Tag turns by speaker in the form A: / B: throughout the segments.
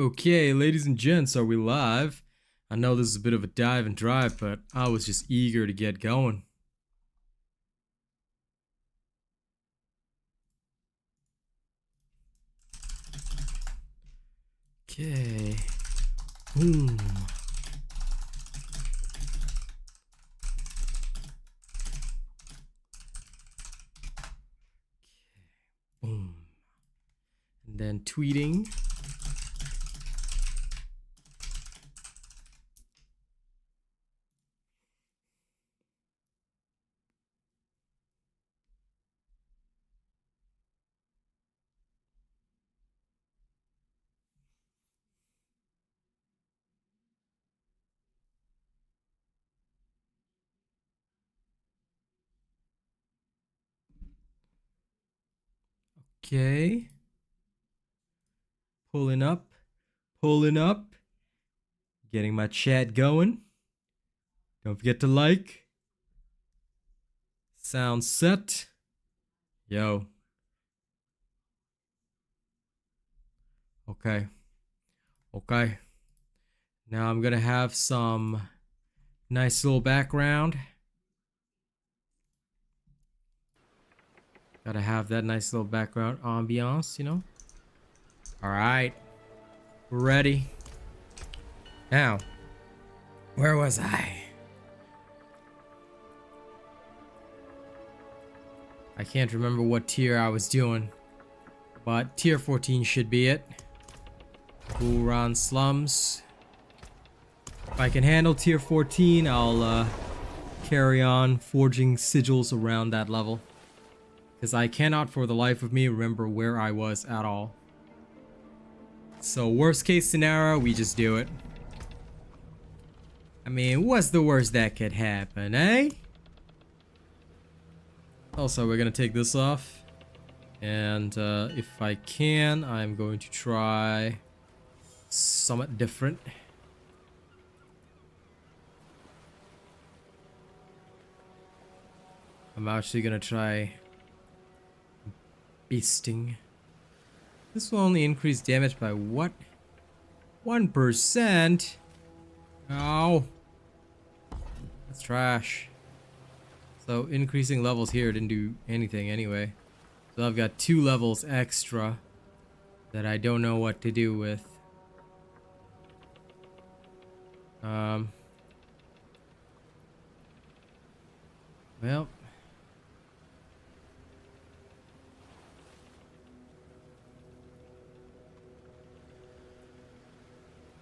A: Okay, ladies and gents, are we live? I know this is a bit of a dive and drive, but I was just eager to get going. Okay. Boom. Boom. And then tweeting. Okay. Pulling up. Getting my chat going. Don't forget to like. Sound set. Yo. Okay. Now I'm gonna have some nice little background. Gotta have that nice little background ambiance, you know? Alright. We're ready. Now, where was I? I can't remember what tier I was doing, but tier 14 should be it. Cool Run Slums. If I can handle tier 14, I'll carry on forging sigils around that level. Because I cannot for the life of me remember where I was at all. So worst case scenario, we just do it. I mean, what's the worst that could happen, eh? Also, we're gonna take this off. And if I can, I'm going to try somewhat different. I'm actually gonna try beasting. This will only increase damage by what? 1%? Oh, that's trash. So increasing levels here didn't do anything anyway. So I've got 2 levels extra that I don't know what to do with. Well.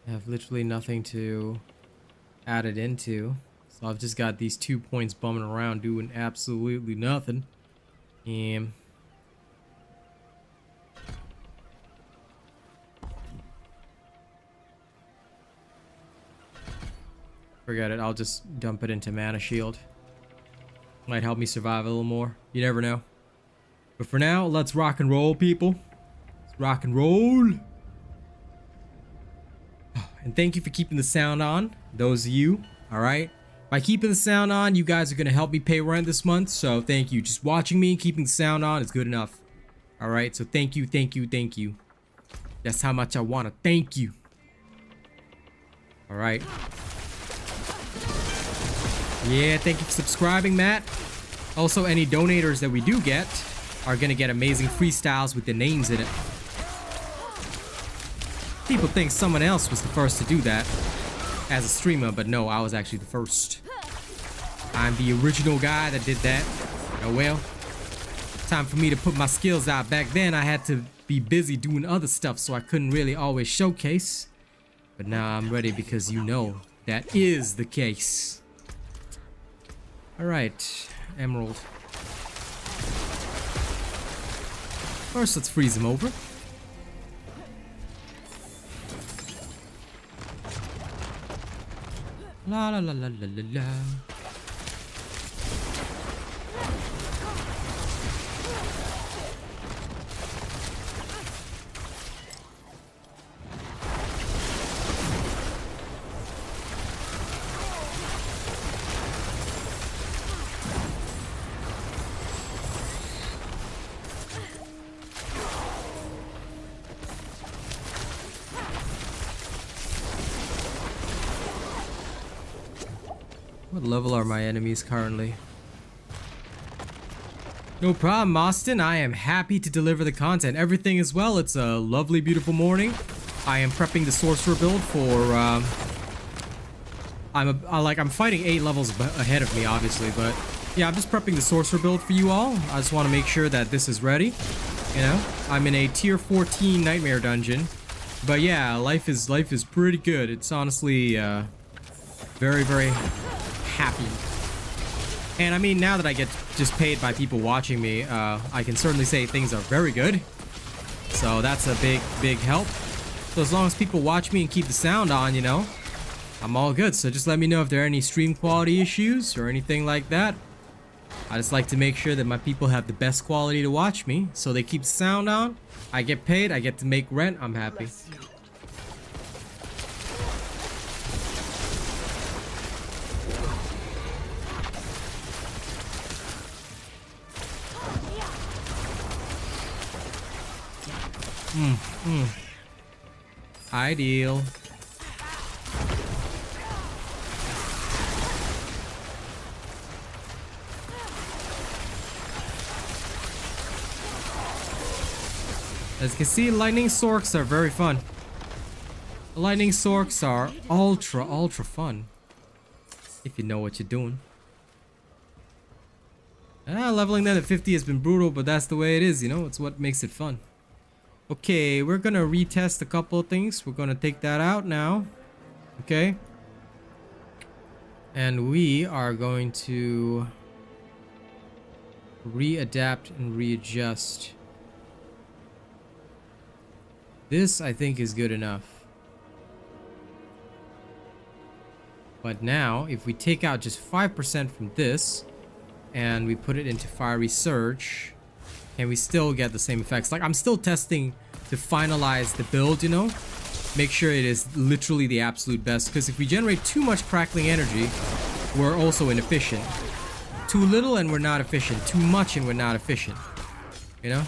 A: I have literally nothing to add it into. So I've just got these 2 points bumming around doing absolutely nothing. Forget it, I'll just dump it into Mana Shield. Might help me survive a little more. You never know. But for now, let's rock and roll, people. Let's rock and roll. And thank you for keeping the sound on, those of you, all right? By keeping the sound on, you guys are going to help me pay rent this month, so thank you. Just watching me and keeping the sound on is good enough, all right? So thank you. That's how much I want to thank you. All right. Yeah, thank you for subscribing, Matt. Also, any donators that we do get are going to get amazing freestyles with their names in it. People think someone else was the first to do that as a streamer, but no, I was actually the first. I'm the original guy that did that. Oh well. Time for me to put my skills out. Back then, I had to be busy doing other stuff, so I couldn't really always showcase. But now I'm ready because you know that is the case. Alright, Emerald. First, let's freeze him over. La la la la la la la. What level are my enemies currently? No problem, Austin. I am happy to deliver the content. Everything is well. It's a lovely, beautiful morning. I am prepping the sorcerer build for. I'm fighting 8 levels ahead of me, obviously, but yeah, I'm just prepping the sorcerer build for you all. I just want to make sure that this is ready. You know, I'm in a tier 14 nightmare dungeon, but yeah, life is pretty good. It's honestly very, very happy. And I mean, now that I get just paid by people watching me, I can certainly say things are very good. So that's a big help. So as long as people watch me and keep the sound on, you know, I'm all good. So just let me know if there are any stream quality issues or anything like that. I just like to make sure that my people have the best quality to watch me. So they keep the sound on. I get paid. I get to make rent. I'm happy. Ideal. As you can see, Lightning Sorcs are very fun. The Lightning Sorcs are ultra fun. If you know what you're doing. Leveling them at 50 has been brutal, but that's the way it is, you know? It's what makes it fun. Okay, we're gonna retest a couple of things. We're gonna take that out now. Okay. And we are going to readapt and readjust. This, I think, is good enough. But now, if we take out just 5% from this, and we put it into Fiery Surge, and we still get the same effects. Like, I'm still testing to finalize the build, you know? Make sure it is literally the absolute best, because if we generate too much crackling energy, we're also inefficient. Too little and we're not efficient. Too much and we're not efficient. You know?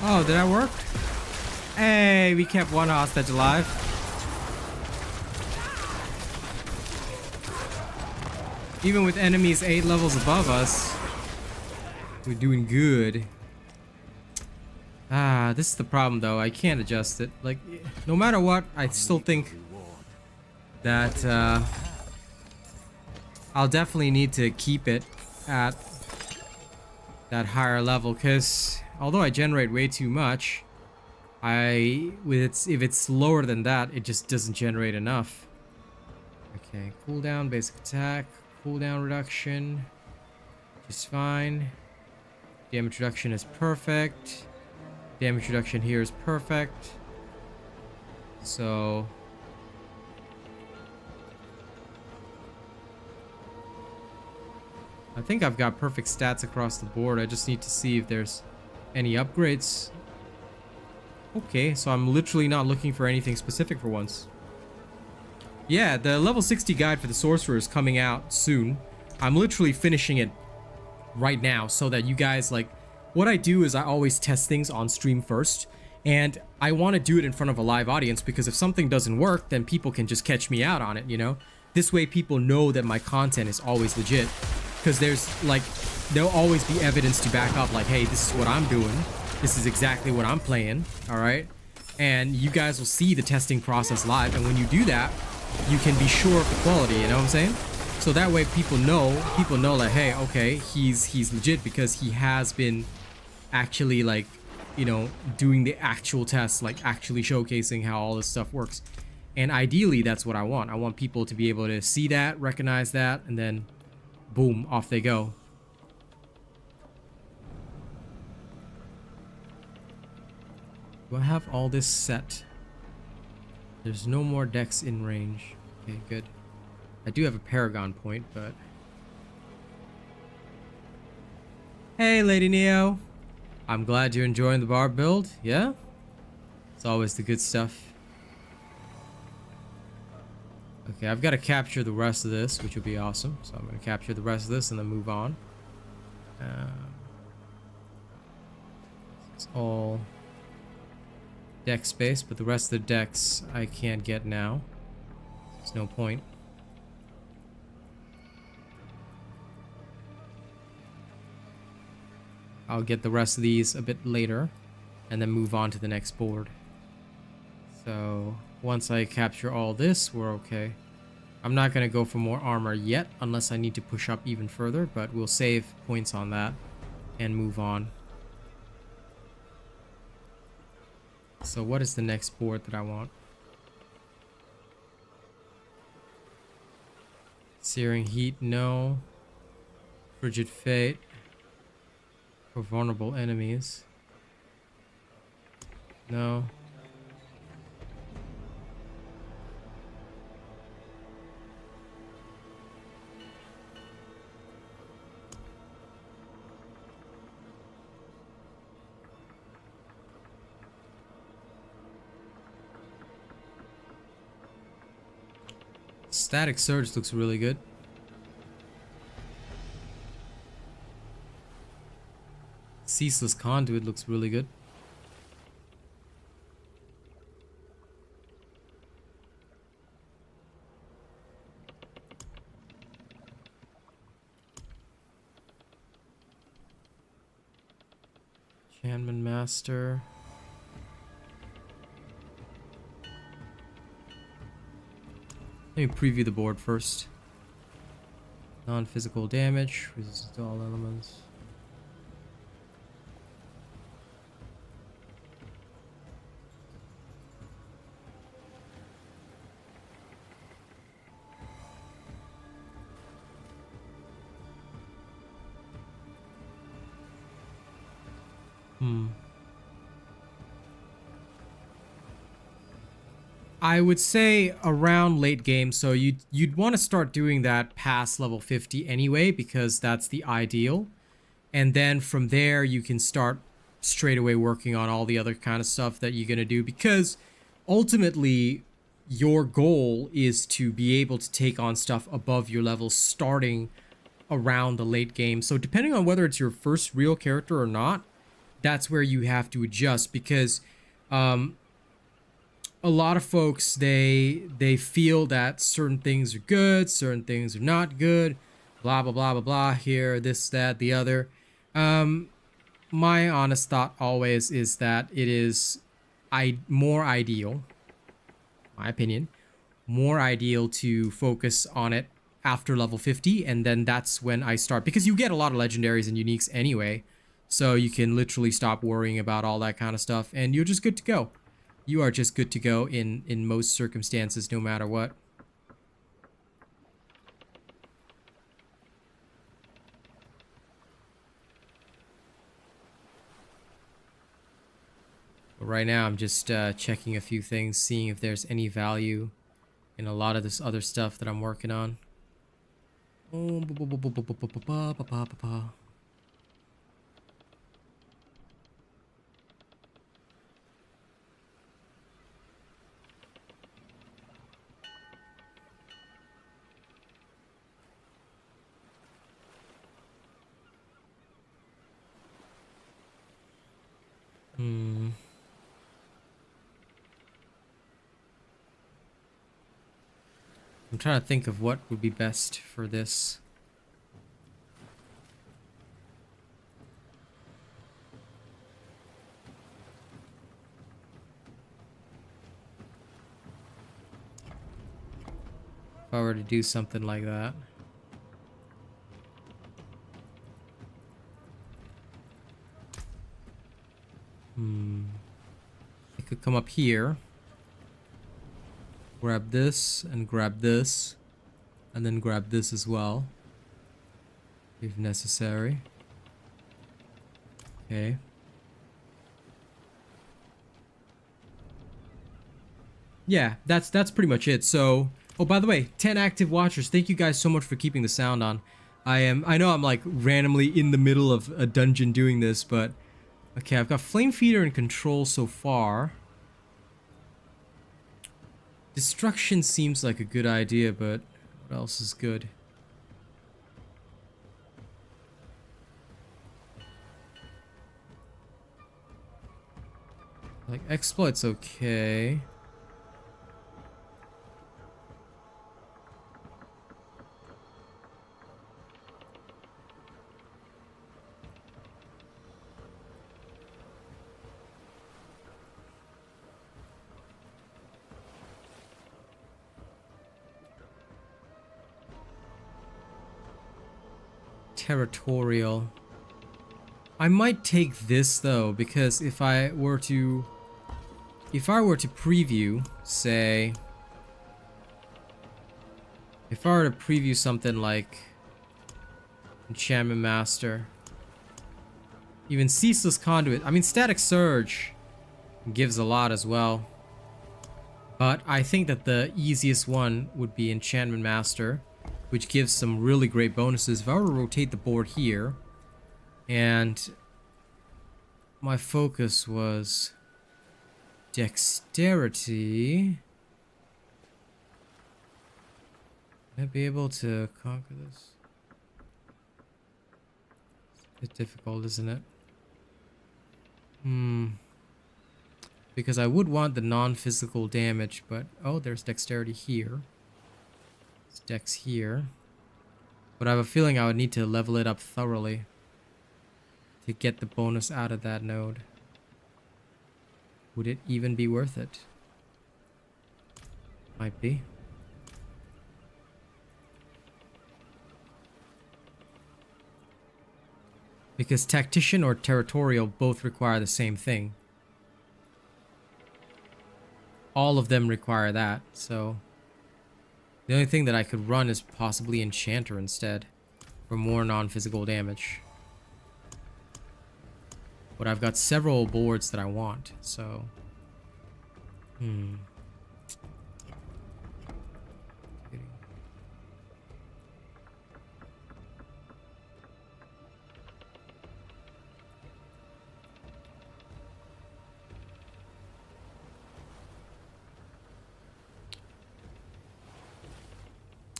A: Oh, did that work? Hey, we kept one hostage alive. Even with enemies 8 levels above us, we're doing good. This is the problem though. I can't adjust it. Like, no matter what, I still think that I'll definitely need to keep it at that higher level, because although I generate way too much, if it's lower than that, it just doesn't generate enough. Okay, cooldown, basic attack, cooldown reduction, just fine. Damage reduction is perfect. Damage reduction here is perfect. So I think I've got perfect stats across the board. I just need to see if there's any upgrades. Okay, so I'm literally not looking for anything specific for once. Yeah, the level 60 guide for the sorcerer is coming out soon. I'm literally finishing it right now so that you guys, like, what I do is I always test things on stream first, and I want to do it in front of a live audience, because if something doesn't work, then people can just catch me out on it, you know? This way people know that my content is always legit, because there'll always be evidence to back up, like, hey, this is what I'm doing, this is exactly what I'm playing, all right? And you guys will see the testing process live, and when you do that, you can be sure of the quality, you know what I'm saying? So that way people know like, hey, okay, he's legit, because he has been actually, like, you know, doing the actual tests, like actually showcasing how all this stuff works. And ideally, that's what I want. I want people to be able to see that, recognize that, and then boom, off they go. Do I have all this set? There's no more decks in range. Okay, good. I do have a Paragon point, but... Hey, Lady Neo. I'm glad you're enjoying the bar build. Yeah? It's always the good stuff. Okay, I've got to capture the rest of this, which will be awesome. So I'm going to capture the rest of this and then move on. It's all deck space, but the rest of the decks I can't get now. There's no point. I'll get the rest of these a bit later and then move on to the next board. So once I capture all this, we're okay. I'm not going to go for more armor yet unless I need to push up even further, but we'll save points on that and move on. So what is the next board that I want? Searing Heat, no. Frigid Fate. For vulnerable enemies. No. Static Surge looks really good. Ceaseless Conduit looks really good. Enchantment Master. Let me preview the board first. Non-physical damage, resistance to all elements. I would say around late game, so you'd want to start doing that past level 50 anyway, because that's the ideal. And then from there you can start straight away working on all the other kind of stuff that you're going to do, because ultimately your goal is to be able to take on stuff above your level starting around the late game. So depending on whether it's your first real character or not, that's where you have to adjust, because a lot of folks, they feel that certain things are good, certain things are not good, blah blah blah blah blah, here, this, that, the other. My honest thought always is that it is more ideal, my opinion, more ideal to focus on it after level 50, and then that's when I start, because you get a lot of legendaries and uniques anyway, so you can literally stop worrying about all that kind of stuff and you're just good to go. You are just good to go in most circumstances, no matter what. But right now, I'm just checking a few things, seeing if there's any value in a lot of this other stuff that I'm working on. I'm trying to think of what would be best for this. If I were to do something like that. I could come up here. Grab this and grab this. And then grab this as well. If necessary. Okay. Yeah, that's pretty much it. So, oh, by the way, 10 active watchers. Thank you guys so much for keeping the sound on. I know I'm like randomly in the middle of a dungeon doing this, but okay, I've got Flame Feeder and Control so far. Destruction seems like a good idea, but what else is good? Like, Exploit's okay. Territorial. I might take this though, because if I were to preview, say, if I were to preview something like Enchantment Master, even Ceaseless Conduit, I mean Static Surge gives a lot as well, but I think that the easiest one would be Enchantment Master, which gives some really great bonuses. If I were to rotate the board here, and my focus was Dexterity, would I be able to conquer this? It's a bit difficult, isn't it? Because I would want the non-physical damage, but oh, there's Dexterity here. Dex here, but I have a feeling I would need to level it up thoroughly to get the bonus out of that node. Would it even be worth it? Might be. Because Tactician or Territorial both require the same thing. All of them require that, so the only thing that I could run is possibly Enchanter instead, for more non-physical damage. But I've got several boards that I want, so...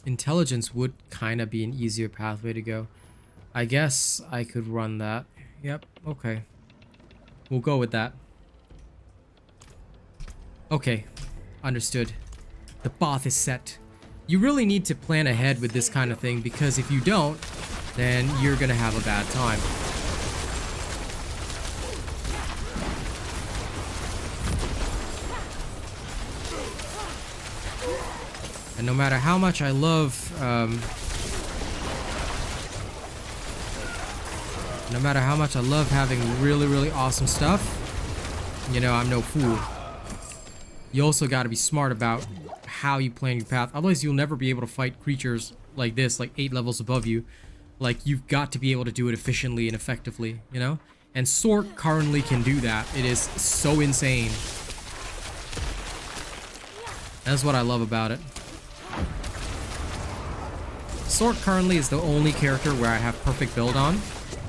A: Intelligence would kind of be an easier pathway to go. I guess I could run that. Yep, okay. We'll go with that. Okay, understood. The path is set. You really need to plan ahead with this kind of thing, because if you don't, then you're gonna have a bad time. And no matter how much I love, having really, really awesome stuff, you know, I'm no fool. You also got to be smart about how you plan your path. Otherwise, you'll never be able to fight creatures like this, like 8 levels above you. Like, you've got to be able to do it efficiently and effectively, you know? And Sork currently can do that. It is so insane. That's what I love about it. Sork currently is the only character where I have perfect build on.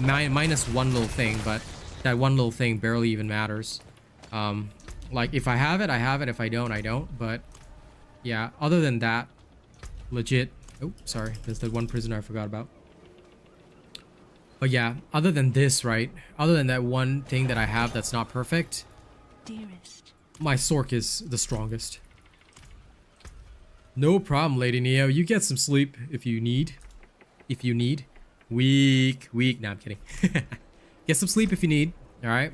A: Minus one little thing, but that one little thing barely even matters. Like, if I have it, I have it. If I don't, I don't. But, yeah, other than that, legit... Oh, sorry. There's the one prisoner I forgot about. But, yeah, other than this, right? Other than that one thing that I have that's not perfect, dearest, my Sork is the strongest. No problem, Lady Neo. You get some sleep if you need. If you need. Weak. Nah, I'm kidding. Get some sleep if you need. Alright.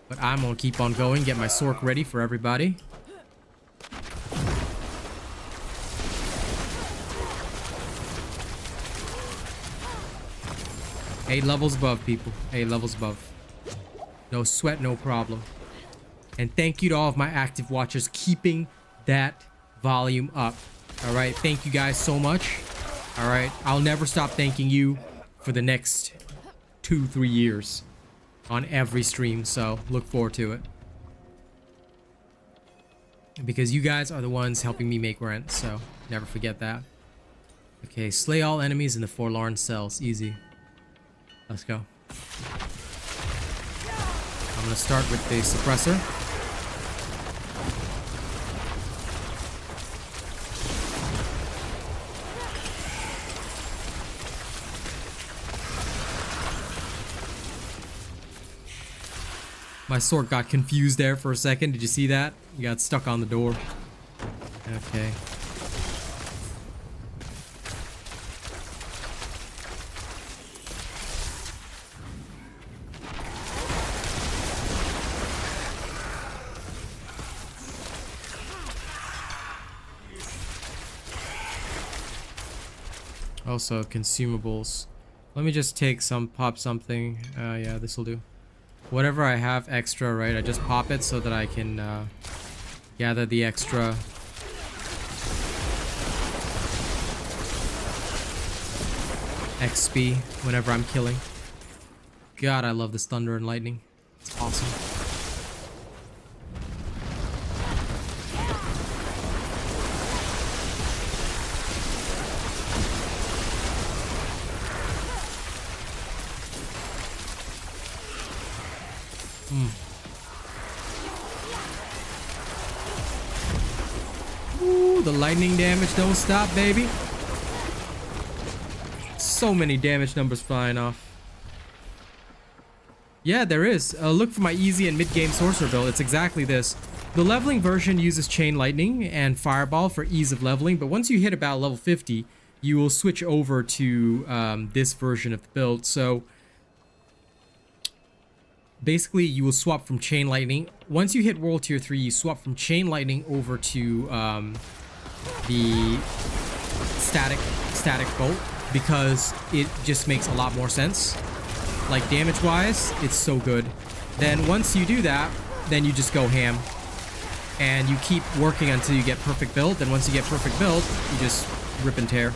A: But I'm gonna keep on going. Get my Sork ready for everybody. Eight levels above, people. 8 levels above. No sweat, no problem. And thank you to all of my active watchers keeping that volume up. All right, thank you guys so much. All right, I'll never stop thanking you for the next 2-3 years on every stream, so look forward to it. Because you guys are the ones helping me make rent, so never forget that. Okay, slay all enemies in the forlorn cells. Easy. Let's go. I'm gonna start with the suppressor. My sword got confused there for a second. Did you see that? You got stuck on the door. Okay. Also, consumables. Let me just take some, pop something. Yeah, this will do. Whatever I have extra, right? I just pop it so that I can gather the extra XP whenever I'm killing. God, I love this thunder and lightning. It's awesome. Ooh, the lightning damage don't stop, baby. So many damage numbers flying off. Yeah, there is. Look for my easy and mid-game sorcerer build. It's exactly this. The leveling version uses chain lightning and fireball for ease of leveling, but once you hit about level 50, you will switch over to this version of the build. So basically, you will swap from chain lightning. Once you hit world tier 3, you swap from chain lightning over to the static bolt, because it just makes a lot more sense. Like damage wise, it's so good. Then once you do that, then you just go ham and you keep working until you get perfect build. Then once you get perfect build, you just rip and tear.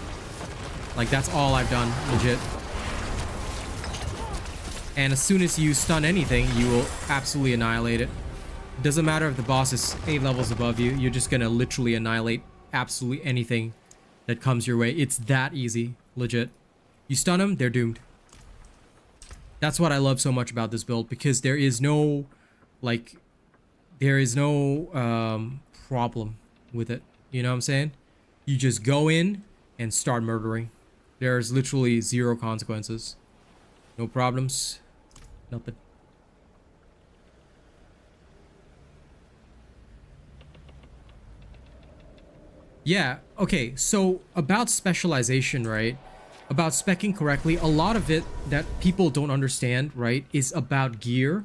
A: Like that's all I've done, legit. And as soon as you stun anything, you will absolutely annihilate it. Doesn't matter if the boss is 8 levels above you, you're just gonna literally annihilate absolutely anything that comes your way. It's that easy, legit. You stun them, they're doomed. That's what I love so much about this build, because there is no, like, problem with it. You know what I'm saying? You just go in and start murdering. There's literally 0 consequences. No problems. Nothing. Yeah, okay, so about specialization, right? About speccing correctly, a lot of it that people don't understand, right, is about gear.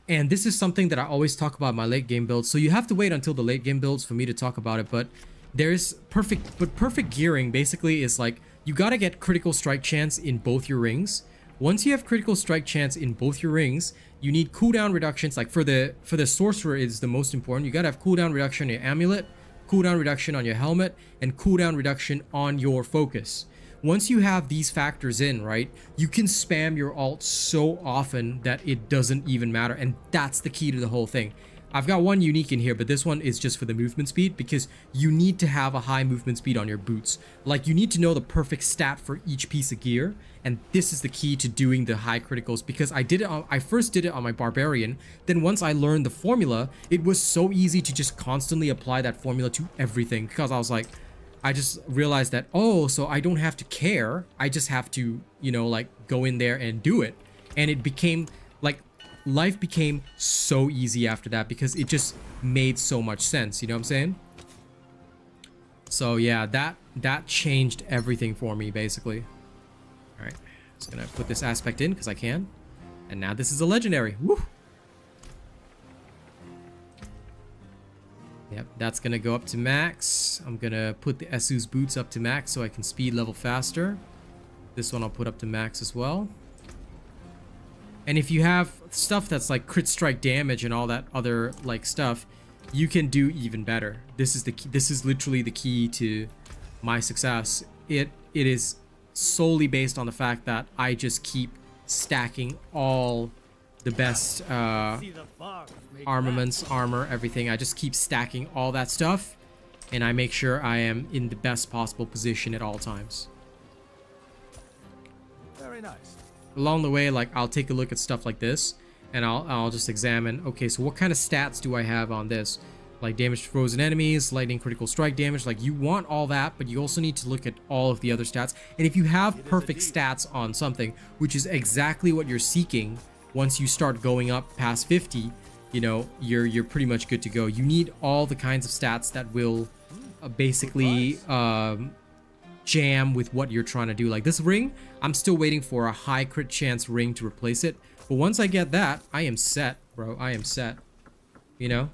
A: And this is something that I always talk about in my late game builds. So you have to wait until the late game builds for me to talk about it, but there's perfect gearing basically is like, you gotta get critical strike chance in both your rings. Once you have critical strike chance in both your rings, you need cooldown reductions. Like for the sorcerer is the most important. You gotta have cooldown reduction on your amulet, cooldown reduction on your helmet, and cooldown reduction on your focus. Once you have these factors in, right, you can spam your ult so often that it doesn't even matter. And that's the key to the whole thing. I've got one unique in here, but this one is just for the movement speed, because you need to have a high movement speed on your boots. Like, you need to know the perfect stat for each piece of gear, and this is the key to doing the high criticals, because I first did it on my barbarian. Then once I learned the formula, it was so easy to just constantly apply that formula to everything, because I was like, I just realized that, oh, so I don't have to care. I just have to, you know, like, go in there and do it. And it became, like, life became so easy after that, because it just made so much sense. You know what I'm saying? So, yeah, that changed everything for me, basically. All right. Just gonna put this aspect in, because I can. And now this is a legendary. Woo! Yep, that's gonna go up to max. I'm gonna put the Esu's boots up to max so I can speed level faster. This one I'll put up to max as well. And if you have stuff that's like crit strike damage and all that other like stuff, you can do even better. This is the key, this is literally the key to my success. It is solely based on the fact that I just keep stacking all the best armaments, armor, everything. I just keep stacking all that stuff, and I make sure I am in the best possible position at all times.
B: Very nice.
A: Along the way, like, I'll take a look at stuff like this, and I'll just examine, okay, so what kind of stats do I have on this? Like damage to frozen enemies, lightning critical strike damage. Like, you want all that, but you also need to look at all of the other stats. And if you have perfect stats on something, which is exactly what you're seeking, once you start going up past 50, you know, you're pretty much good to go. You need all the kinds of stats that will basically jam with what you're trying to do. Like this ring, I'm still waiting for a high crit chance ring to replace it. But once I get that, I am set, bro. I am set, you know?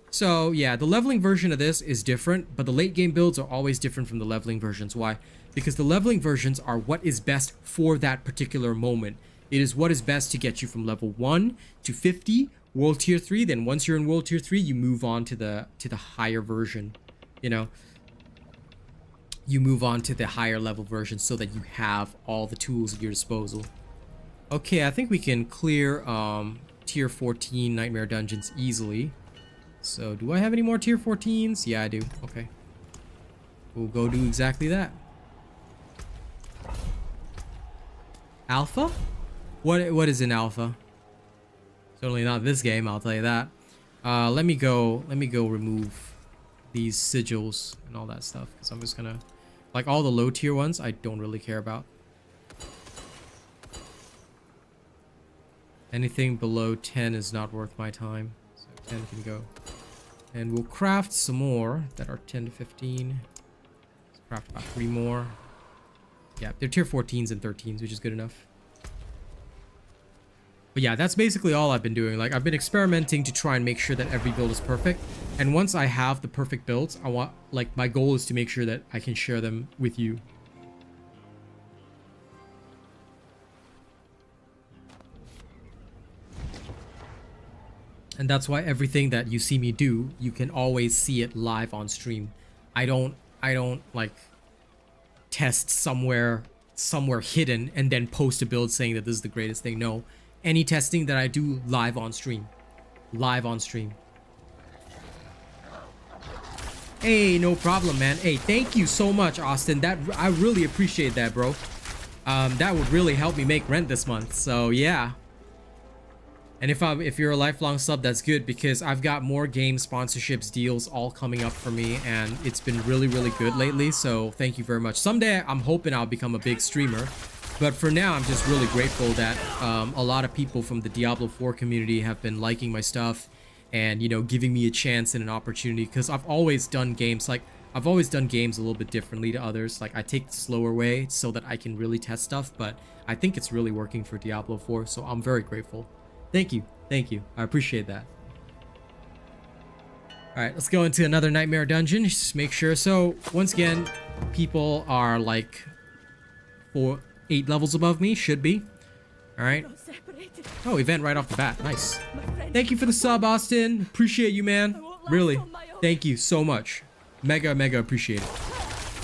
A: So yeah, the leveling version of this is different, but the late game builds are always different from the leveling versions. Why? Because the leveling versions are what is best for that particular moment. It is what is best to get you from level 1 to 50, world tier 3. Then once you're in world tier 3, you move on to the higher version, you know? You move on to the higher level version so that you have all the tools at your disposal. Okay, I think we can clear tier 14 nightmare dungeons easily. So do I have any more tier 14s? Yeah, I do. Okay, we'll go do exactly that. Alpha? What is an alpha? Certainly not this game, I'll tell you that. Let me go remove these sigils and all that stuff, because I'm just gonna, like, all the low tier ones I don't really care about. Anything below 10 is not worth my time, so 10 can go. And we'll craft some more that are 10 to 15. Let's craft about 3 more. Yeah, they're tier 14s and 13s, which is good enough. But yeah, that's basically all I've been doing. Like, I've been experimenting to try and make sure that every build is perfect. And once I have the perfect builds, I want, like, my goal is to make sure that I can share them with you. And that's why everything that you see me do, you can always see it live on stream. I don't like test somewhere hidden and then post a build saying that this is the greatest thing. No. Any testing that I do live on stream. Live on stream. Hey, no problem, man. Hey, thank you so much, Austin. I really appreciate that, bro. That would really help me make rent this month. So yeah. And if you're a lifelong sub, that's good, because I've got more game sponsorships deals all coming up for me, and it's been really, really good lately. So thank you very much. Someday I'm hoping I'll become a big streamer. But for now, I'm just really grateful that a lot of people from the Diablo 4 community have been liking my stuff and, you know, giving me a chance and an opportunity, because I've always done games a little bit differently to others. Like, I take the slower way so that I can really test stuff, but I think it's really working for Diablo 4, so I'm very grateful. Thank you. Thank you. I appreciate that. All right, let's go into another nightmare dungeon. Just make sure. So once again, people are like 8 levels above me, should be. All right. Oh, event right off the bat. Nice. Thank you for the sub, Austin. Appreciate you, man. Really. Thank you so much. Mega appreciate it.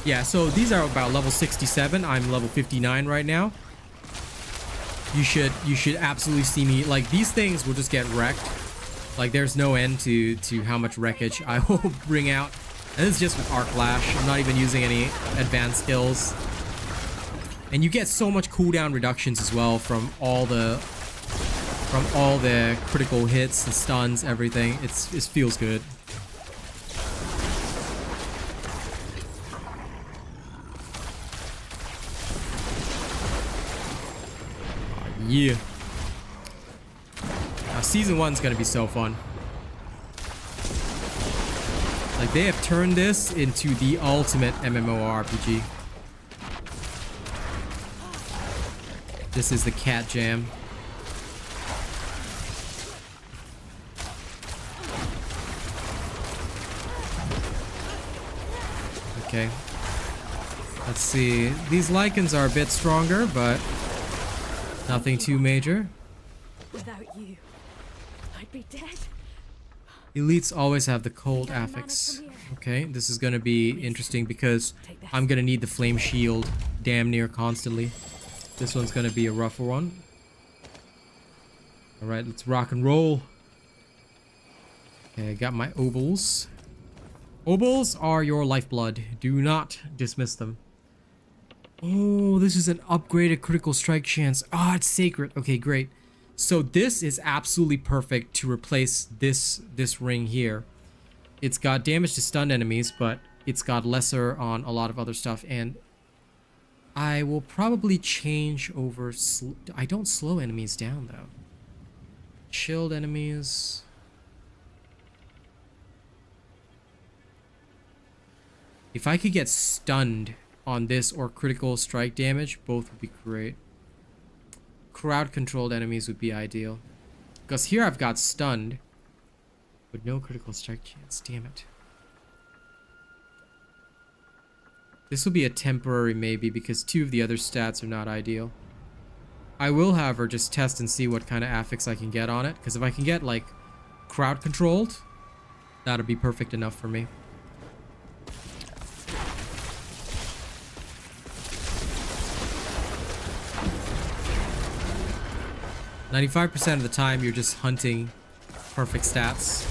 A: Yeah, so these are about level 67. I'm level 59 right now. You should absolutely see me. Like, these things will just get wrecked. Like, there's no end to how much wreckage I will bring out. And this is just with Arc Lash. I'm not even using any advanced skills. And you get so much cooldown reductions as well from all the critical hits, the stuns, everything. It feels good. Yeah. Now, season 1's gonna be so fun. Like, they have turned this into the ultimate MMORPG. This is the cat jam. Okay. Let's see. These lichens are a bit stronger, but nothing too major.
B: without you. I'd be dead.
A: Elites always have the cold affix. Okay, this is gonna be interesting because I'm gonna need the flame shield damn near constantly. This one's gonna be a rougher one. Alright, let's rock and roll. Okay, I got my obols. Obols are your lifeblood. Do not dismiss them. Oh, this is an upgraded critical strike chance. Ah, it's sacred. Okay, great. So this is absolutely perfect to replace this ring here. It's got damage to stunned enemies, but it's got lesser on a lot of other stuff. And I will probably change over... I don't slow enemies down, though. Chilled enemies... If I could get stunned on this or critical strike damage, both would be great. Crowd controlled enemies would be ideal. Because here I've got stunned, but no critical strike chance. Damn it. This will be a temporary maybe because 2 of the other stats are not ideal. I will, however, just test and see what kind of affix I can get on it. Because if I can get, like, crowd controlled, that'll be perfect enough for me. 95% of the time, you're just hunting perfect stats.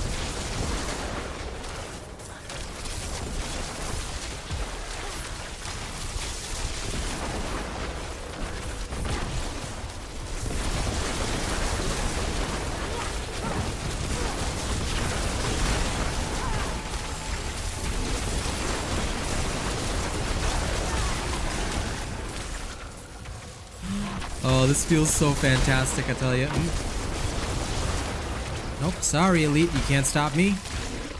A: Oh, this feels so fantastic, I tell you. Nope, sorry, Elite. You can't stop me.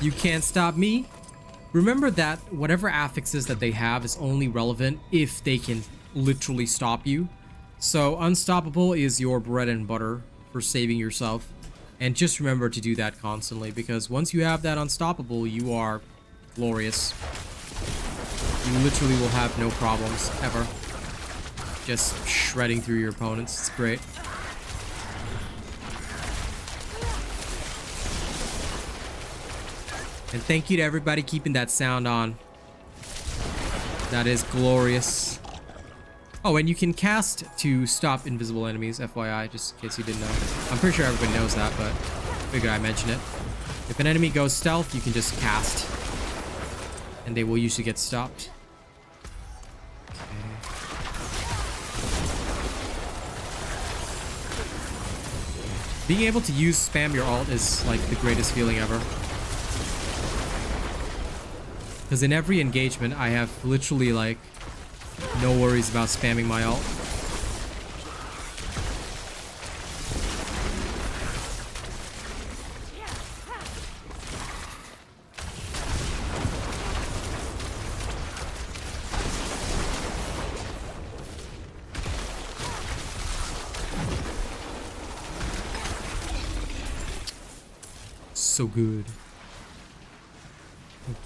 A: You can't stop me. Remember that whatever affixes that they have is only relevant if they can literally stop you. So, Unstoppable is your bread and butter for saving yourself. And just remember to do that constantly, because once you have that Unstoppable, you are glorious. You literally will have no problems, ever. Just shredding through your opponents. It's great. And thank you to everybody keeping that sound on. That is glorious. Oh, and you can cast to stop invisible enemies, FYI, just in case you didn't know. I'm pretty sure everybody knows that, but figured I mention it. If an enemy goes stealth, you can just cast. And they will usually get stopped. Being able to spam your ult is like the greatest feeling ever. Because in every engagement, I have literally like no worries about spamming my ult. So good.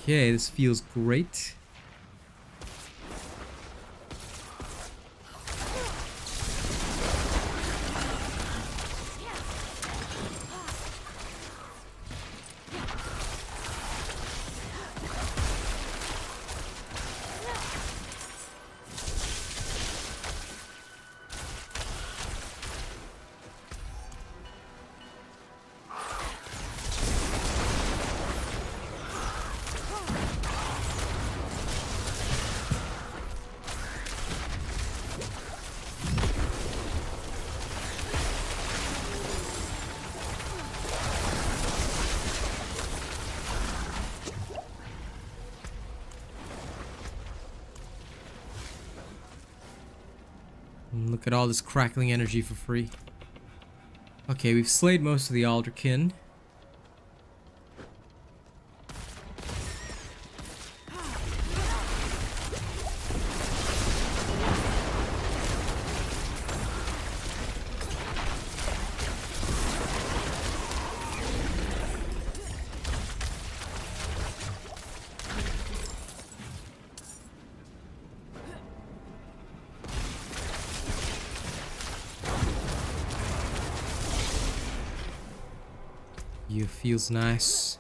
A: Okay, this feels great. Look at all this crackling energy for free. Okay, we've slayed most of the Alderkin. You feels nice.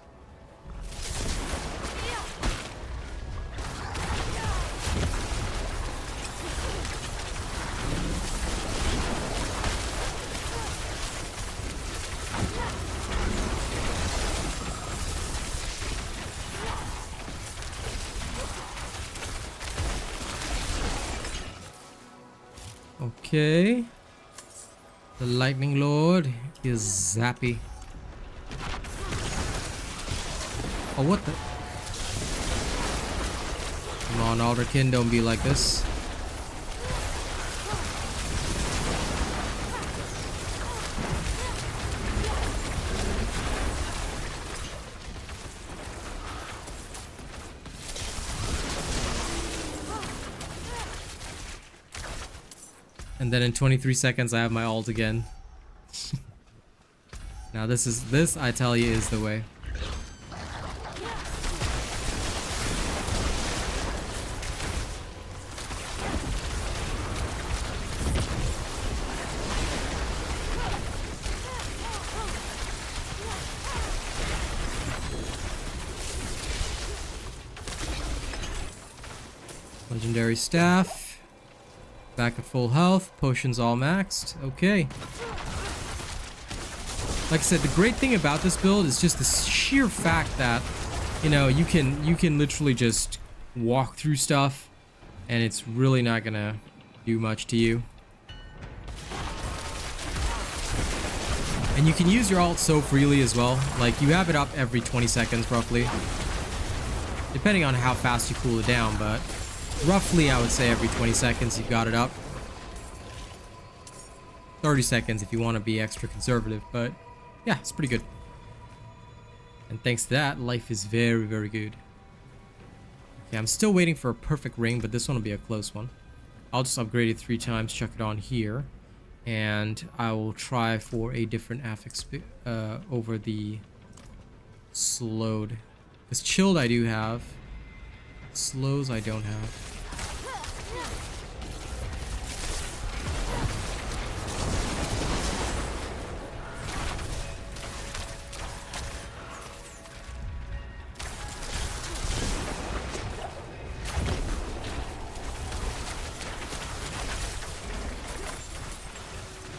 A: Okay. The Lightning Lord is zappy. Oh, what the? Come on, Alderkin, don't be like this. And then in 23 seconds, I have my ult again. Now this I tell you is the way. Legendary staff. Back at full health, potions all maxed. Okay. Like I said, the great thing about this build is just the sheer fact that, you know, you can literally just walk through stuff and it's really not gonna do much to you. And you can use your ult so freely as well. Like, you have it up every 20 seconds roughly, depending on how fast you cool it down, but roughly, I would say every 20 seconds you've got it up. 30 seconds if you want to be extra conservative, but yeah, it's pretty good. And thanks to that, life is very, very good. Okay, I'm still waiting for a perfect ring, but this one will be a close one. I'll just upgrade it 3 times, chuck it on here, and I will try for a different affix over the slowed. Because chilled I do have. Slows I don't have.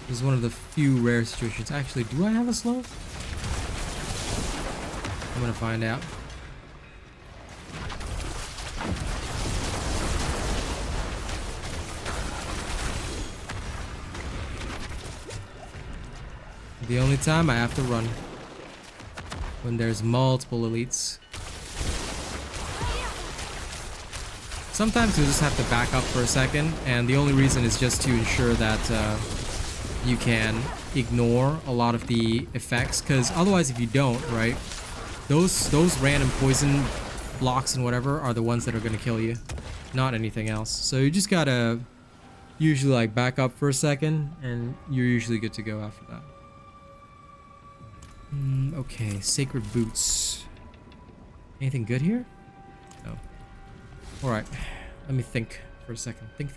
A: This is one of the few rare situations. Actually, do I have a slow? I'm gonna find out. The only time I have to run when there's multiple elites. Sometimes you'll just have to back up for a second, and the only reason is just to ensure that you can ignore a lot of the effects, because otherwise if you don't, right, those random poison blocks and whatever are the ones that are going to kill you, not anything else. So you just gotta usually like back up for a second and you're usually good to go after that. Okay, sacred boots. Anything good here? No. Alright, let me think for a second. Think.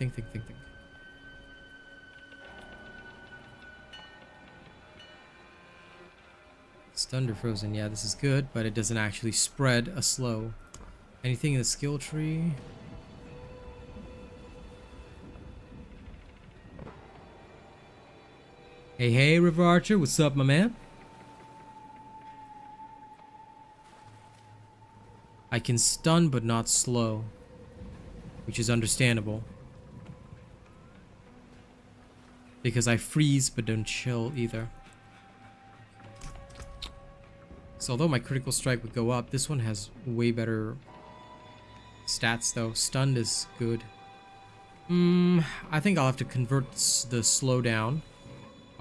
A: Stunned or frozen. Yeah, this is good, but it doesn't actually spread a slow. Anything in the skill tree? Hey, River Archer, what's up, my man? I can stun but not slow, which is understandable, because I freeze but don't chill either. So although my critical strike would go up, this one has way better stats though. Stunned is good. I think I'll have to convert the slow down.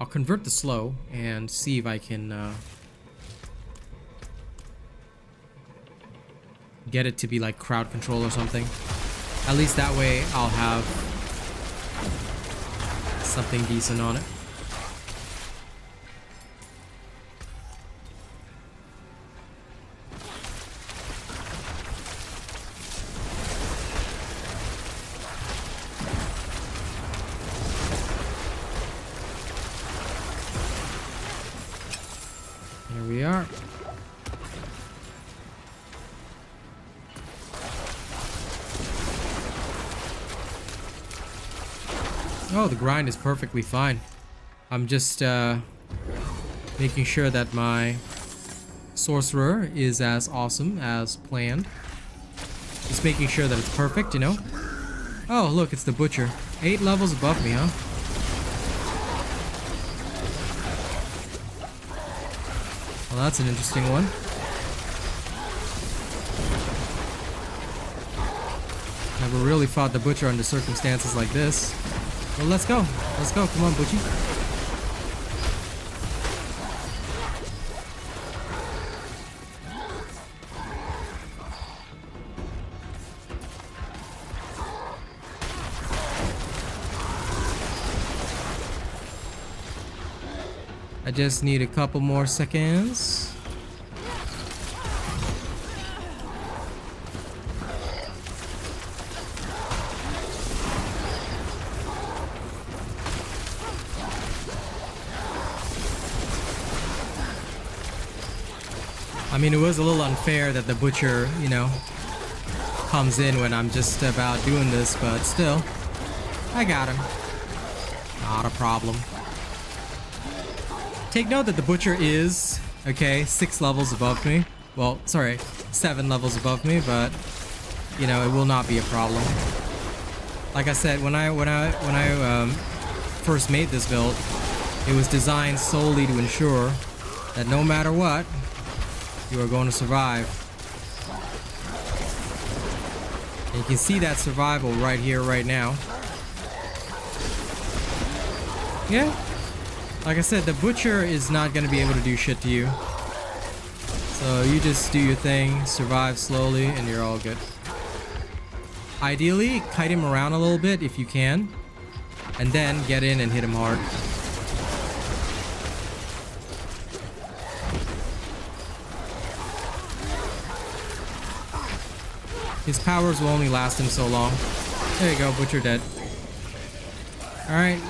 A: I'll convert the slow and see if I can get it to be like crowd control or something. At least that way I'll have something decent on it. Here we are. Oh, the grind is perfectly fine. I'm just making sure that my sorcerer is as awesome as planned. Just making sure that it's perfect, you know? Oh, look, it's the butcher. 8 levels above me, huh? Well, that's an interesting one. Never really fought the butcher under circumstances like this. Well, let's go. Let's go. Come on, Butchie. I just need a couple more seconds. I mean, it was a little unfair that the butcher, you know, comes in when I'm just about doing this, but still, I got him. Not a problem. Take note that the butcher is, okay, 6 levels above me. Well, sorry, 7 levels above me, but, you know, it will not be a problem. Like I said, when I first made this build, it was designed solely to ensure that no matter what, you are going to survive. And you can see that survival right here, right now. Yeah. Like I said, the butcher is not going to be able to do shit to you. So you just do your thing, survive slowly, and you're all good. Ideally, kite him around a little bit if you can. And then get in and hit him hard. His powers will only last him so long. There you go, butcher dead. Alright.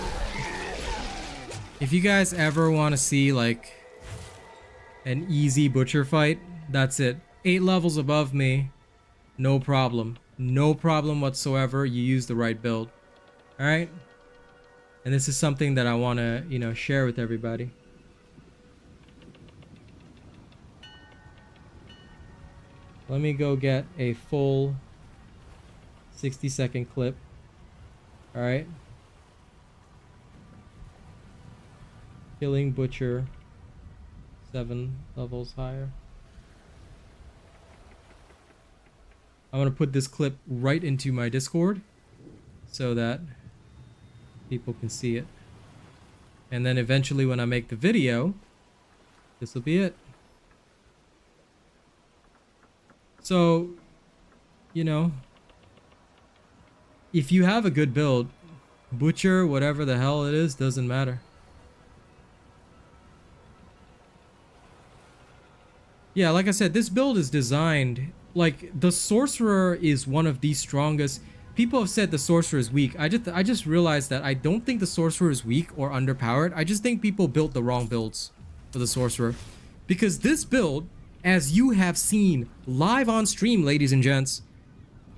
A: If you guys ever want to see like an easy butcher fight, that's it. 8 levels above me, no problem. No problem whatsoever. You use the right build. Alright? And this is something that I want to, you know, share with everybody. Let me go get a full 60-second clip. Alright. Killing butcher 7 levels higher. I'm gonna put this clip right into my Discord so that people can see it. And then eventually when I make the video, this will be it. So, you know, if you have a good build, butcher, whatever the hell it is, doesn't matter. Yeah, like I said, this build is designed, like, the sorcerer is one of the strongest. People have said the sorcerer is weak. I just realized that I don't think the sorcerer is weak or underpowered. I just think people built the wrong builds for the sorcerer. Because this build, as you have seen live on stream, ladies and gents,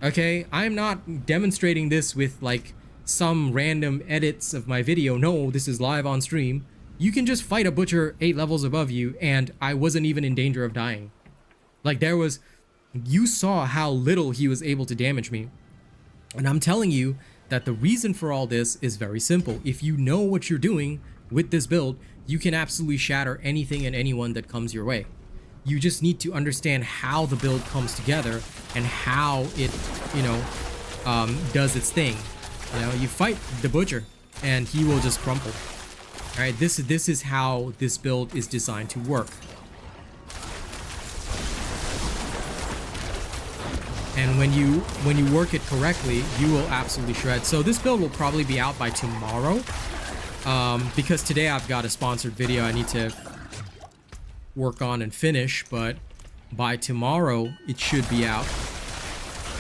A: okay, I'm not demonstrating this with like some random edits of my video. No, this is live on stream. You can just fight a butcher 8 levels above you and I wasn't even in danger of dying. Like there was, you saw how little he was able to damage me. And I'm telling you that the reason for all this is very simple. If you know what you're doing with this build, you can absolutely shatter anything and anyone that comes your way. You just need to understand how the build comes together and how it, you know, does its thing. You know, you fight the butcher and he will just crumple. All right, this is how this build is designed to work. And when you work it correctly, you will absolutely shred. So this build will probably be out by tomorrow, because today I've got a sponsored video I need to work on and finish, but by tomorrow it should be out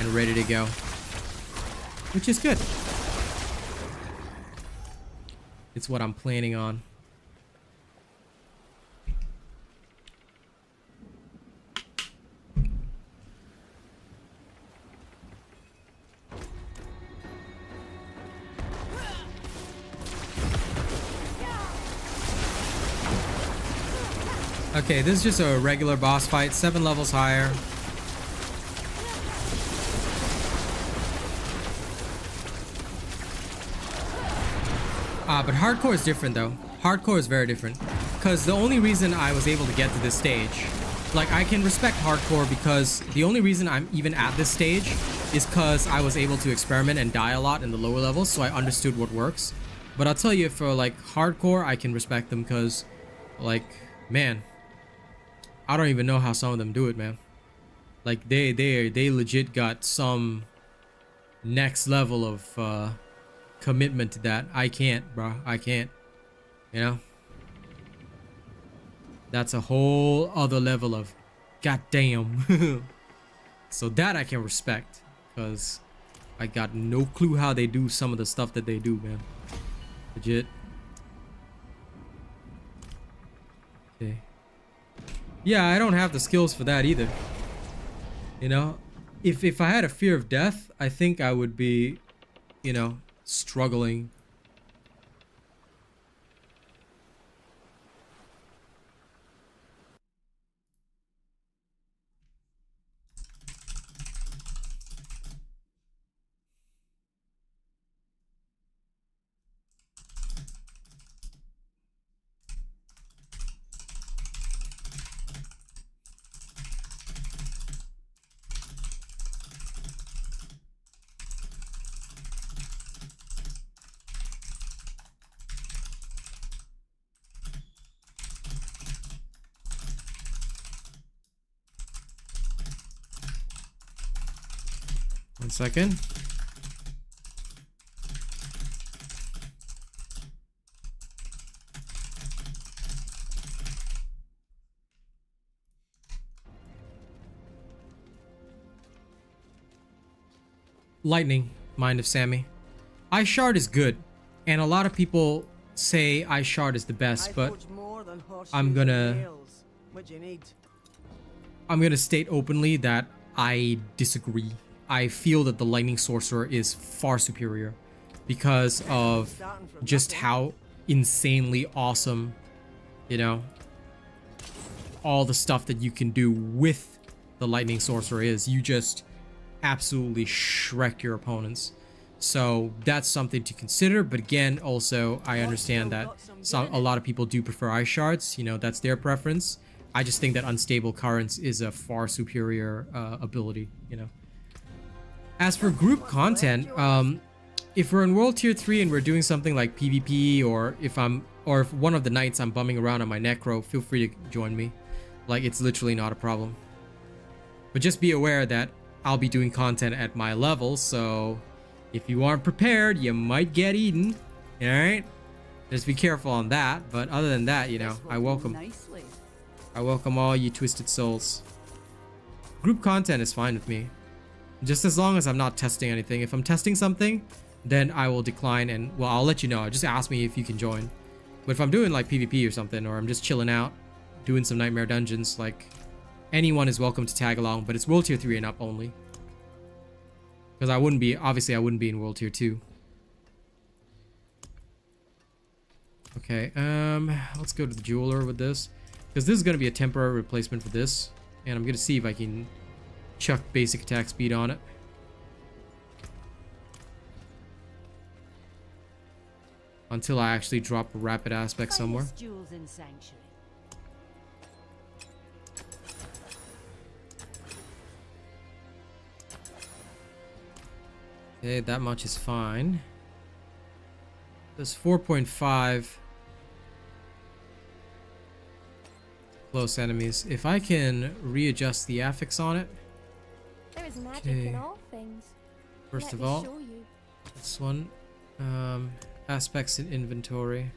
A: and ready to go, which is good. It's what I'm planning on. Okay, this is just a regular boss fight, 7 levels higher. But hardcore is different though. Hardcore is very different. Because the only reason I was able to get to this stage, like I can respect hardcore because the only reason I'm even at this stage is because I was able to experiment and die a lot in the lower levels, so I understood what works. But I'll tell you, for like hardcore, I can respect them because, like, man, I don't even know how some of them do it, man. Like they legit got some next level of commitment to that. I can't, bro. I can't. You know? That's a whole other level of goddamn. So that I can respect, because I got no clue how they do some of the stuff that they do, man. Legit. Okay. Yeah, I don't have the skills for that either. You know, if I had a fear of death, I think I would be, you know, struggling. One second. Lightning, Mind of Sammy. Ice Shard is good, and a lot of people say Ice Shard is the best, but I'm gonna state openly that I disagree. I feel that the Lightning Sorcerer is far superior because of just how insanely awesome, you know, all the stuff that you can do with the Lightning Sorcerer is. You just absolutely Shrek your opponents. So that's something to consider. But again, also, I understand that a lot of people do prefer Ice Shards. You know, that's their preference. I just think that Unstable Currents is a far superior ability, you know. As for group content, if we're in World Tier 3 and we're doing something like PvP, or if one of the nights I'm bumming around on my Necro, feel free to join me. Like, it's literally not a problem. But just be aware that I'll be doing content at my level, so if you aren't prepared, you might get eaten. Alright? Just be careful on that. But other than that, you know, I welcome all you twisted souls. Group content is fine with me. Just as long as I'm not testing anything. If I'm testing something, then I will decline and, well, I'll let you know. Just ask me if you can join. But if I'm doing like PvP or something, or I'm just chilling out, doing some Nightmare Dungeons, like, anyone is welcome to tag along, but it's World Tier 3 and up only. Because I wouldn't be in World Tier 2. Okay, let's go to the Jeweler with this. Because this is going to be a temporary replacement for this. And I'm going to see if I can chuck basic attack speed on it. Until I actually drop a rapid aspect somewhere. Okay, that much is fine. There's 4.5 close enemies. If I can readjust the affix on it.
B: There is magic in all things.
A: First of all, this one. Aspects in inventory.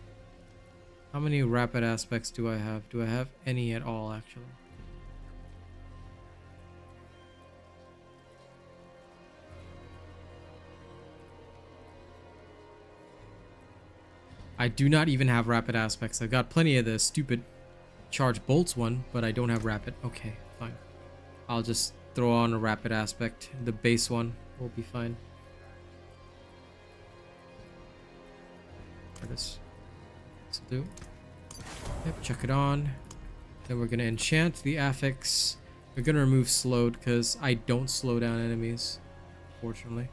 A: How many rapid aspects do I have? Do I have any at all, actually? I do not even have rapid aspects. I've got plenty of the stupid charge bolts one, but I don't have rapid. Okay, fine. I'll just throw on a rapid aspect. The base one will be fine. There it is. This will do. Yep, chuck it on. Then we're gonna enchant the affix. We're gonna remove slowed because I don't slow down enemies, fortunately.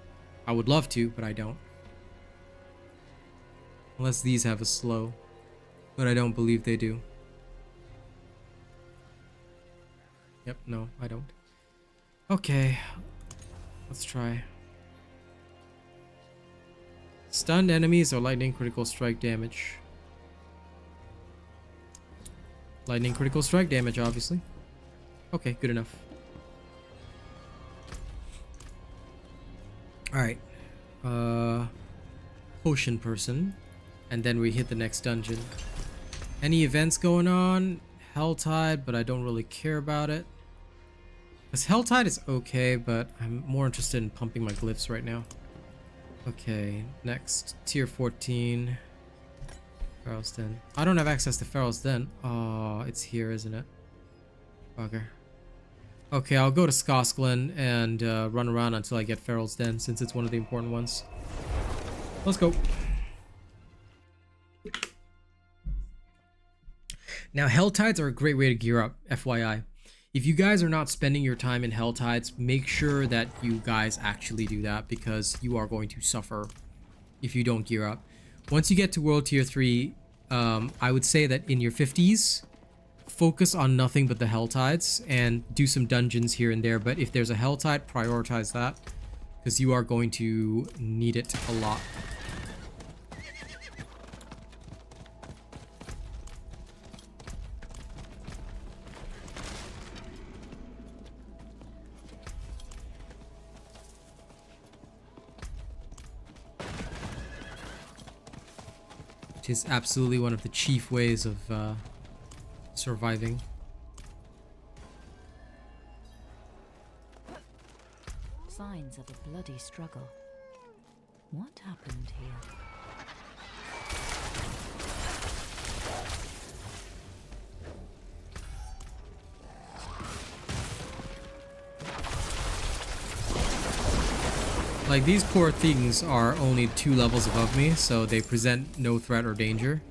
A: I would love to, but I don't. Unless these have a slow, but I don't believe they do. Yep, no, I don't. Okay, let's try. Stunned enemies or lightning critical strike damage. Lightning critical strike damage, obviously. Okay, good enough. Alright. Potion person. And then we hit the next dungeon. Any events going on? Helltide, but I don't really care about it. Because Helltide is okay, but I'm more interested in pumping my glyphs right now. Okay, next. Tier 14. Pharaoh's Den. I don't have access to Pharaoh's Den. Oh, it's here, isn't it? Bugger. Okay, I'll go to Skosklen and run around until I get Pharaoh's Den, since it's one of the important ones. Let's go. Now, Helltides are a great way to gear up, FYI. If you guys are not spending your time in Helltides, make sure that you guys actually do that, because you are going to suffer if you don't gear up. Once you get to World Tier 3, I would say that in your 50s, focus on nothing but the Helltides and do some dungeons here and there. But if there's a Helltide, prioritize that, because you are going to need it a lot. Which is absolutely one of the chief ways of surviving.
C: Signs of a bloody struggle. What happened here?
A: Like, these poor things are only 2 levels above me, so they present no threat or danger.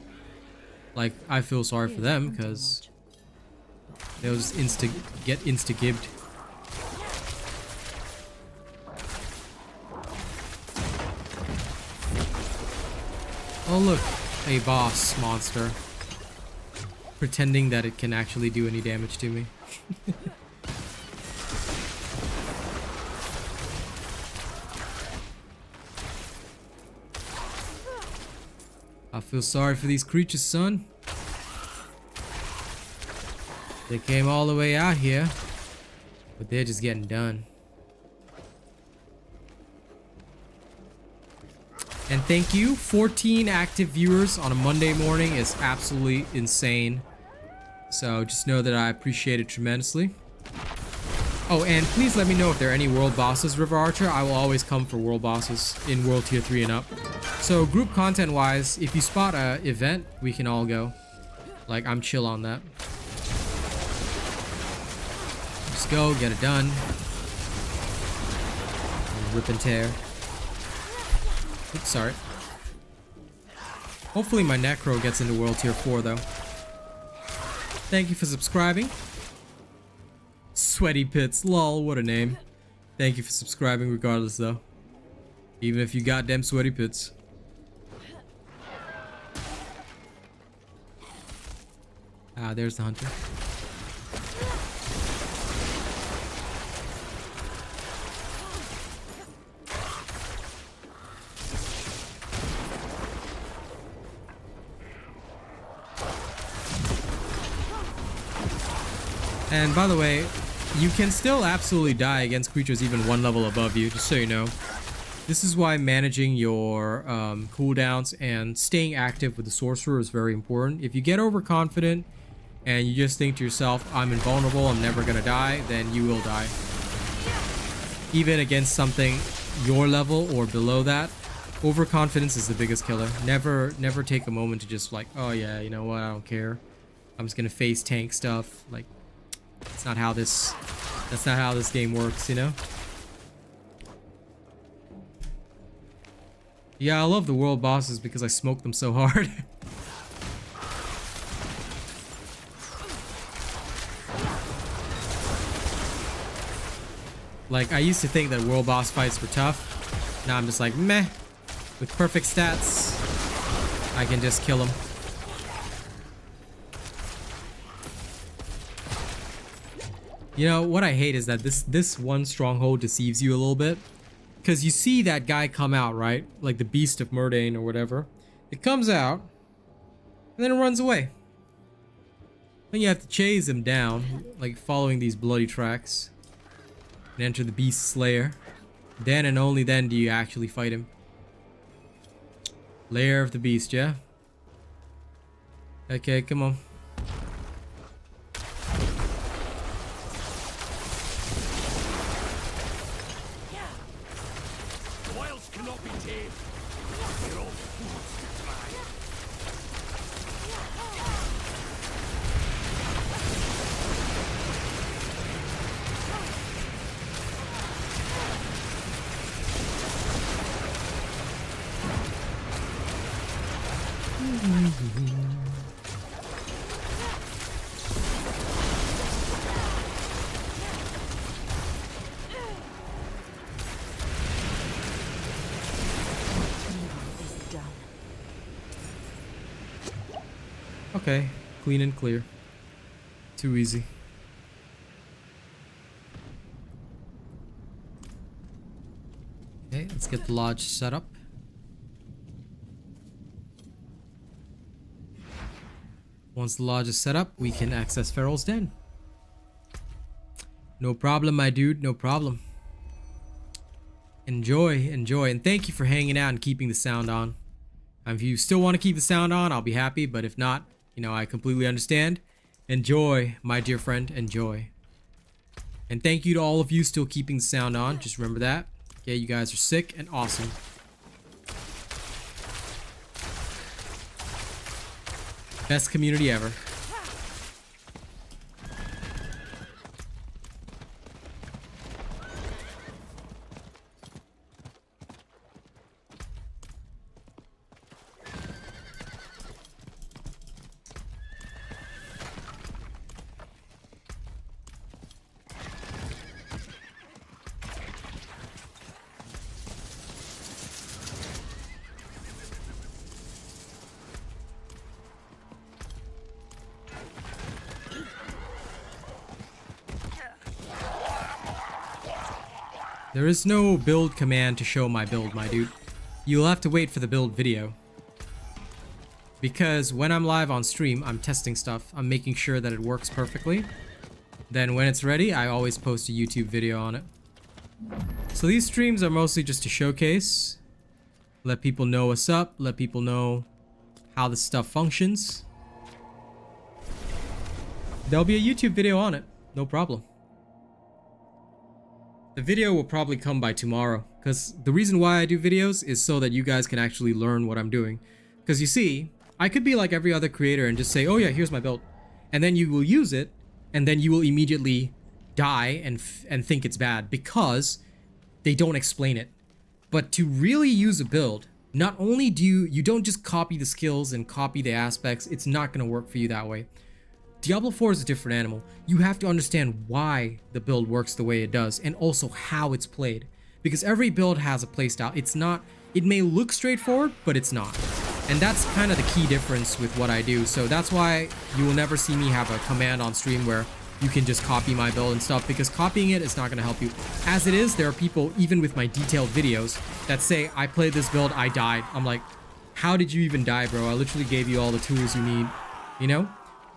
A: Like, I feel sorry for them, because they'll just get insta-gibbed. Oh look, a boss monster. Pretending that it can actually do any damage to me. I feel sorry for these creatures, son. They came all the way out here, but they're just getting done. And thank you. 14 active viewers on a Monday morning is absolutely insane. So just know that I appreciate it tremendously. Oh, and please let me know if there are any world bosses, River Archer. I will always come for world bosses in World Tier 3 and up. So group content wise, if you spot a event, we can all go. Like, I'm chill on that. Just go, get it done. Rip and tear. Oops, sorry. Hopefully my Necro gets into World Tier 4 though. Thank you for subscribing. Sweaty Pits, lol, what a name. Thank you for subscribing regardless though. Even if you goddamn Sweaty Pits. Ah, there's the hunter. And by the way, you can still absolutely die against creatures even 1 level above you, just so you know. This is why managing your cooldowns and staying active with the sorcerer is very important. If you get overconfident and you just think to yourself, I'm invulnerable, I'm never gonna die, then you will die. Even against something your level or below that, overconfidence is the biggest killer. Never take a moment to just like, oh yeah, you know what, I don't care. I'm just gonna face tank stuff. Like, that's not how this game works, you know? Yeah, I love the world bosses because I smoke them so hard. Like, I used to think that world boss fights were tough. Now I'm just like, meh. With perfect stats, I can just kill them. You know, what I hate is that this one stronghold deceives you a little bit. Because you see that guy come out, right? Like the Beast of Murdain or whatever. It comes out, and then it runs away. Then you have to chase him down, like following these bloody tracks. And enter the Beast's lair. Then and only then do you actually fight him. Lair of the Beast, yeah? Okay, come on. Okay, clean and clear. Too easy. Okay, let's get the lodge set up. Once the lodge is set up, we can access Feral's Den. No problem, my dude, no problem. Enjoy, enjoy, and thank you for hanging out and keeping the sound on. If you still want to keep the sound on, I'll be happy, but if not, you know, I completely understand. Enjoy, my dear friend, enjoy. And thank you to all of you still keeping the sound on. Just remember that. Okay, you guys are sick and awesome. Best community ever. There is no build command to show my build, my dude. You'll have to wait for the build video. Because when I'm live on stream, I'm testing stuff. I'm making sure that it works perfectly. Then when it's ready, I always post a YouTube video on it. So these streams are mostly just to showcase. Let people know what's up. Let people know how this stuff functions. There'll be a YouTube video on it. No problem. The video will probably come by tomorrow, because the reason why I do videos is so that you guys can actually learn what I'm doing. Because you see, I could be like every other creator and just say, oh yeah, here's my build. And then you will use it, and then you will immediately die and think it's bad because they don't explain it. But to really use a build, not only do you don't just copy the skills and copy the aspects, it's not going to work for you that way. Diablo 4 is a different animal. You have to understand why the build works the way it does and also how it's played. Because every build has a playstyle. It may look straightforward, but it's not. And that's kind of the key difference with what I do. So that's why you will never see me have a command on stream where you can just copy my build and stuff, because copying it is not going to help you. As it is, there are people, even with my detailed videos, that say, I played this build, I died. I'm like, how did you even die, bro? I literally gave you all the tools you need, you know?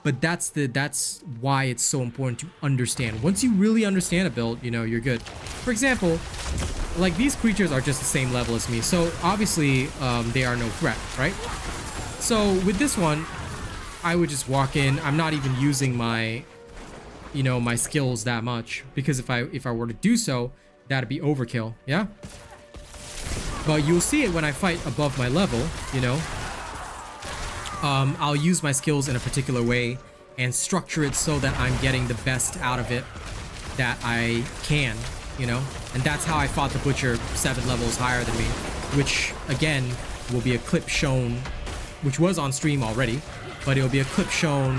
A: But that's why it's so important to understand. Once you really understand a build, you know, you're good. For example, like these creatures are just the same level as me, so obviously they are no threat, right? So with this one, I would just walk in. I'm not even using my, you know, my skills that much, because if I were to do so, that'd be overkill, yeah? But you'll see it when I fight above my level, you know. I'll use my skills in a particular way and structure it so that I'm getting the best out of it that I can, you know? And that's how I fought the Butcher 7 levels higher than me, which, again, will be a clip shown, which was on stream already, but it'll be a clip shown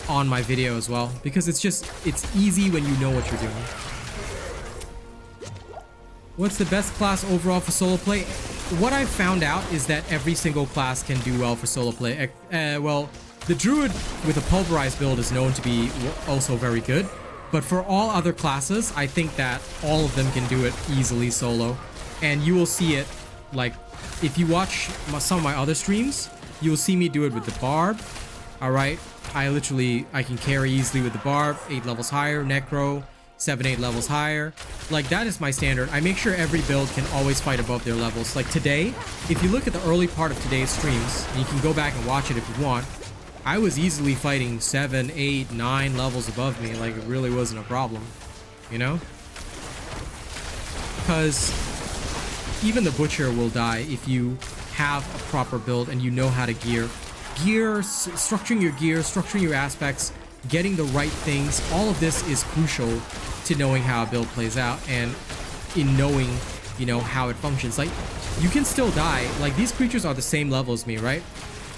A: on my video as well, because it's easy when you know what you're doing. What's the best class overall for solo play? What I've found out is that every single class can do well for solo play. Well, the druid with a pulverized build is known to be also very good, but for all other classes, I think that all of them can do it easily solo. And you will see it, like, if you watch some of my other streams, you will see me do it with the barb. Alright, I can carry easily with the barb, 8 levels higher, necro, 7-8 levels higher. Like, that is my standard. I make sure every build can always fight above their levels. Like today, if you look at the early part of today's streams, and you can go back and watch it if you want, I was easily fighting 7, 8, 9 levels above me. Like, it really wasn't a problem, you know? Because even the butcher will die if you have a proper build and you know how to gear. Structuring your aspects, getting the right things, all of this is crucial to knowing how a build plays out and in knowing, you know, how it functions. Like, you can still die. Like, these creatures are the same level as me, right?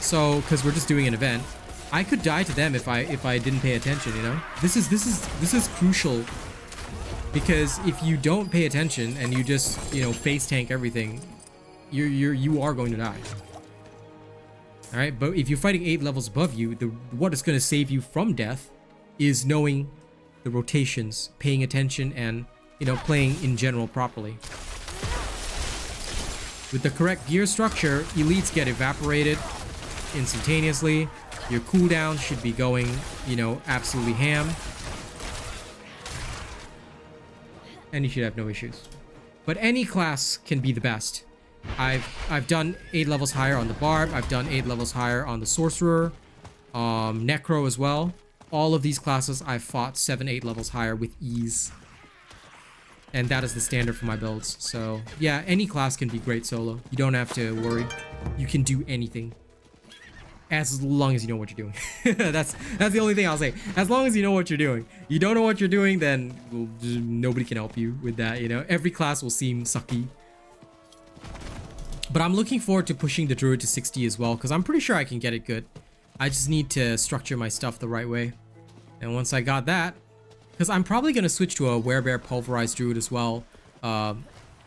A: So, because we're just doing an event, I could die to them if I didn't pay attention, you know? This is crucial, because if you don't pay attention and you just, you know, face tank everything, you are going to die. All right, but if you're fighting 8 levels above you, what is going to save you from death is knowing the rotations, paying attention, and, you know, playing in general properly. With the correct gear structure, elites get evaporated instantaneously. Your cooldown should be going, you know, absolutely ham. And you should have no issues. But any class can be the best. I've done 8 levels higher on the barb. I've done 8 levels higher on the sorcerer, necro as well. All of these classes I've fought 7, 8 levels higher with ease, and that is the standard for my builds. So yeah, any class can be great solo. You don't have to worry. You can do anything as long as you know what you're doing. that's the only thing I'll say. As long as you know what you're doing. You don't know what you're doing, then nobody can help you with that. You know, every class will seem sucky. But I'm looking forward to pushing the druid to 60 as well, because I'm pretty sure I can get it good. I just need to structure my stuff the right way. And once I got that, because I'm probably going to switch to a werebear pulverized druid as well,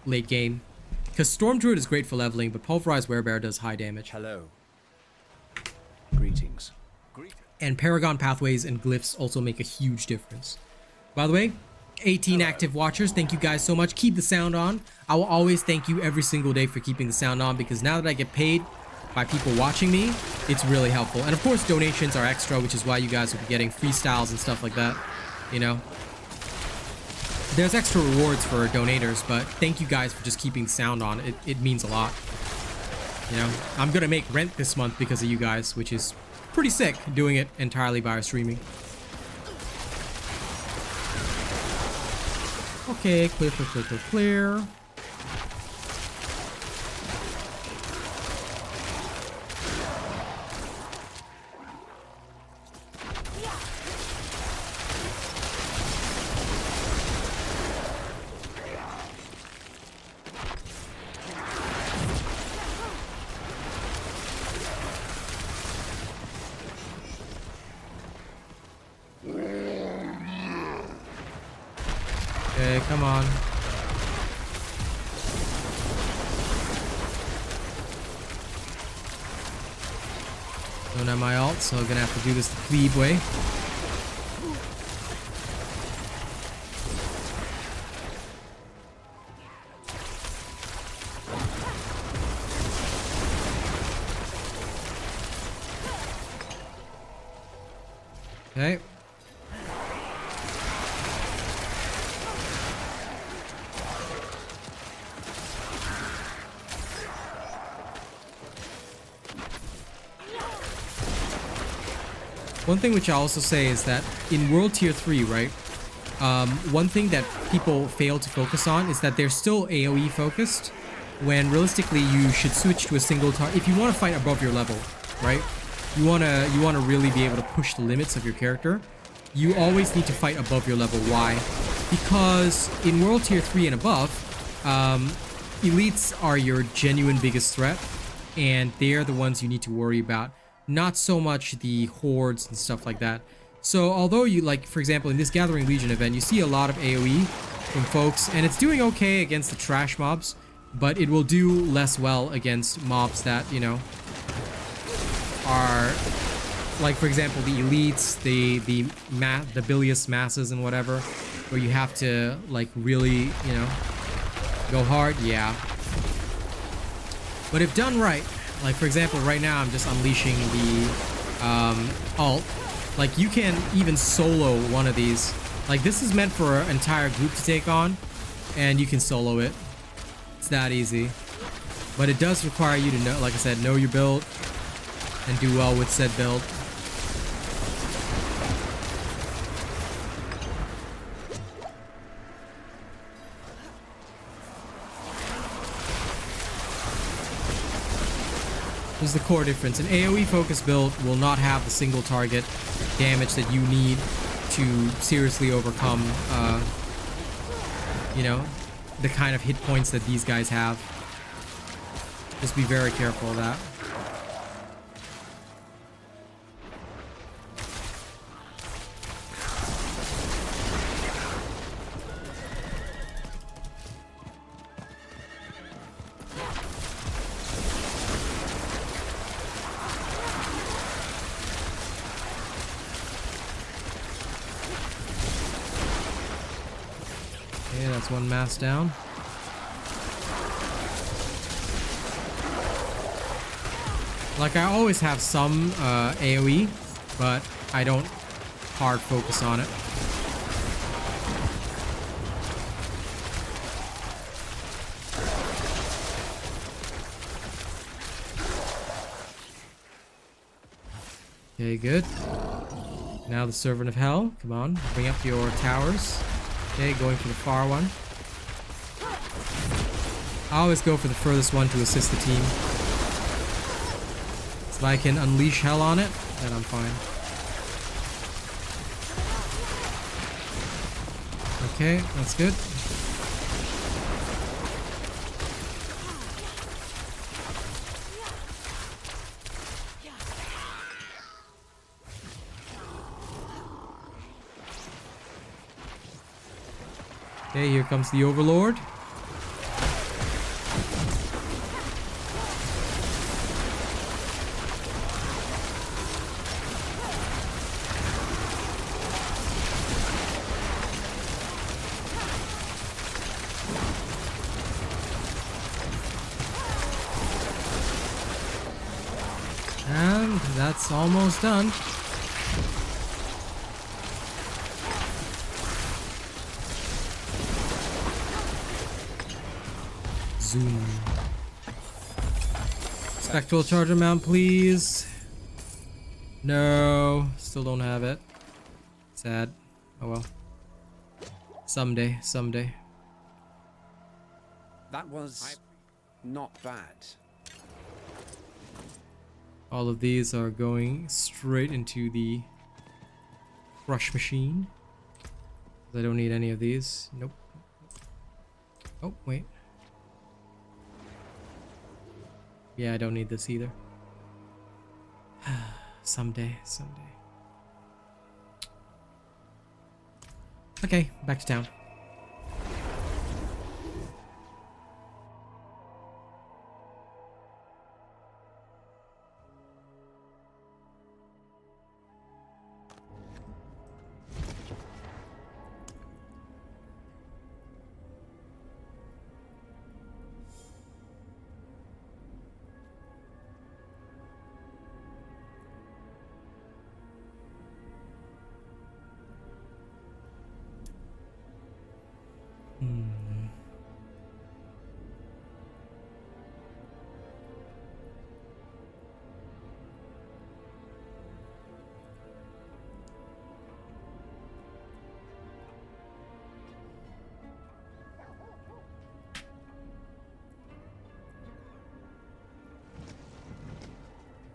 A: late game. Because storm druid is great for leveling, but pulverized werebear does high damage.
D: Hello. Greetings.
A: And Paragon pathways and glyphs also make a huge difference. By the way, 18 active watchers, thank you guys so much. Keep the sound on. I will always thank you every single day for keeping the sound on, because now that I get paid by people watching me, it's really helpful. And of course, donations are extra, which is why you guys will be getting freestyles and stuff like that, you know. There's extra rewards for donators, but thank you guys for just keeping the sound on. It means a lot. You know, I'm gonna make rent this month because of you guys, which is pretty sick, doing it entirely by streaming. Okay, clear, clear, clear, clear, clear. Okay, come on. Don't have my ult, so I'm gonna have to do this the plebe way. Okay. One thing which I also say is that in World Tier 3, right, one thing that people fail to focus on is that they're still AoE focused, when realistically you should switch to a single target. If you want to fight above your level, right, you wanna really be able to push the limits of your character, you always need to fight above your level. Why? Because in World Tier 3 and above, elites are your genuine biggest threat, and they're the ones you need to worry about. Not so much the hordes and stuff like that. So although you, like, for example, in this Gathering Legion event, you see a lot of AoE from folks, and it's doing okay against the trash mobs, but it will do less well against mobs that, you know, are, like, for example, the elites, the bilious masses and whatever, where you have to, like, really, you know, go hard. Yeah. But if done right, like, for example, right now I'm just unleashing the alt. Like, you can even solo one of these. Like, this is meant for an entire group to take on, and you can solo it. It's that easy. But it does require you to know, like I said, know your build and do well with said build. This is the core difference. An AoE focused build will not have the single target damage that you need to seriously overcome, you know, the kind of hit points that these guys have. Just be very careful of that. Okay, that's one mass down. Like, I always have some AoE, but I don't hard focus on it. Okay, good. Now the Servant of Hell. Come on, bring up your towers. Okay, going for the far one. I always go for the furthest one to assist the team. If I can unleash hell on it, then I'm fine. Okay, that's good. Okay, here comes the Overlord. And that's almost done. Zoom. Spectral charger mount, please. No, still don't have it. Sad. Oh well. Someday, someday.
D: That was not bad.
A: All of these are going straight into the crush machine. I don't need any of these. Nope. Oh, wait. Yeah, I don't need this either. Someday, someday. Okay, back to town.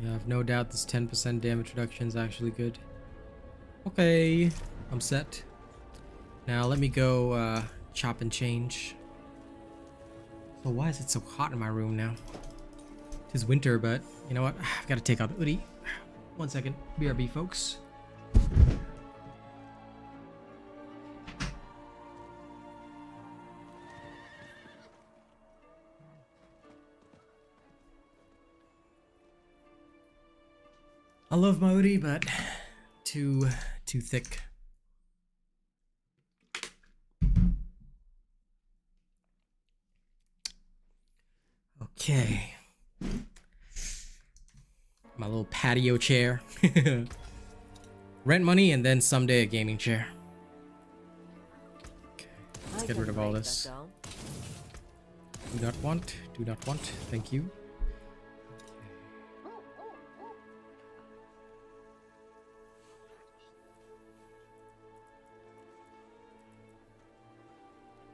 A: Yeah, I have no doubt this 10% damage reduction is actually good. Okay, I'm set. Now let me go chop and change. So why is it so hot in my room now? It is winter, but you know what? I've got to take out the hoodie. 1 second. BRB, folks. I love my hoodie, but too thick. Okay. My little patio chair. Rent money and then someday a gaming chair. Okay, let's get rid of all this. Do not want, do not want, thank you.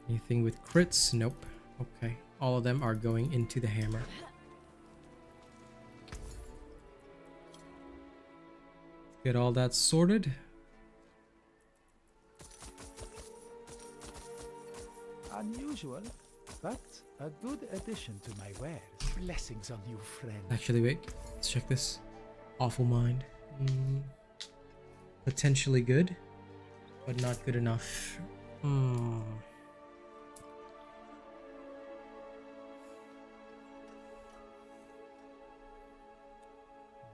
A: Anything with crits? Nope. Okay, all of them are going into the hammer. Get all that sorted.
E: Unusual, but a good addition to my wares. Blessings on you, friend.
A: Actually, wait. Let's check this. Awful Mind. Potentially good, but not good enough.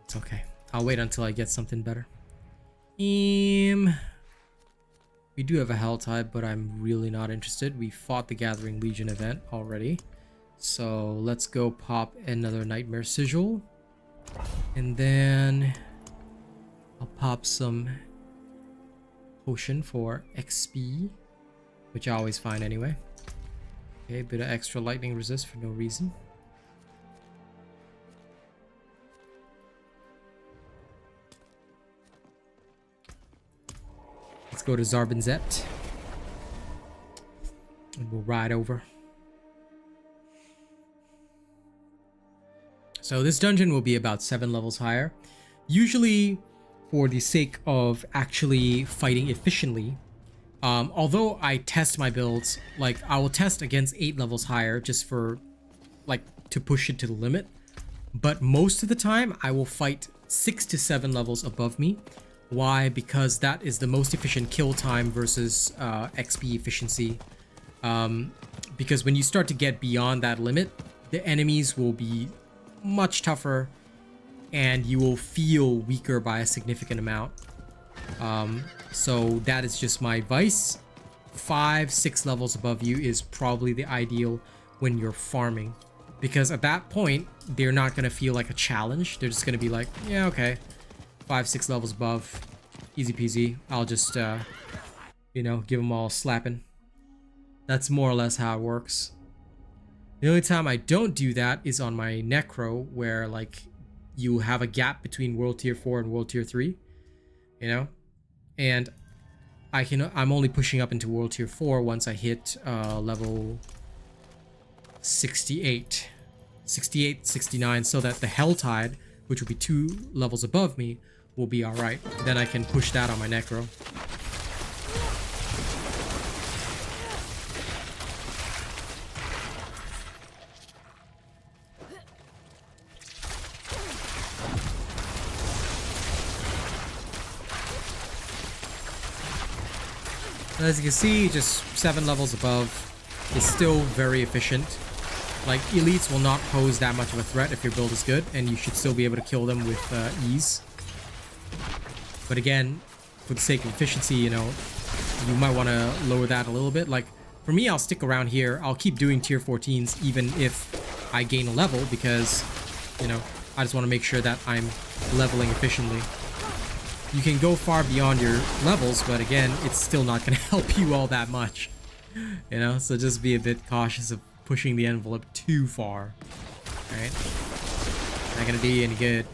A: It's okay. I'll wait until I get something better. We do have a Hell type, but I'm really not interested. We fought the Gathering Legion event already. So let's go pop another Nightmare Sigil. And then I'll pop some potion for XP, which I always find anyway. Okay, bit of extra lightning resist for no reason. Let's go to Zarbanzept. And we'll ride over. So this dungeon will be about 7 levels higher. Usually, for the sake of actually fighting efficiently, although I test my builds, like I will test against 8 levels higher just for, like, to push it to the limit. But most of the time, I will fight 6 to 7 levels above me. Why? Because that is the most efficient kill time versus XP efficiency. Because when you start to get beyond that limit, the enemies will be much tougher and you will feel weaker by a significant amount. So that is just my advice. 5-6 levels above you is probably the ideal when you're farming, because at that point they're not going to feel like a challenge. They're just going to be like, yeah, okay, 5-6 levels above, easy peasy. I'll just you know, give them all slapping. That's more or less how it works. The only time I don't do that is on my Necro, where like you have a gap between World Tier 4 and World Tier 3, you know? And I'm only pushing up into World Tier 4 once I hit level 68, 69, so that the Helltide, which will be 2 levels above me, will be alright. Then I can push that on my Necro. As you can see, just 7 levels above is still very efficient. Like, elites will not pose that much of a threat if your build is good, and you should still be able to kill them with ease. But again, for the sake of efficiency, you know, you might want to lower that a little bit. Like, for me, I'll stick around here. I'll keep doing tier 14s even if I gain a level, because, you know, I just want to make sure that I'm leveling efficiently. You can go far beyond your levels, but again, it's still not going to help you all that much. You know, so just be a bit cautious of pushing the envelope too far. Alright? Not going to do you any good.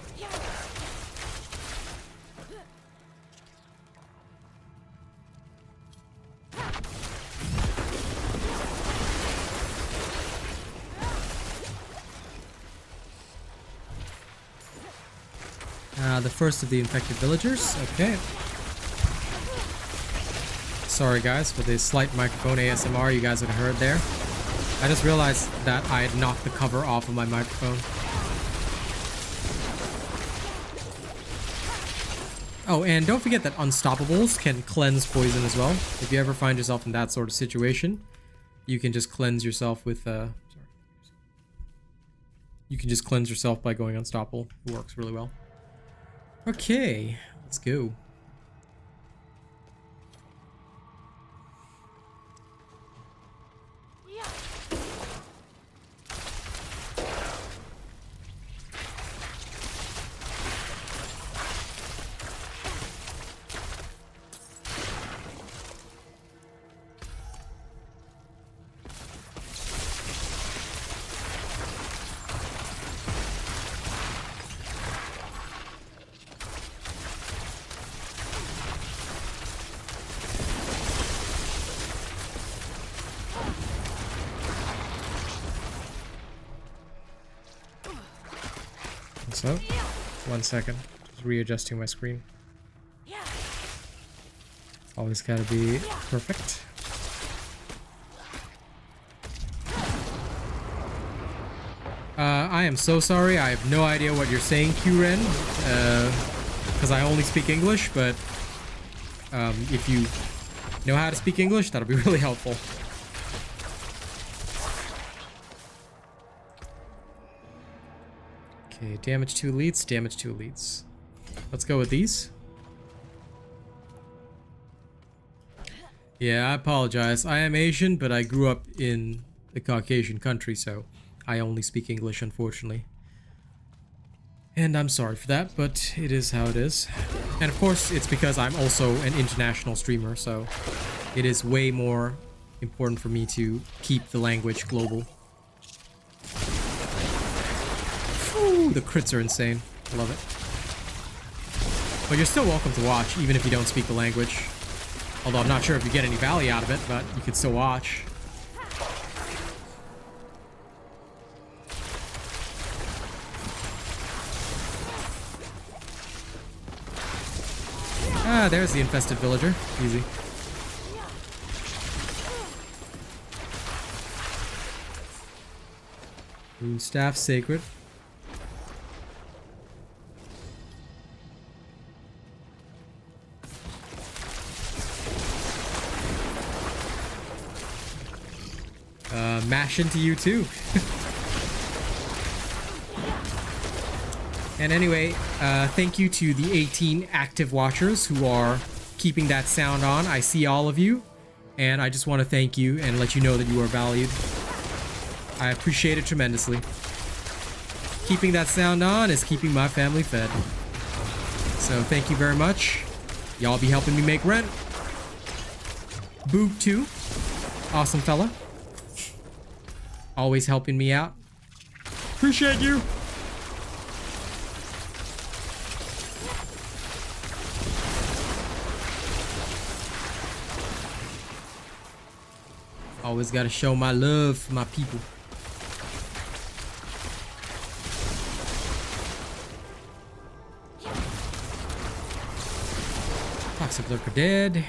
A: The first of the infected villagers. Okay. Sorry guys for the slight microphone ASMR you guys had heard there. I just realized that I had knocked the cover off of my microphone. Oh, and don't forget that Unstoppables can cleanse poison as well. If you ever find yourself in that sort of situation, you can just cleanse yourself with you can just cleanse yourself by going Unstoppable. It works really well. Okay, let's go. So, 1 second. Just readjusting my screen. Always gotta be perfect. I am so sorry. I have no idea what you're saying, Q-Ren, because I only speak English, but if you know how to speak English, that'll be really helpful. Okay, damage to elites, damage to elites. Let's go with these. Yeah, I apologize. I am Asian, but I grew up in the Caucasian country, so I only speak English, unfortunately. And I'm sorry for that, but it is how it is. And of course, it's because I'm also an international streamer, so it is way more important for me to keep the language global. Ooh, the crits are insane. I love it. But you're still welcome to watch, even if you don't speak the language. Although I'm not sure if you get any value out of it, but you can still watch. Ah, there's the infested villager. Easy. Ooh, staff sacred. Mash into you too. And anyway, thank you to the 18 active watchers who are keeping that sound on. I see all of you, and I just want to thank you and let you know that you are valued. I appreciate it tremendously. Keeping that sound on is keeping my family fed. So thank you very much. Y'all be helping me make rent. Boog too. Awesome fella. Always helping me out. Appreciate you. Always gotta show my love for my people. Toxic Lurker dead.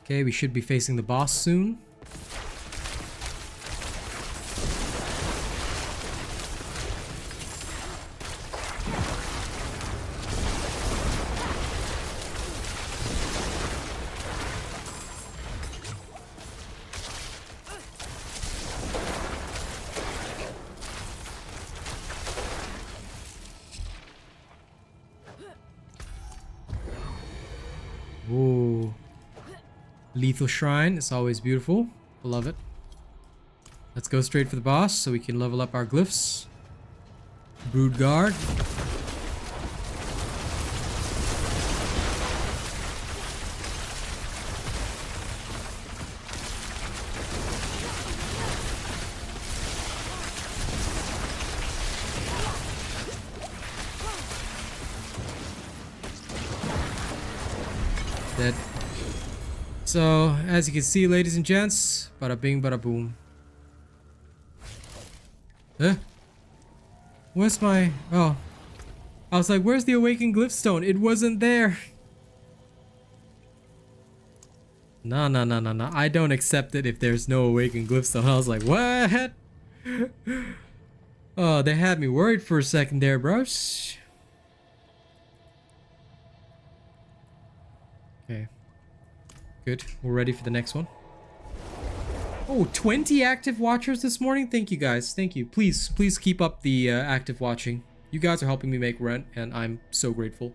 A: Okay, we should be facing the boss soon. Ooh. Lethal Shrine, it's always beautiful. I love it. Let's go straight for the boss so we can level up our glyphs. Brood Guard. Dead. So, as you can see, ladies and gents, bada bing, bada boom. Where's my... Oh. I was like, where's the Awakened Glyphstone? It wasn't there. No. I don't accept it if there's no Awakened Glyphstone. I was like, what? Oh, they had me worried for a second there, bros. Okay. Good. We're ready for the next one. Oh, 20 active watchers this morning. Thank you guys. Thank you. Please keep up the active watching. You guys are helping me make rent, and I'm so grateful.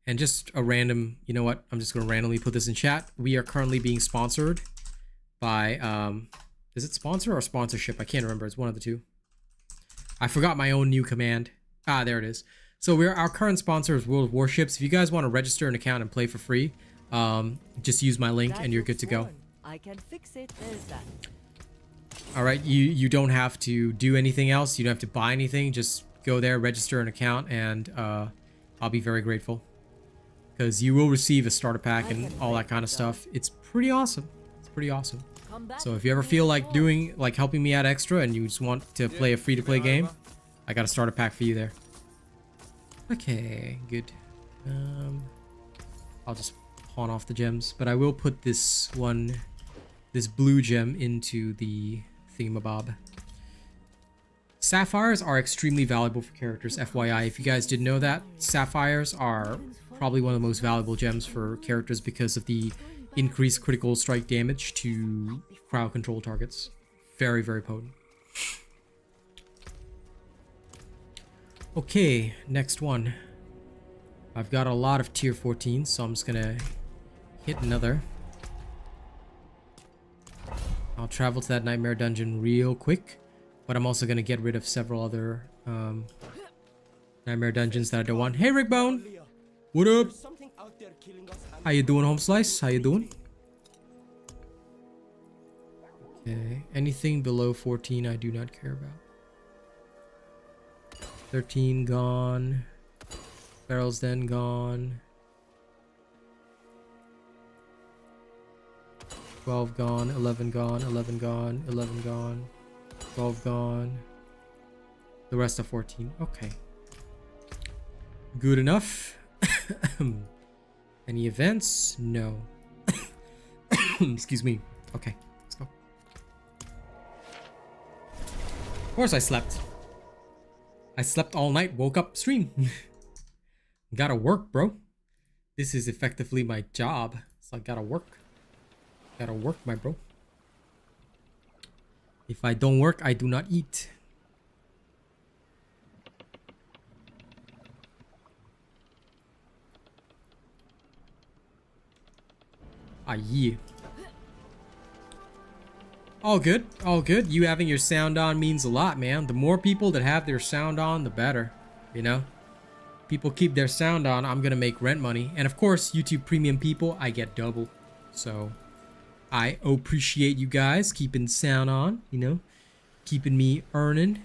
A: And just a random, you know what? I'm just going to randomly put this in chat. We are currently being sponsored by, is it sponsor or sponsorship? I can't remember. It's one of the two. I forgot my own new command. Ah, there it is. So our current sponsor is World of Warships. If you guys want to register an account and play for free, just use my link and you're good to go.
F: I can fix it. There's that.
A: All right, you don't have to do anything else. You don't have to buy anything. Just go there, register an account, and I'll be very grateful. Because you will receive a starter pack and all that kind of stuff. It's pretty awesome. It's pretty awesome. So if you ever feel like helping me out extra and you just want to play a free-to-play game, I got a starter pack for you there. Okay, good. I'll just pawn off the gems, but I will put this blue gem into the thingamabob. Sapphires are extremely valuable for characters, FYI. If you guys didn't know that, sapphires are probably one of the most valuable gems for characters because of the increased critical strike damage to crowd control targets. Very, very potent. Okay, next one. I've got a lot of tier 14, so I'm just gonna hit another. I'll travel to that nightmare dungeon real quick, but I'm also gonna get rid of several other nightmare dungeons that I don't want. Hey, Rickbone! What up? How you doing, Home Slice? How you doing? Okay, anything below 14 I do not care about. 13 gone. Barrel's then gone. 12 gone, 11 gone, 11 gone, 11 gone, 12 gone. The rest are 14. Okay. Good enough. Any events? No. Excuse me. Okay, let's go. Of course I slept. I slept all night, woke up, stream. Gotta work, bro. This is effectively my job. So I gotta work. Gotta work, my bro. If I don't work, I do not eat. Ah, yeah. All good, all good. You having your sound on means a lot, man. The more people that have their sound on, the better, you know? People keep their sound on, I'm gonna make rent money. And of course, YouTube Premium people, I get double. So, I appreciate you guys keeping sound on, you know? Keeping me earning,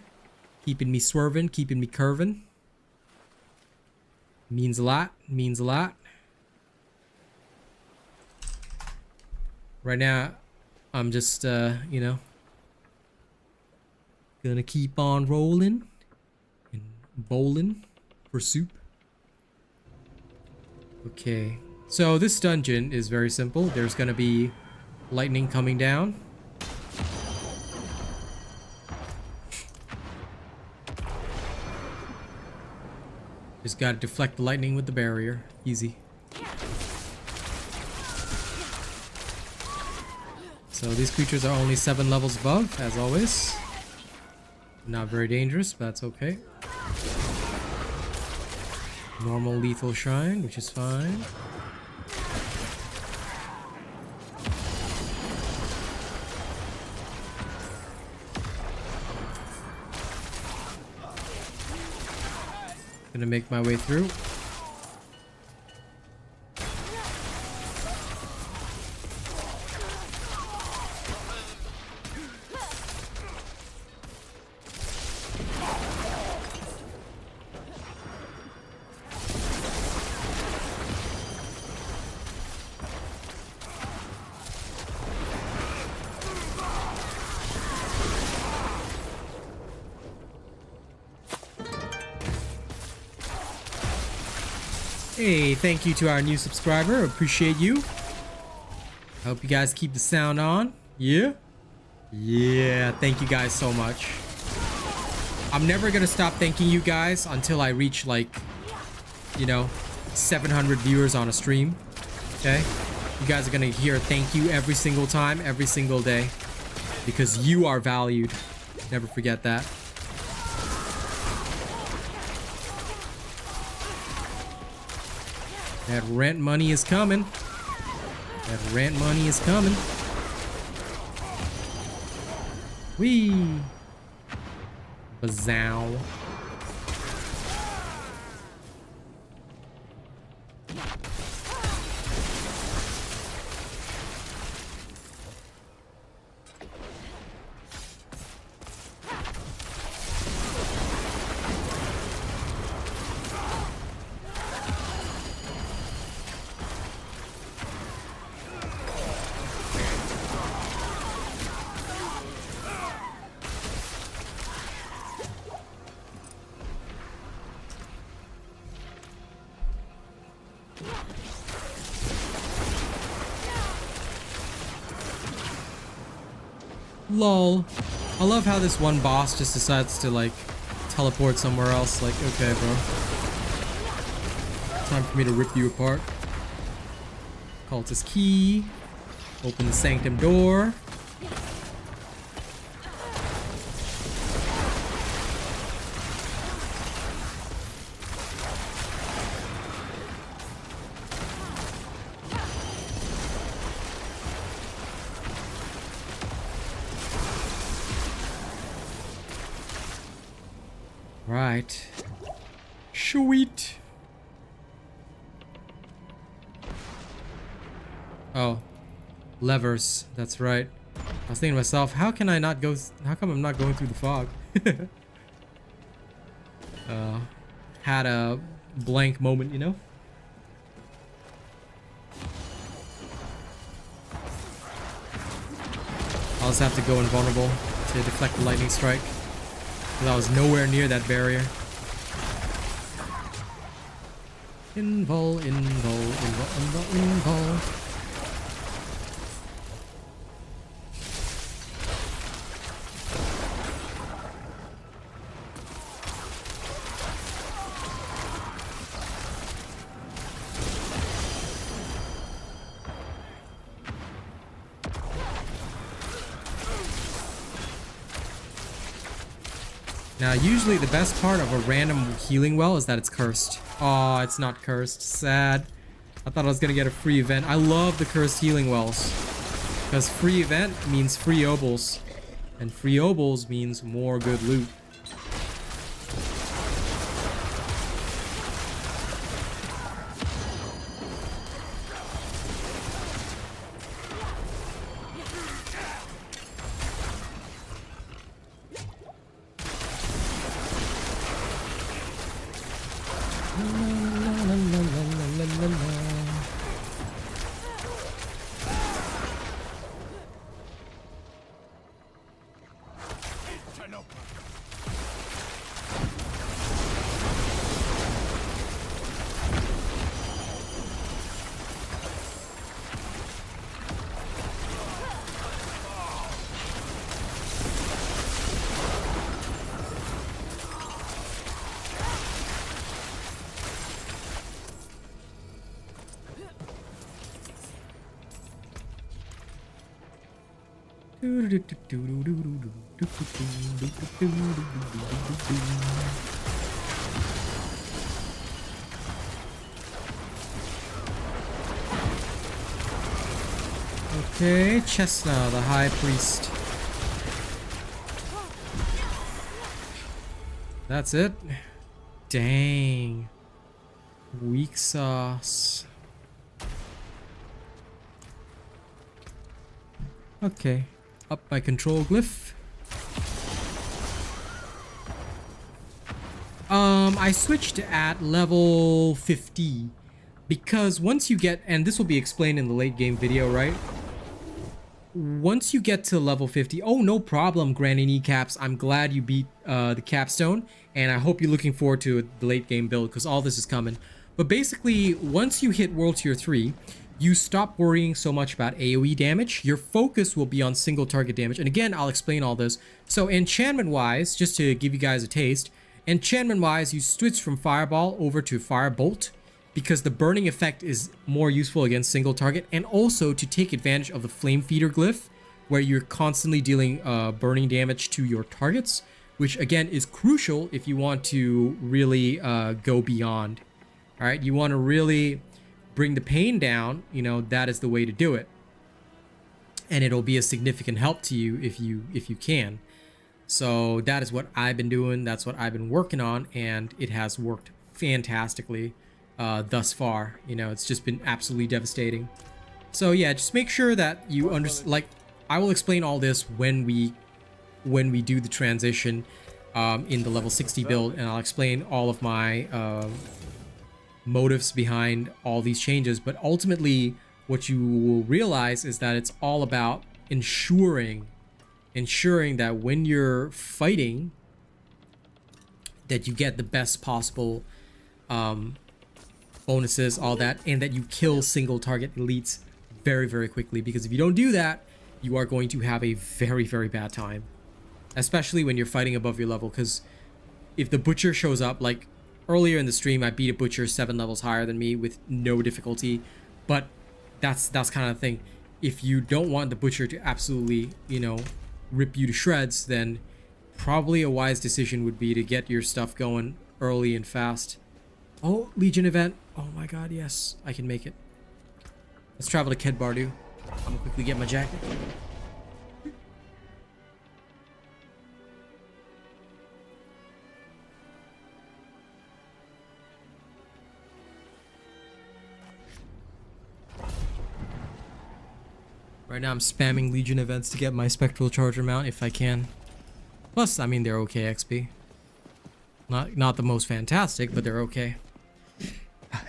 A: keeping me swerving, keeping me curving. Means a lot, means a lot. Right now, I'm just, you know, gonna keep on rolling and bowling for soup. Okay, so this dungeon is very simple. There's gonna be lightning coming down. Just gotta deflect the lightning with the barrier. Easy. So these creatures are only 7 levels above, as always. Not very dangerous, but that's okay. Normal lethal shrine, which is fine. Gonna make my way through. Hey, thank you to our new subscriber. Appreciate you. I hope you guys keep the sound on. Yeah? Yeah, thank you guys so much. I'm never gonna stop thanking you guys until I reach like, you know, 700 viewers on a stream. Okay? You guys are gonna hear thank you every single time, every single day. Because you are valued. Never forget that. That rent money is coming. That rent money is coming. Whee! Bazow. Lol. I love how this one boss just decides to like teleport somewhere else. Like, okay, bro. Time for me to rip you apart. Cultist key. Open the sanctum door. Right. Sweet. Oh. Levers. That's right. I was thinking to myself, how come I'm not going through the fog? Had a blank moment, you know? I'll just have to go invulnerable to deflect the lightning strike. Because I was nowhere near that barrier. Invul. Now, usually the best part of a random healing well is that it's cursed. Oh, it's not cursed. Sad. I thought I was gonna get a free event. I love the cursed healing wells. Because free event means free obols. And free obols means more good loot. Okay, Chesna, the High Priest. That's it? Dang. Weak sauce. Okay. Up my control glyph. I switched at level 50 because once you get, and this will be explained in the late game video, right? Once you get to level 50, oh, no problem, Granny Kneecaps. I'm glad you beat the capstone, and I hope you're looking forward to the late game build because all this is coming. But basically, once you hit World Tier 3, you stop worrying so much about AoE damage. Your focus will be on single target damage. And again, I'll explain all this. So enchantment wise, just to give you guys a taste, enchantment wise, you switch from Fireball over to Firebolt because the burning effect is more useful against single target, and also to take advantage of the Flame Feeder glyph where you're constantly dealing burning damage to your targets, which again is crucial if you want to really go beyond. All right, you want to really bring the pain down, you know, that is the way to do it. And it'll be a significant help to you if you can. So that is what I've been doing. That's what I've been working on, and it has worked fantastically thus far. You know, it's just been absolutely devastating. So yeah, just make sure that you understand. Like, I will explain all this when we do the transition in the level 60 build, and I'll explain all of my motives behind all these changes. But ultimately, what you will realize is that it's all about ensuring that when you're fighting, that you get the best possible bonuses, all that, and that you kill single target elites very, very quickly. Because if you don't do that, you are going to have a very, very bad time, especially when you're fighting above your level. Because if the butcher shows up, like earlier in the stream, I beat a butcher 7 levels higher than me with no difficulty, but that's kind of the thing. If you don't want the butcher to absolutely, you know, rip you to shreds, then probably a wise decision would be to get your stuff going early and fast. Oh, Legion event. Oh my god, yes, I can make it. Let's travel to Ked Bardu. I'm gonna quickly get my jacket. Right now I'm spamming Legion events to get my Spectral Charger mount if I can. Plus, I mean, they're okay XP. Not the most fantastic, but they're okay.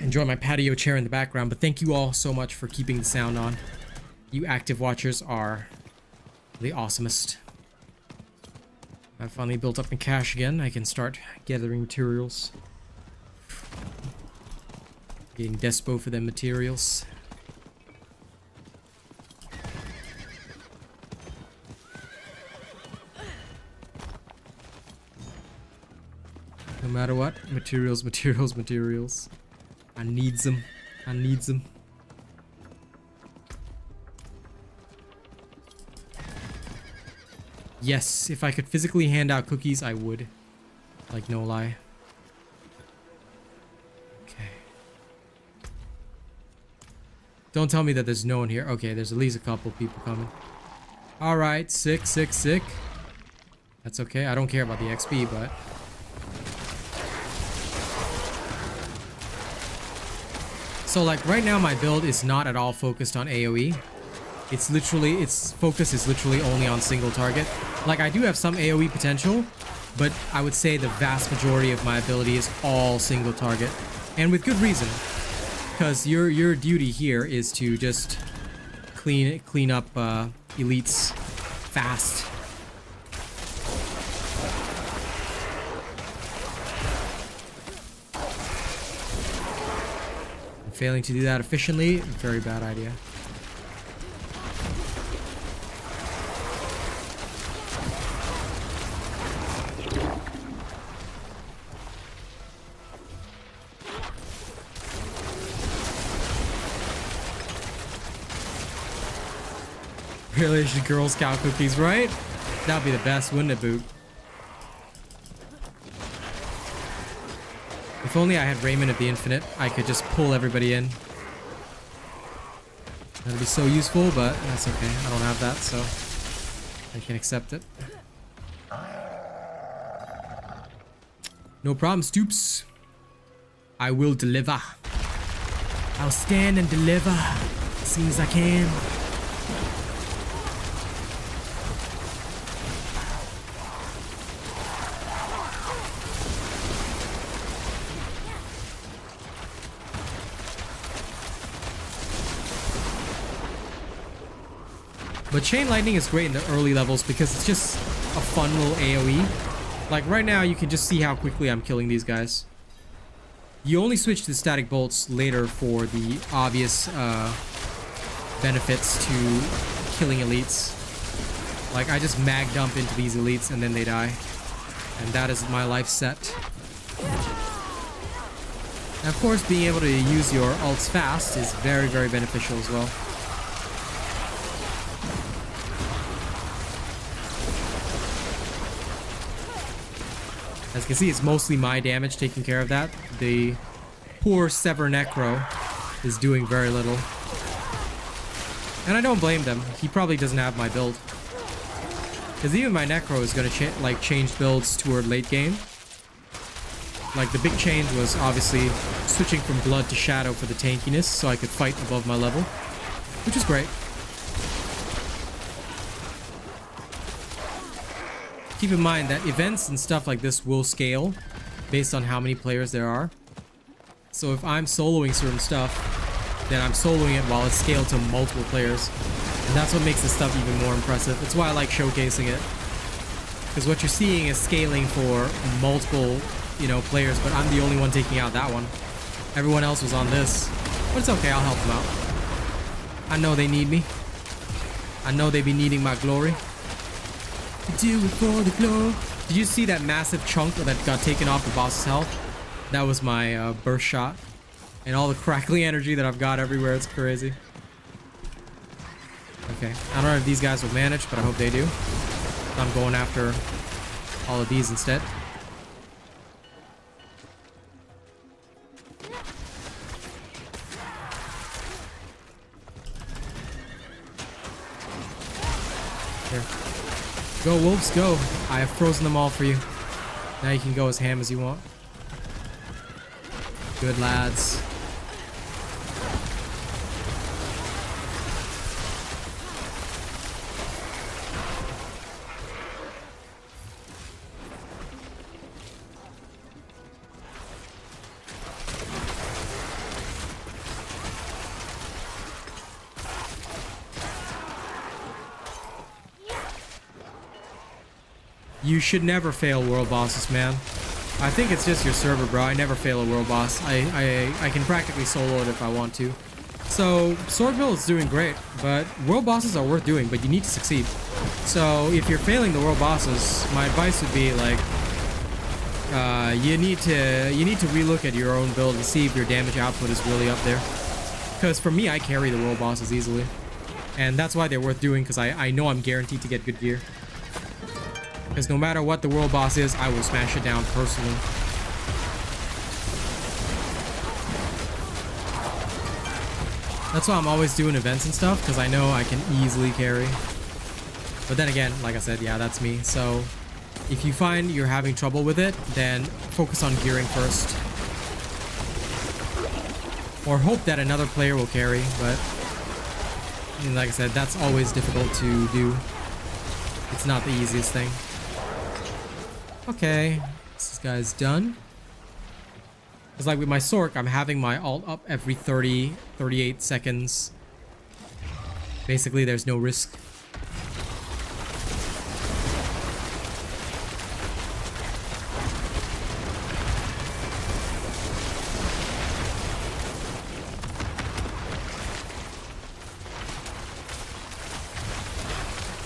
A: Enjoy my patio chair in the background, but thank you all so much for keeping the sound on. You active watchers are the awesomest. I've finally built up my cash again. I can start gathering materials. Getting despo for them materials. No matter what, materials, materials, materials. I needs them. I needs them. Yes, if I could physically hand out cookies, I would. Like, no lie. Okay. Don't tell me that there's no one here. Okay, there's at least a couple people coming. Alright, sick. That's okay. I don't care about the XP, but... So like right now my build is not at all focused on AoE. Its focus is literally only on single target. Like I do have some AoE potential, but I would say the vast majority of my ability is all single target. And with good reason. Because your duty here is to just clean up elites fast. Failing to do that efficiently, very bad idea. Really, just Girl Scout cookies, right? That'd be the best, wouldn't it, Boot? If only I had Raymond of the Infinite, I could just pull everybody in. That'd be so useful, but that's okay. I don't have that, so I can accept it. No problem, Stoops. I will deliver. I'll stand and deliver as soon as I can. But Chain Lightning is great in the early levels because it's just a fun little AoE. Like right now, you can just see how quickly I'm killing these guys. You only switch to static bolts later for the obvious benefits to killing elites. Like, I just mag dump into these elites and then they die. And that is my life set. And of course, being able to use your ults fast is very, very beneficial as well. As you can see, it's mostly my damage taking care of that. The poor Sever Necro is doing very little. And I don't blame them. He probably doesn't have my build. Because even my Necro is going to change builds toward late game. Like, the big change was obviously switching from Blood to Shadow for the tankiness, so I could fight above my level. Which is great. Keep in mind that events and stuff like this will scale based on how many players there are. So if I'm soloing certain stuff, then I'm soloing it while it's scaled to multiple players. And that's what makes this stuff even more impressive. That's why I like showcasing it. Because what you're seeing is scaling for multiple, you know, players, but I'm the only one taking out that one. Everyone else was on this. But it's okay, I'll help them out. I know they need me. I know they be needing my glory. Do it for the glory. Did you see that massive chunk that got taken off the boss's health? That was my burst shot. And all the crackly energy that I've got everywhere, it's crazy. Okay, I don't know if these guys will manage, but I hope they do. I'm going after all of these instead. Here. Go, wolves, go. I have frozen them all for you. Now you can go as ham as you want. Good lads. You should never fail world bosses, man. I think it's just your server, bro. I never fail a world boss. I can practically solo it if I want to. So, sword build is doing great, but world bosses are worth doing, but you need to succeed. So, if you're failing the world bosses, my advice would be like, you need to relook at your own build and see if your damage output is really up there. Because for me, I carry the world bosses easily, and that's why they're worth doing. Because I know I'm guaranteed to get good gear. Because no matter what the world boss is, I will smash it down personally. That's why I'm always doing events and stuff, because I know I can easily carry. But then again, like I said, yeah, that's me. So if you find you're having trouble with it, then focus on gearing first. Or hope that another player will carry, but like I said, that's always difficult to do. It's not the easiest thing. Okay, this guy's done. It's like with my Sork, I'm having my ult up every 38 seconds. Basically, there's no risk.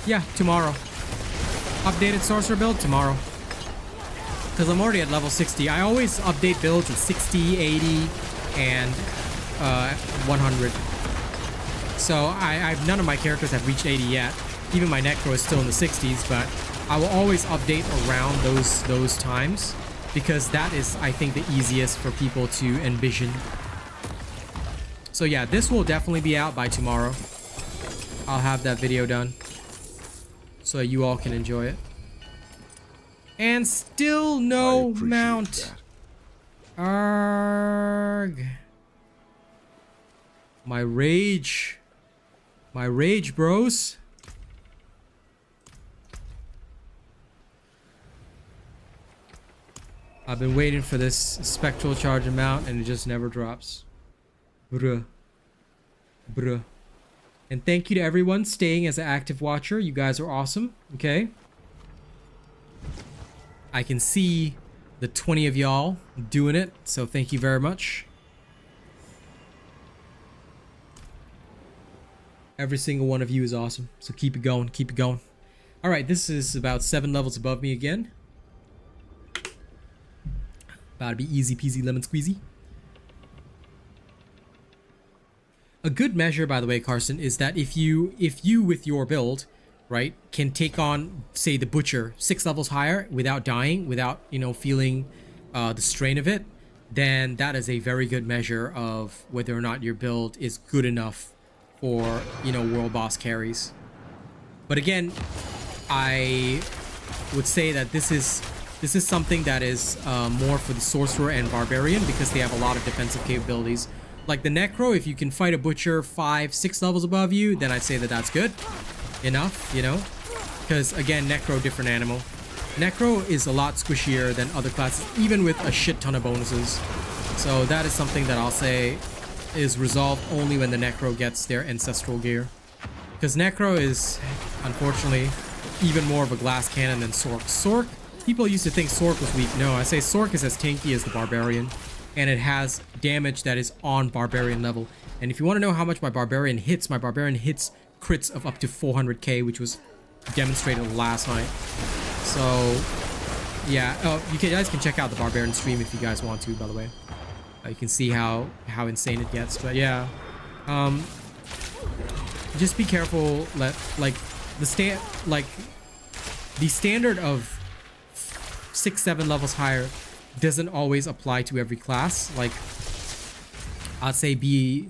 A: Yeah, tomorrow. Updated sorcerer build tomorrow. Because I'm already at level 60. I always update builds at 60, 80, and 100. So I've none of my characters have reached 80 yet. Even my Necro is still in the 60s, but I will always update around those times, because that is, I think, the easiest for people to envision. So yeah, this will definitely be out by tomorrow. I'll have that video done so you all can enjoy it. And still no mount. That. Arg. My rage. My rage, bros. I've been waiting for this spectral charge mount and it just never drops. Bruh. Bruh. And thank you to everyone staying as an active watcher. You guys are awesome. Okay. I can see the 20 of y'all doing it, so thank you very much. Every single one of you is awesome, so keep it going, keep it going. All right, this is about 7 levels above me again. About to be easy peasy lemon squeezy. A good measure, by the way, Carson, is that if you with your build, right, can take on, say, the Butcher 6 levels higher without dying, without, you know, feeling the strain of it, then that is a very good measure of whether or not your build is good enough for, you know, world boss carries. But again, I would say that this is something that is more for the Sorcerer and Barbarian, because they have a lot of defensive capabilities. Like the Necro, if you can fight a Butcher 5-6 levels above you, then I'd say that that's good enough, you know, because again, Necro, different animal. Necro is a lot squishier than other classes, even with a shit ton of bonuses. So that is something that I'll say is resolved only when the Necro gets their ancestral gear, because Necro is unfortunately even more of a glass cannon than Sork. Sork, people used to think Sork was weak. No, I say Sork is as tanky as the Barbarian, and it has damage that is on Barbarian level. And if you want to know how much my Barbarian hits crits of up to 400k, which was demonstrated last night. So yeah, you guys can check out the Barbarian stream if you guys want to, by the way. You can see how insane it gets. But yeah, just be careful. Like the standard of 6-7 levels higher doesn't always apply to every class. Like, I'd say be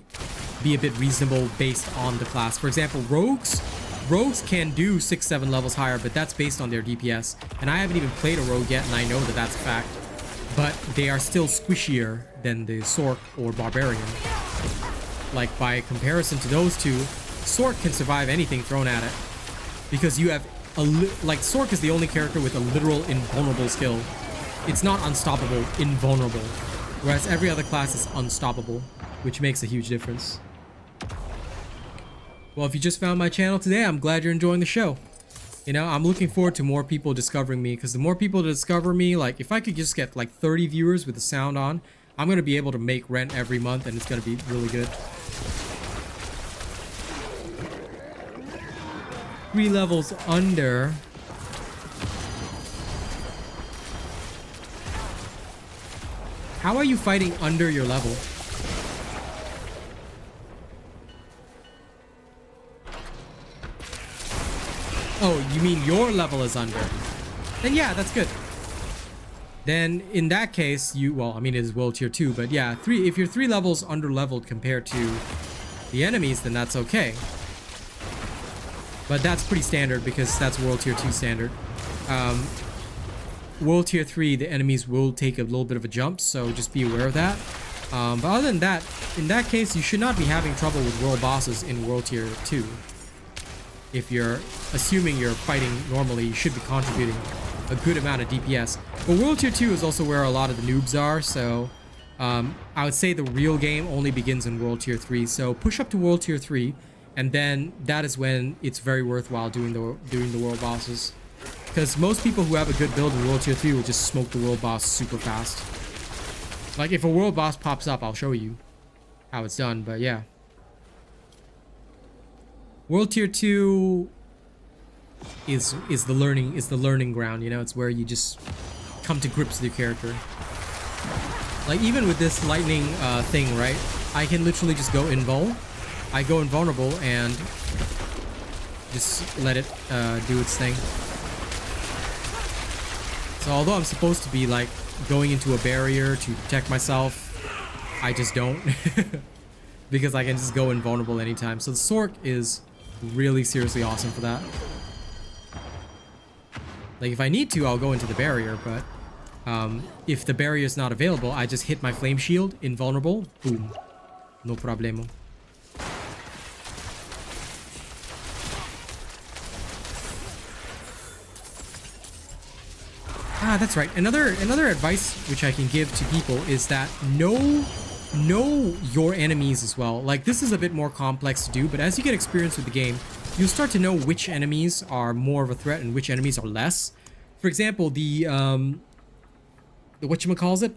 A: a bit reasonable based on the class. For example, rogues can do 6-7 levels higher, but that's based on their DPS, and I haven't even played a rogue yet, and I know that that's a fact. But they are still squishier than the Sork or Barbarian. Like, by comparison to those two, Sork can survive anything thrown at it, because you have like, Sork is the only character with a literal invulnerable skill. It's not unstoppable, invulnerable, whereas every other class is unstoppable, which makes a huge difference. Well, if you just found my channel today, I'm glad you're enjoying the show. You know, I'm looking forward to more people discovering me, because the more people that discover me, like, if I could just get like 30 viewers with the sound on, I'm going to be able to make rent every month, and it's going to be really good. 3 levels under. How are you fighting under your level? Oh, you mean your level is under? Then yeah, that's good. Then in that case, well, I mean, it is world tier 2, but yeah, if you're 3 levels under leveled compared to the enemies, then that's okay. But that's pretty standard, because that's world tier 2 standard. World tier 3, the enemies will take a little bit of a jump, so just be aware of that. But other than that, in that case, you should not be having trouble with world bosses in world tier 2. If you're assuming you're fighting normally, you should be contributing a good amount of DPS. But world tier 2 is also where a lot of the noobs are, so I would say the real game only begins in world tier 3. So push up to world tier 3, and then that is when it's very worthwhile doing the world bosses. Because most people who have a good build in world tier 3 will just smoke the world boss super fast. Like, if a world boss pops up, I'll show you how it's done, but yeah. World tier 2 is the learning ground, you know. It's where you just come to grips with your character. Like, even with this lightning thing, right? I can literally just go invul. I go invulnerable and just let it do its thing. So although I'm supposed to be like going into a barrier to protect myself, I just don't. Because I can just go invulnerable anytime. So the Sork is really seriously awesome for that. Like, if I need to, I'll go into the barrier, but if the barrier is not available, I just hit my flame shield, invulnerable, boom, no problemo. Ah, that's right. Another advice which I can give to people is that know your enemies as well. Like, this is a bit more complex to do, but as you get experience with the game, you'll start to know which enemies are more of a threat and which enemies are less. For example, the whatchamacallit,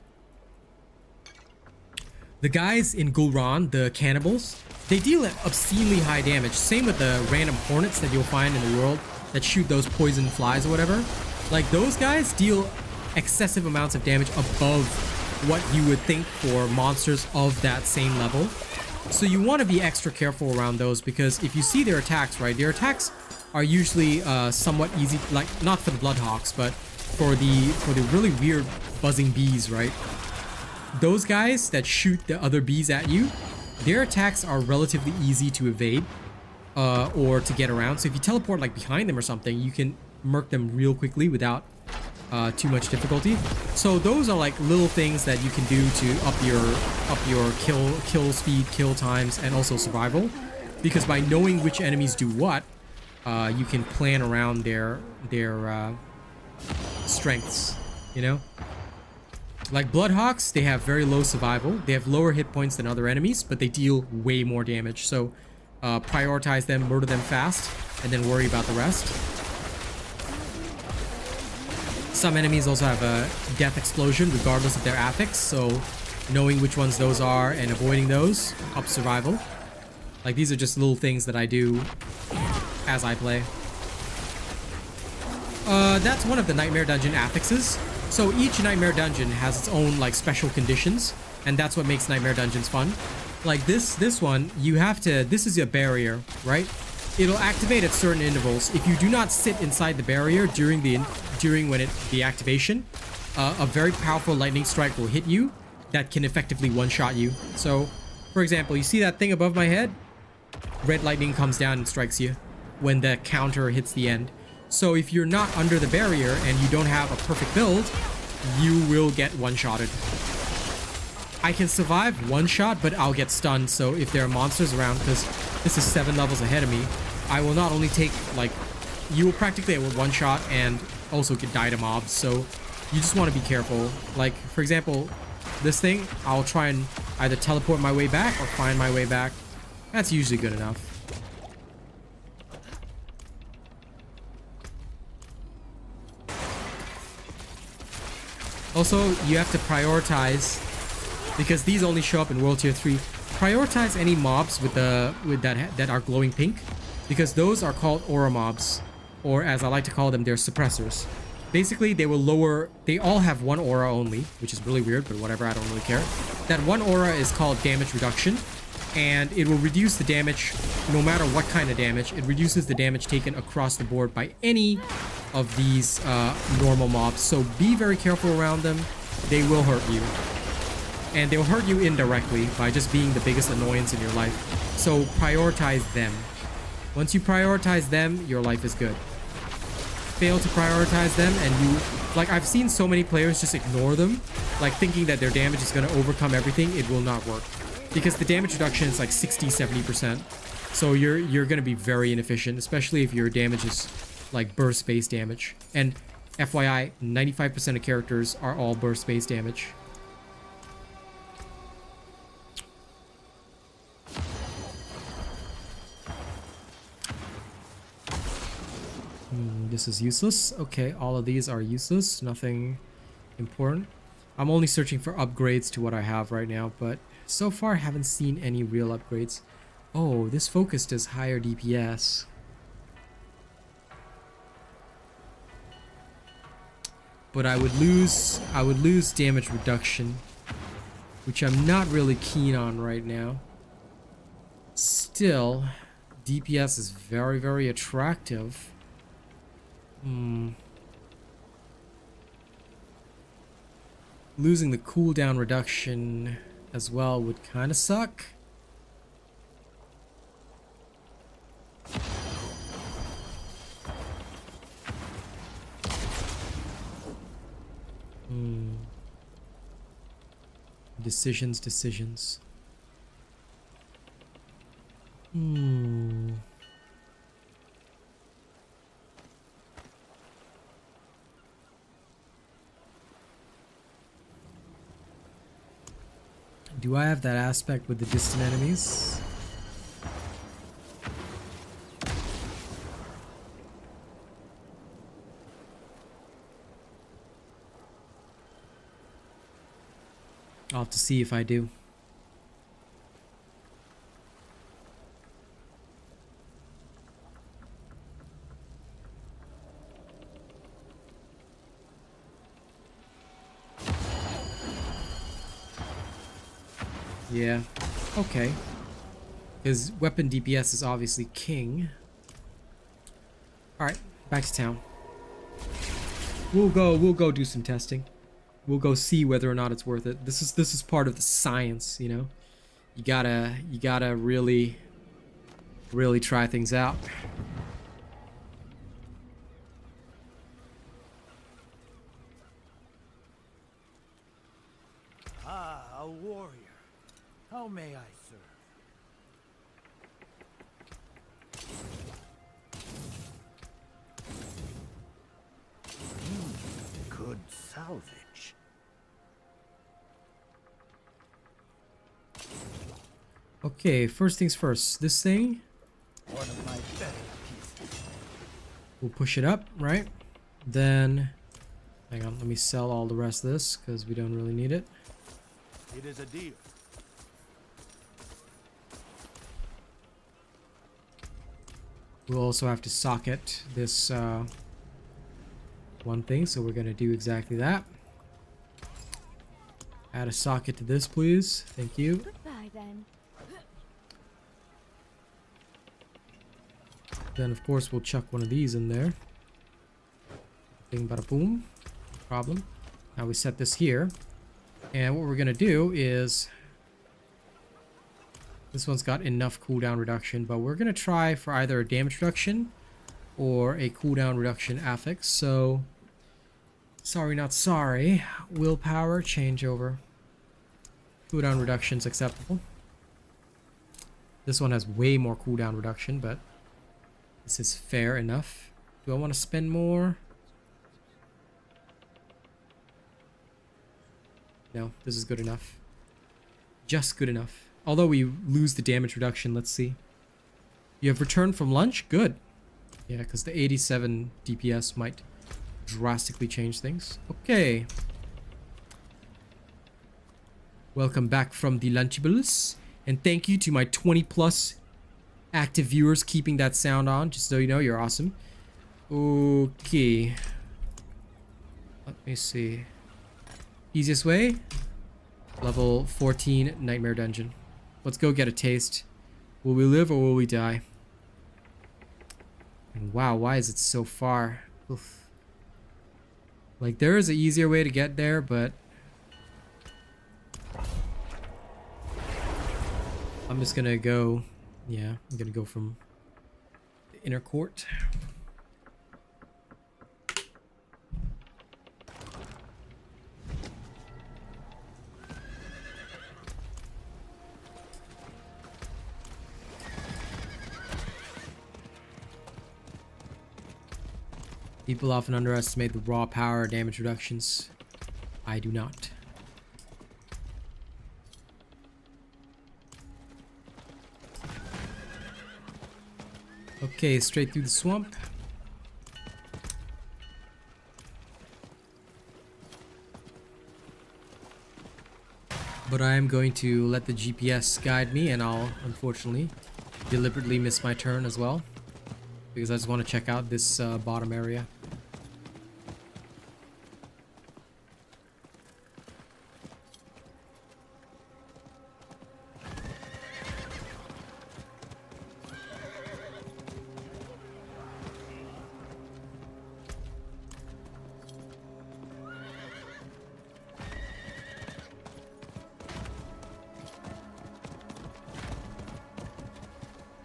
A: the guys in Gulran, the cannibals, they deal obscenely high damage. Same with the random hornets that you'll find in the world that shoot those poison flies or whatever. Like, those guys deal excessive amounts of damage above what you would think for monsters of that same level. So you want to be extra careful around those, because if you see their attacks, right, their attacks are usually somewhat easy, like, not for the Bloodhawks, but for the really weird buzzing bees, right? Those guys that shoot the other bees at you, their attacks are relatively easy to evade or to get around. So if you teleport like behind them or something, you can murk them real quickly without too much difficulty. So those are like little things that you can do to up your kill speed, kill times, and also survival. Because by knowing which enemies do what, you can plan around their strengths, you know? Like Bloodhawks, they have very low survival. They have lower hit points than other enemies, but they deal way more damage. So prioritize them, murder them fast, and then worry about the rest. Some enemies also have a death explosion regardless of their affix, so knowing which ones those are and avoiding those ups survival. Like, these are just little things that I do as I play. That's one of the Nightmare Dungeon affixes. So each Nightmare Dungeon has its own like special conditions, and that's what makes Nightmare Dungeons fun. Like this one, you have to, this is a barrier, right? It'll activate at certain intervals. If you do not sit inside the barrier during the activation, a very powerful lightning strike will hit you that can effectively one-shot you. So, for example, you see that thing above my head? Red lightning comes down and strikes you when the counter hits the end. So if you're not under the barrier and you don't have a perfect build, you will get one-shotted. I can survive one shot, but I'll get stunned. So if there are monsters around, because this is 7 levels ahead of me, I will not only take, like, you will practically with one shot and also get die to mobs. So you just want to be careful. Like, for example, this thing, I'll try and either teleport my way back or find my way back. That's usually good enough. Also, you have to prioritize, because these only show up in World Tier 3. Prioritize any mobs that are glowing pink, because those are called aura mobs, or as I like to call them, they're suppressors. Basically, they will lower, they all have one aura only, which is really weird, but whatever, I don't really care. That one aura is called damage reduction, and it will reduce the damage no matter what kind of damage. It reduces the damage taken across the board by any of these normal mobs. So be very careful around them. They will hurt you. And they'll hurt you indirectly by just being the biggest annoyance in your life. So prioritize them. Once you prioritize them, your life is good. Fail to prioritize them and you... Like, I've seen so many players just ignore them, like thinking that their damage is going to overcome everything. It will not work. Because the damage reduction is like 60-70%. So you're going to be very inefficient, especially if your damage is like burst-based damage. And FYI, 95% of characters are all burst-based damage. This is useless. Okay, all of these are useless. Nothing important. I'm only searching for upgrades to what I have right now, but so far I haven't seen any real upgrades. Oh, this focus does higher DPS. But I would lose damage reduction, which I'm not really keen on right now. Still, DPS is very, very attractive. Losing the cooldown reduction as well would kind of suck. Decisions. Do I have that aspect with the distant enemies? I'll have to see if I do. Yeah, okay. His weapon DPS is obviously king. Alright, back to town. We'll go do some testing. We'll go see whether or not it's worth it. This is part of the science, you know? You gotta really try things out.
E: Ah, a warrior. How may I serve? Good salvage.
A: Okay, first things first. This thing,
E: One of my better pieces.
A: we'll push it up, right? Then, hang on, let me sell all the rest of this because we don't really need it.
E: It is a deal.
A: We'll also have to socket this one thing, so we're gonna do exactly that. Add a socket to this, please. Thank you.
B: Goodbye then.
A: Then, of course, we'll chuck one of these in there. Bing, bada, boom. No problem. Now we set this here. And what we're going to do is... This one's got enough cooldown reduction, but we're going to try for either a damage reduction or a cooldown reduction affix. So, sorry, not sorry. Willpower changeover. Cooldown reduction's acceptable. This one has way more cooldown reduction, but this is fair enough. Do I want to spend more? No, this is good enough. Just good enough. Although we lose the damage reduction, let's see. You have returned from lunch? Good. Yeah, because the 87 DPS might drastically change things. Okay. Welcome back from the Lunchables. And thank you to my 20+ active viewers keeping that sound on. Just so you know, you're awesome. Okay. Let me see. Easiest way? Level 14 Nightmare Dungeon. Let's go get a taste. Will we live or will we die? And wow, why is it so far? Oof. Like, there is an easier way to get there, but... I'm just gonna go... Yeah, I'm gonna go from the inner court. People often underestimate the raw power damage reductions. I do not. Okay, straight through the swamp. But I am going to let the GPS guide me, and I'll unfortunately deliberately miss my turn as well, because I just want to check out this bottom area.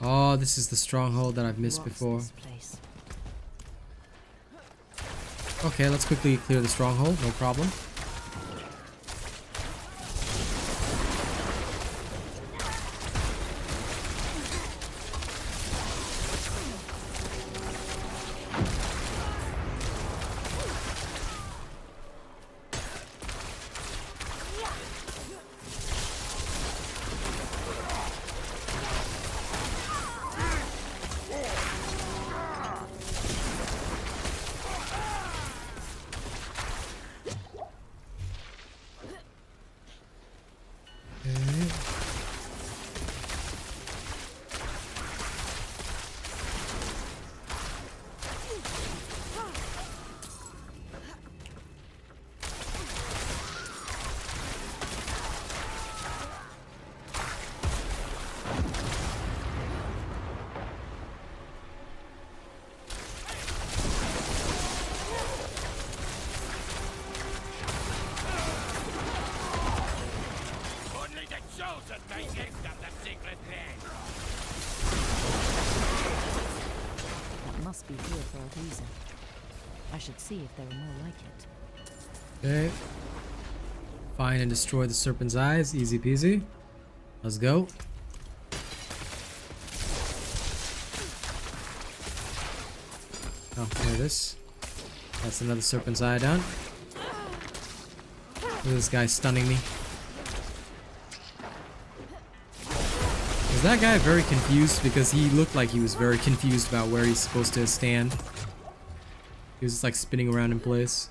A: Oh, this is the stronghold that I've missed before. Okay, let's quickly clear the stronghold, no problem.
C: That must be here for a reason. I should see if there are more like it.
A: Okay. Find and destroy the serpent's eyes. Easy peasy. Let's go. Oh, there it is. That's another serpent's eye down. Look at this guy stunning me. Is that guy very confused? Because he looked like he was very confused about where he's supposed to stand. He was just like spinning around in place.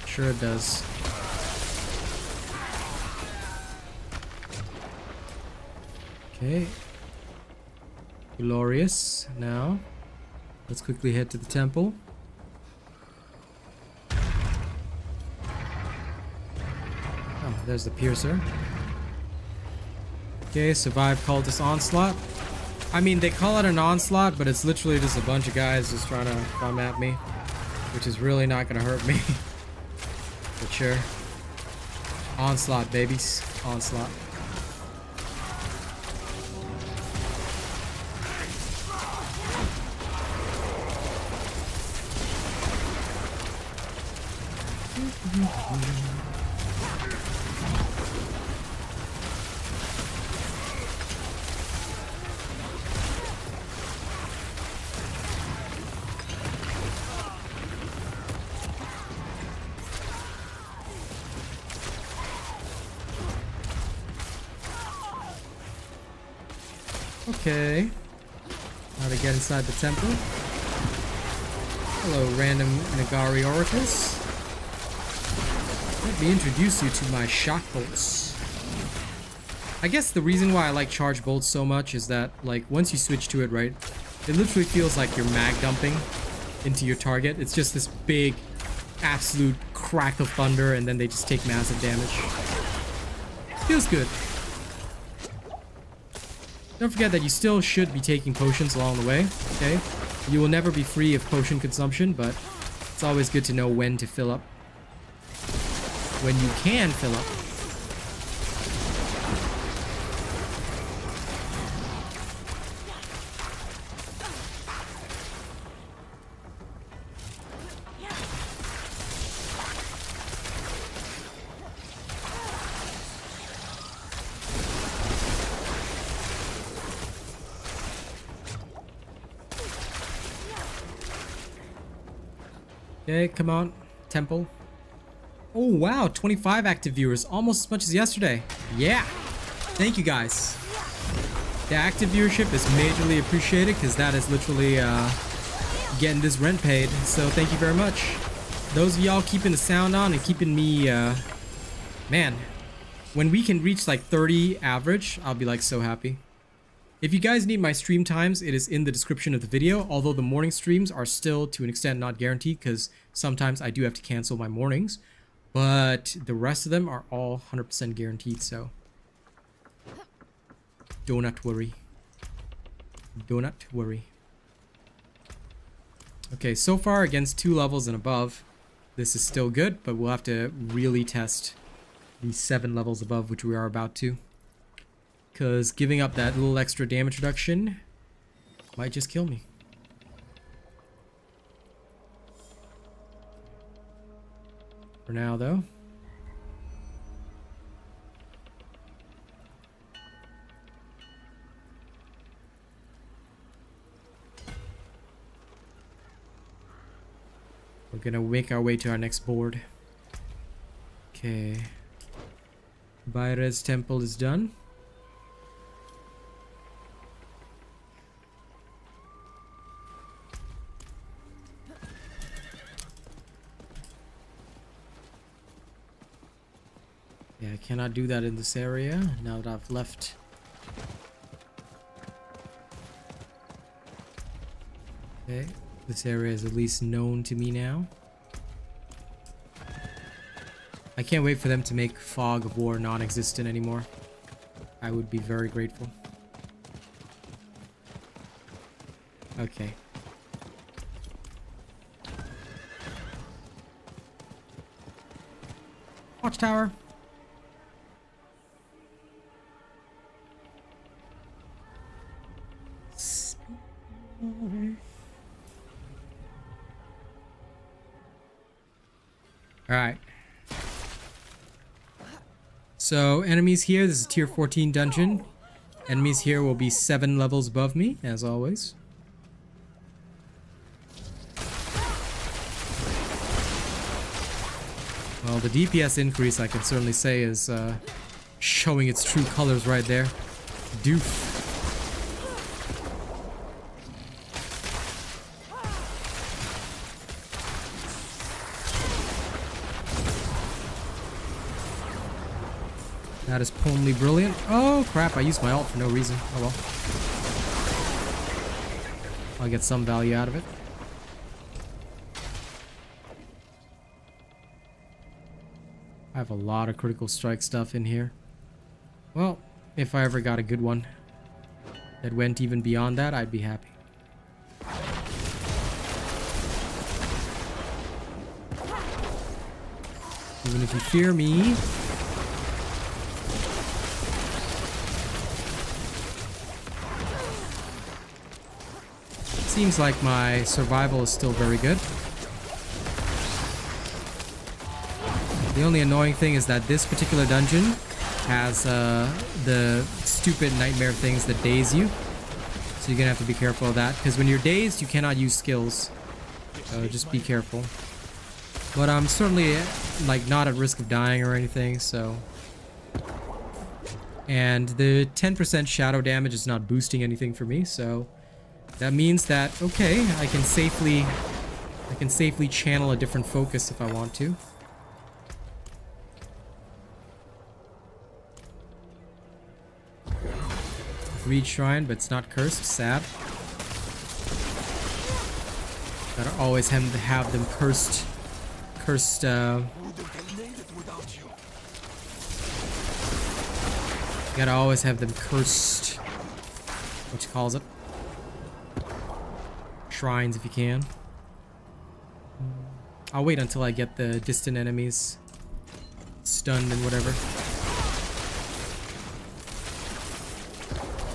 A: Sure it does. Okay. Glorious. Now, let's quickly head to the temple. Oh, there's the piercer. Okay, survive cultist onslaught. I mean, they call it an onslaught, but it's literally just a bunch of guys just trying to come at me, which is really not gonna hurt me. But sure. Onslaught, babies. Onslaught. Okay. How to get inside the temple. Hello, random Nagari oracles. Let me introduce you to my shock bolts. I guess the reason why I like charge bolts so much is that, like, once you switch to it, right, it literally feels like you're mag dumping into your target. It's just this big, absolute crack of thunder, and then they just take massive damage. Feels good. Don't forget that you still should be taking potions along the way, okay? You will never be free of potion consumption, but it's always good to know when to fill up. When you can fill up. Okay, come on. Temple. Oh, wow. 25 active viewers. Almost as much as yesterday. Yeah. Thank you, guys. The active viewership is majorly appreciated because that is literally getting this rent paid. So thank you very much. Those of y'all keeping the sound on and keeping me... man, when we can reach like 30 average, I'll be like so happy. If you guys need my stream times, it is in the description of the video, although the morning streams are still to an extent not guaranteed because sometimes I do have to cancel my mornings, but the rest of them are all 100% guaranteed, so do not worry. Do not worry. Okay, so far against 2 levels and above, this is still good, but we'll have to really test these 7 levels above, which we are about to. Because giving up that little extra damage reduction might just kill me. For now, though. We're gonna make our way to our next board. Okay. Byres Temple is done. Yeah, I cannot do that in this area now that I've left. Okay, this area is at least known to me now. I can't wait for them to make Fog of War non-existent anymore. I would be very grateful. Okay. Watchtower. Alright. So, enemies here, this is tier 14 dungeon. Enemies here will be 7 levels above me, as always. Well, the DPS increase, I can certainly say, is showing its true colors right there. Doof. That is potently brilliant. Oh crap, I used my ult for no reason. Oh well. I'll get some value out of it. I have a lot of critical strike stuff in here. Well, if I ever got a good one that went even beyond that, I'd be happy. Even if you fear me. Seems like my survival is still very good. The only annoying thing is that this particular dungeon has the stupid nightmare things that daze you. So you're gonna have to be careful of that, because when you're dazed, you cannot use skills. So just be careful. But I'm certainly like not at risk of dying or anything, so. And the 10% shadow damage is not boosting anything for me, so that means that, okay, I can safely channel a different focus if I want to. Reed Shrine, but it's not cursed. Sad. Gotta always have them cursed. Gotta always have them cursed. What you calls it? Shrines if you can. I'll wait until I get the distant enemies stunned and whatever.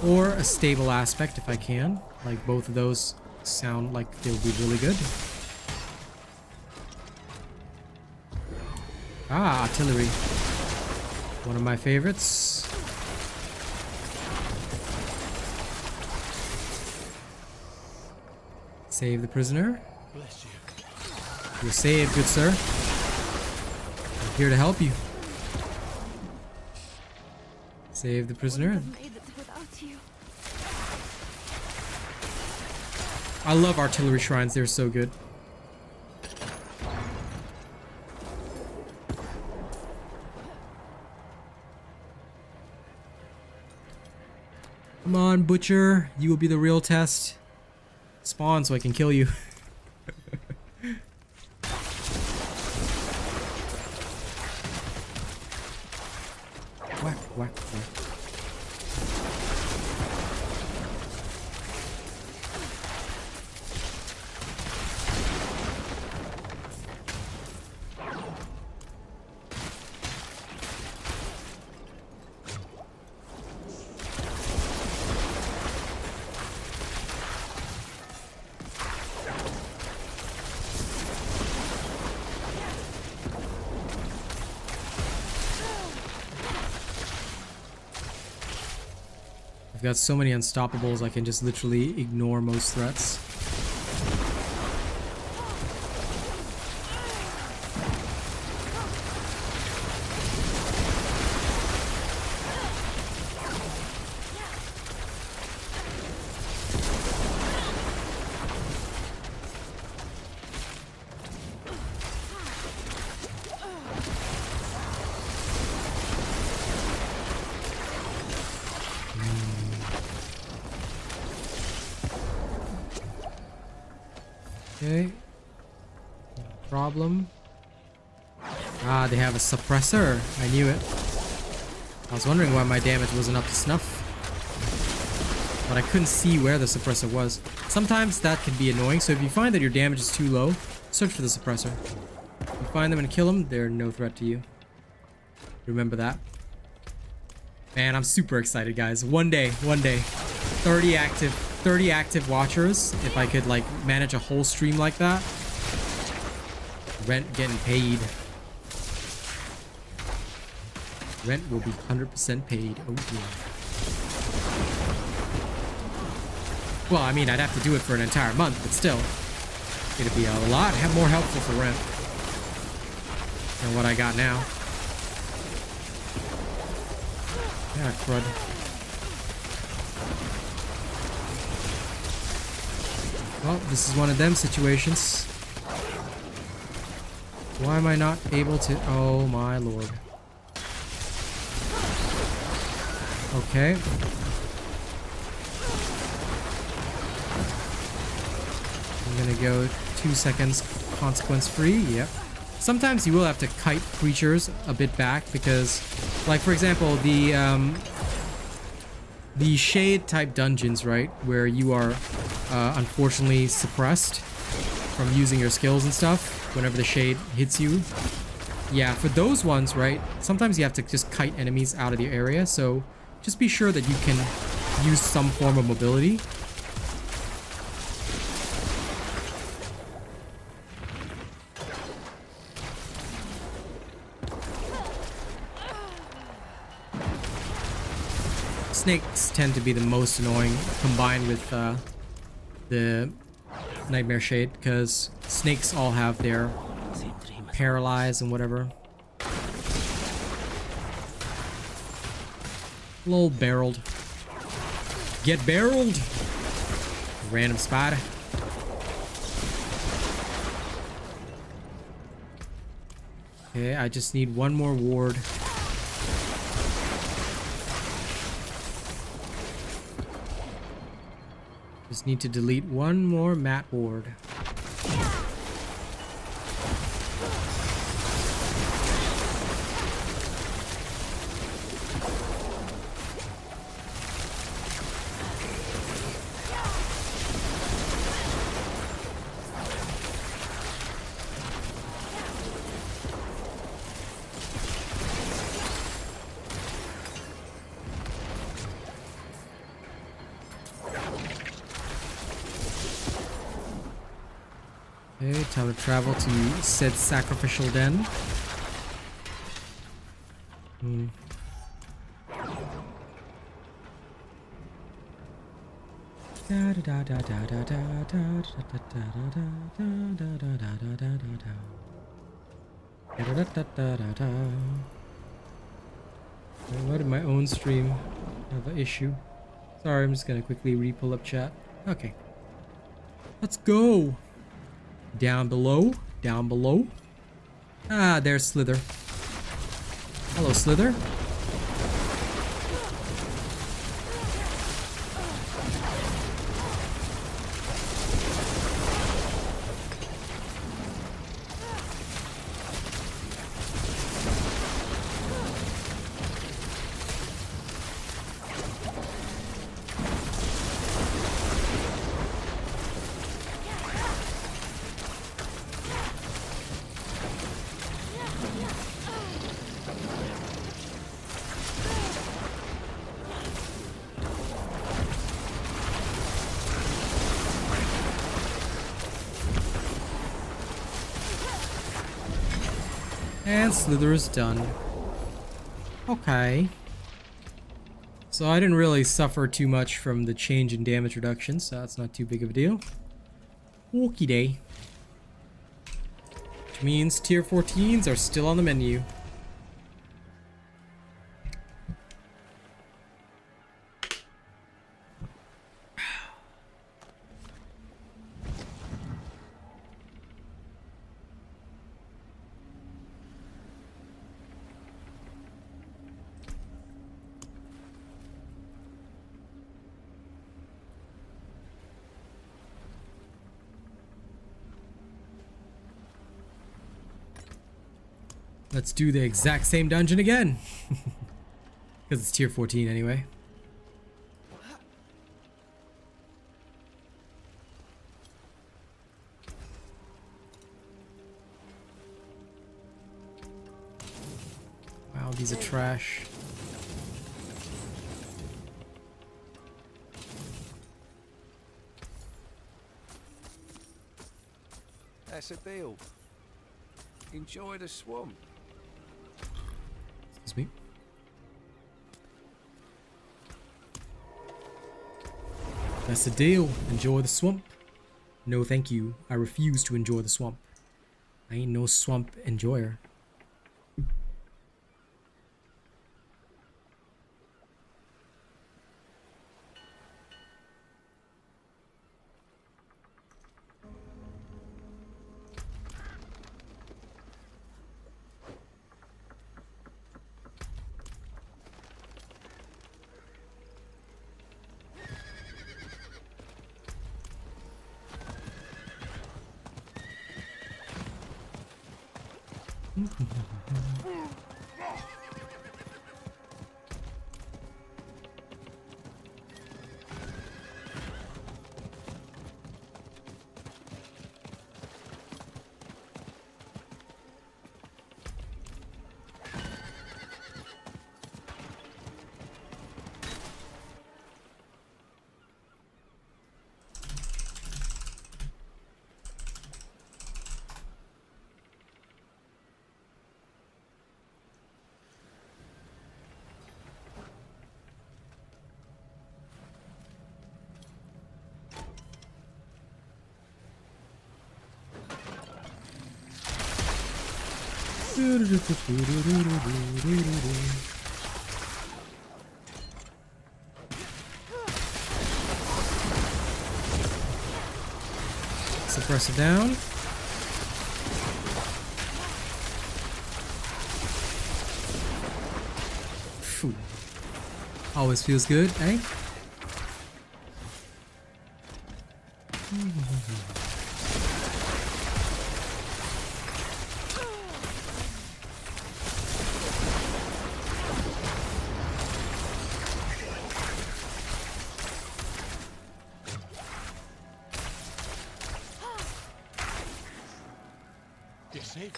A: Or a stable aspect if I can. Like both of those sound like they'll be really good. Ah, artillery. One of my favorites. Save the prisoner.
E: Bless you.
A: You're saved, good sir. I'm here to help you. Save the prisoner.
B: Made it without you.
A: I love artillery shrines, they're so good. Come on, Butcher. You will be the real test. Spawn so I can kill you. Whack, whack, whack. I've got so many unstoppables, I can just literally ignore most threats. Okay. Problem. Ah, they have a suppressor. I knew it. I was wondering why my damage wasn't up to snuff. but I couldn't see where the suppressor was. Sometimes that can be annoying, so if you find that your damage is too low, search for the suppressor. If you find them and kill them, they're no threat to you. Remember that. Man, I'm super excited, guys. One day, 30 active watchers. If I could like manage a whole stream like that. Rent getting paid. Rent will be 100% paid. Oh yeah. Well, I mean, I'd have to do it for an entire month, but still. It'd be a lot more helpful for rent than what I got now. Yeah, crud. Well, this is one of them situations. Why am I not able to... Oh my lord. Okay. I'm gonna go 2 seconds consequence free. Yep. Sometimes you will have to kite creatures a bit back because, like for example, the shade type dungeons, right, where you are unfortunately suppressed from using your skills and stuff whenever the shade hits you. Yeah, for those ones, right, sometimes you have to just kite enemies out of the area, so just be sure that you can use some form of mobility. Snakes tend to be the most annoying combined with the Nightmare Shade, because snakes all have their paralyze and whatever. Lol, barreled. Get barreled! Random spider. Okay, I just need one more ward. Just need to delete one more mat ward. Okay, time to travel to said sacrificial den. Why did my own stream have an issue? Sorry, I'm just gonna quickly re-pull up chat. Okay. Let's go! Down below. Down below. Ah, there's Slither. Hello, Slither. And Slither is done. Okay. So I didn't really suffer too much from the change in damage reduction, so that's not too big of a deal. Okie day. Which means tier 14s are still on the menu. Let's do the exact same dungeon again. Because it's tier 14 anyway. These are trash.
D: That's a deal. Enjoy the swamp.
A: Excuse me. That's the deal. Enjoy the swamp. No, thank you. I refuse to enjoy the swamp. I ain't no swamp enjoyer. Suppress it down. Phew. Always feels good, eh?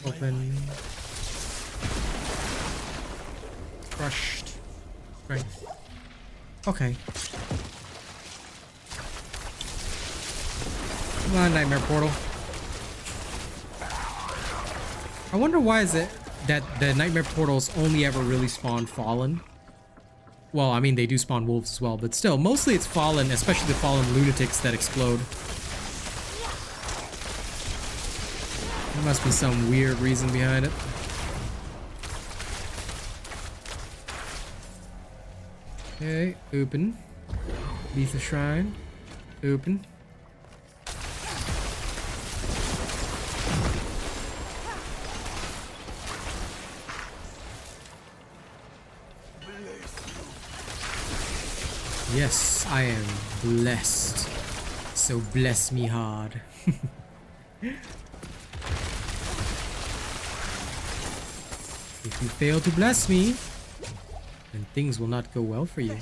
A: Open. Crushed. Strength. Okay. Come on, Nightmare Portal. I wonder why is it that the Nightmare Portals only ever really spawn Fallen? Well, I mean, they do spawn wolves as well, but still, mostly it's Fallen, especially the Fallen lunatics that explode. There must be some weird reason behind it. Okay, open. Leave the shrine. Open. Yes, I am blessed. So bless me hard. If you fail to bless me, then things will not go well for you.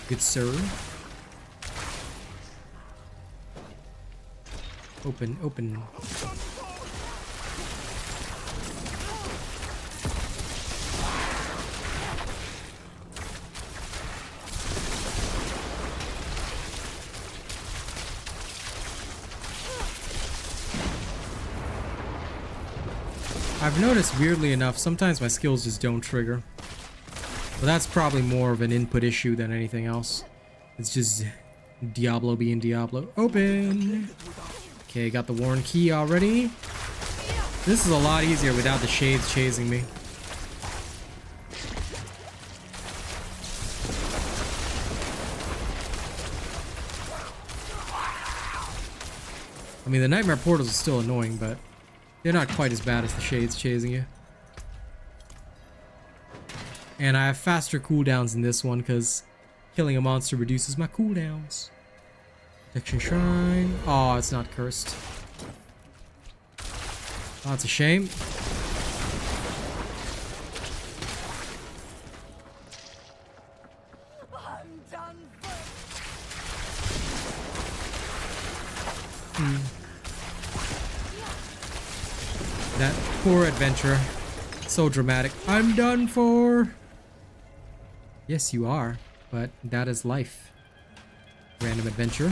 A: Good sir. Open, open. I've noticed, weirdly enough, sometimes my skills just don't trigger. But that's probably more of an input issue than anything else. It's just Diablo being Diablo. Open! Okay, got the Warren key already. This is a lot easier without the shades chasing me. I mean, the Nightmare Portals are still annoying, but they're not quite as bad as the shades chasing you. And I have faster cooldowns in this one because killing a monster reduces my cooldowns. Protection Shrine. Oh, it's not cursed. Oh, it's a shame.
F: I'm done for.
A: That poor adventurer So dramatic. I'm done for. Yes, you are, but that is life. Random adventure.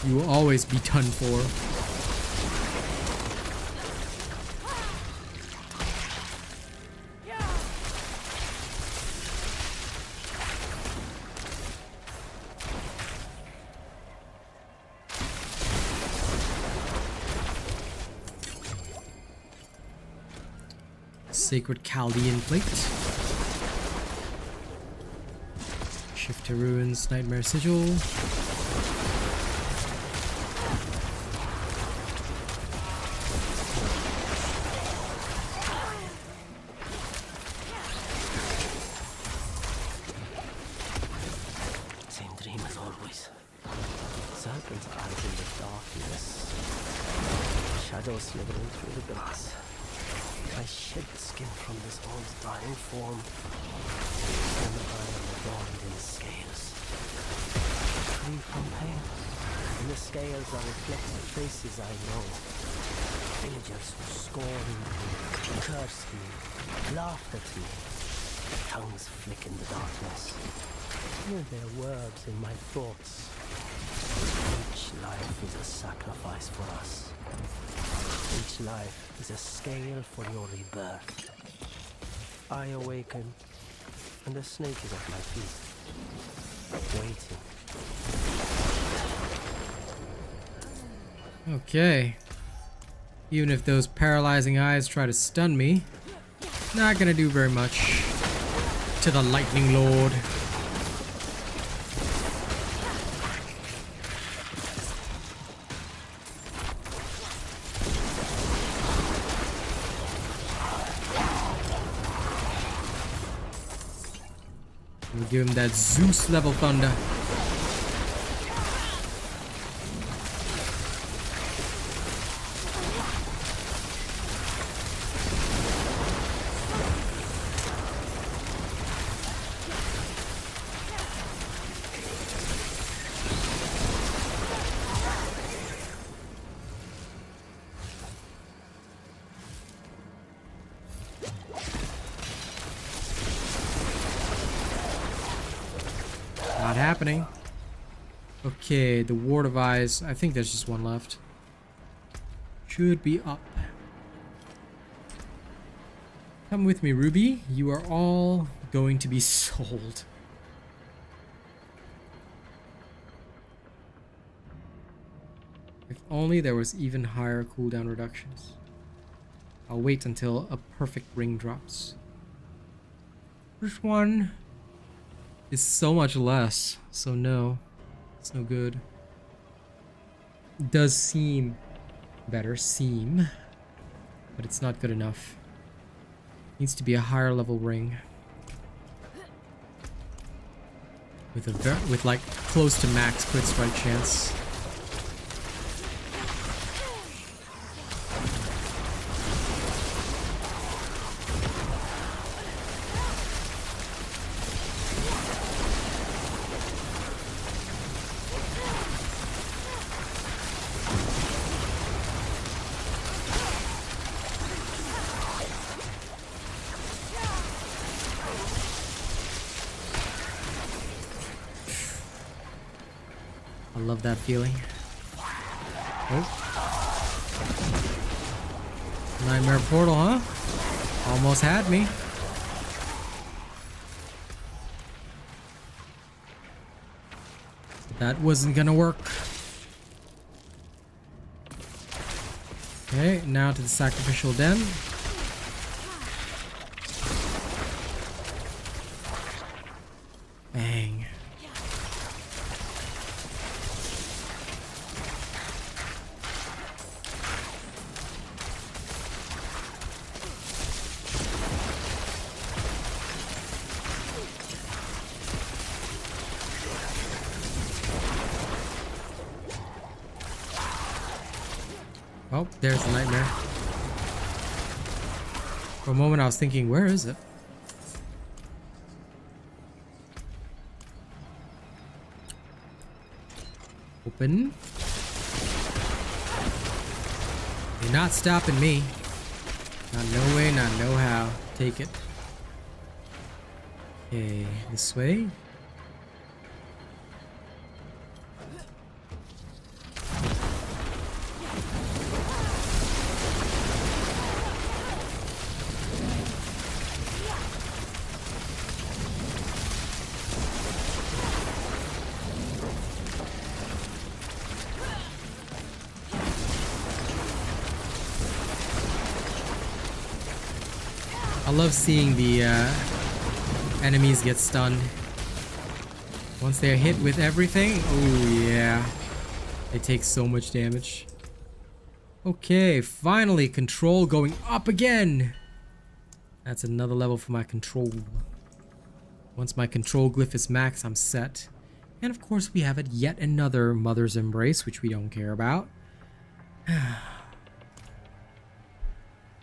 A: You will always be done for. Sacred Chaldean Plate. Shift to Ruins, Nightmare Sigil.
G: Same dream as always. Serpents eyes in the darkness. Shadows slithering through the grass. I shed the skin from this old dying form, and I am adorned in scales. Free from pain. In the scales are reflected faces I know. Villagers who scorned me, cursed me, laughed at me. Tongues flick in the darkness. Hear their words in my thoughts. Each life is a sacrifice for us. Each life is a scale for your rebirth. I awaken, and the snake is at my feet, waiting.
A: Okay. Even if those paralyzing eyes try to stun me, not gonna do very much to the Lightning Lord. We'll give him that Zeus level thunder. Not happening. Okay, the Ward of Eyes. I think there's just one left. Should be up. Come with me, Ruby. You are all going to be sold. If only there was even higher cooldown reductions. I'll wait until a perfect ring drops. First one is so much less, so no, it's no good. It does seem better, but it's not good enough. Needs to be a higher level ring with like close to max crit strike chance. I love that feeling. Oh. Nightmare portal, huh? Almost had me. That wasn't gonna work. Okay, now to the sacrificial den. Bang. Oh, there's the nightmare. For a moment I was thinking, where is it? Open. You're not stopping me. Not no way, not no how. Take it. Okay, this way. I love seeing the enemies get stunned. Once they're hit with everything, oh yeah. They take so much damage. Okay, finally control going up again. That's another level for my control. Once my control glyph is max, I'm set. And of course we have it yet another Mother's Embrace, which we don't care about.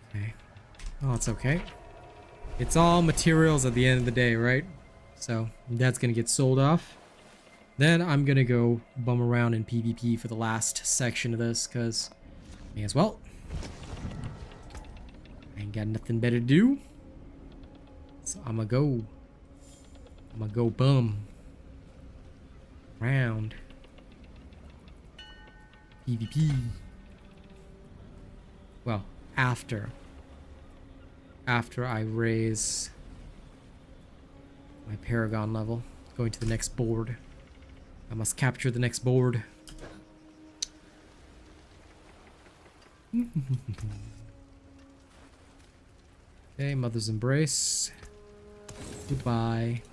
A: Okay. Oh, it's okay. It's all materials at the end of the day, right? So that's gonna get sold off. Then I'm gonna go bum around in PvP for the last section of this, cause may as well. I ain't got nothing better to do. So I'ma go bum round PvP. Well, after I raise my Paragon level, going to the next board. I must capture the next board. Okay, Mother's Embrace. Goodbye.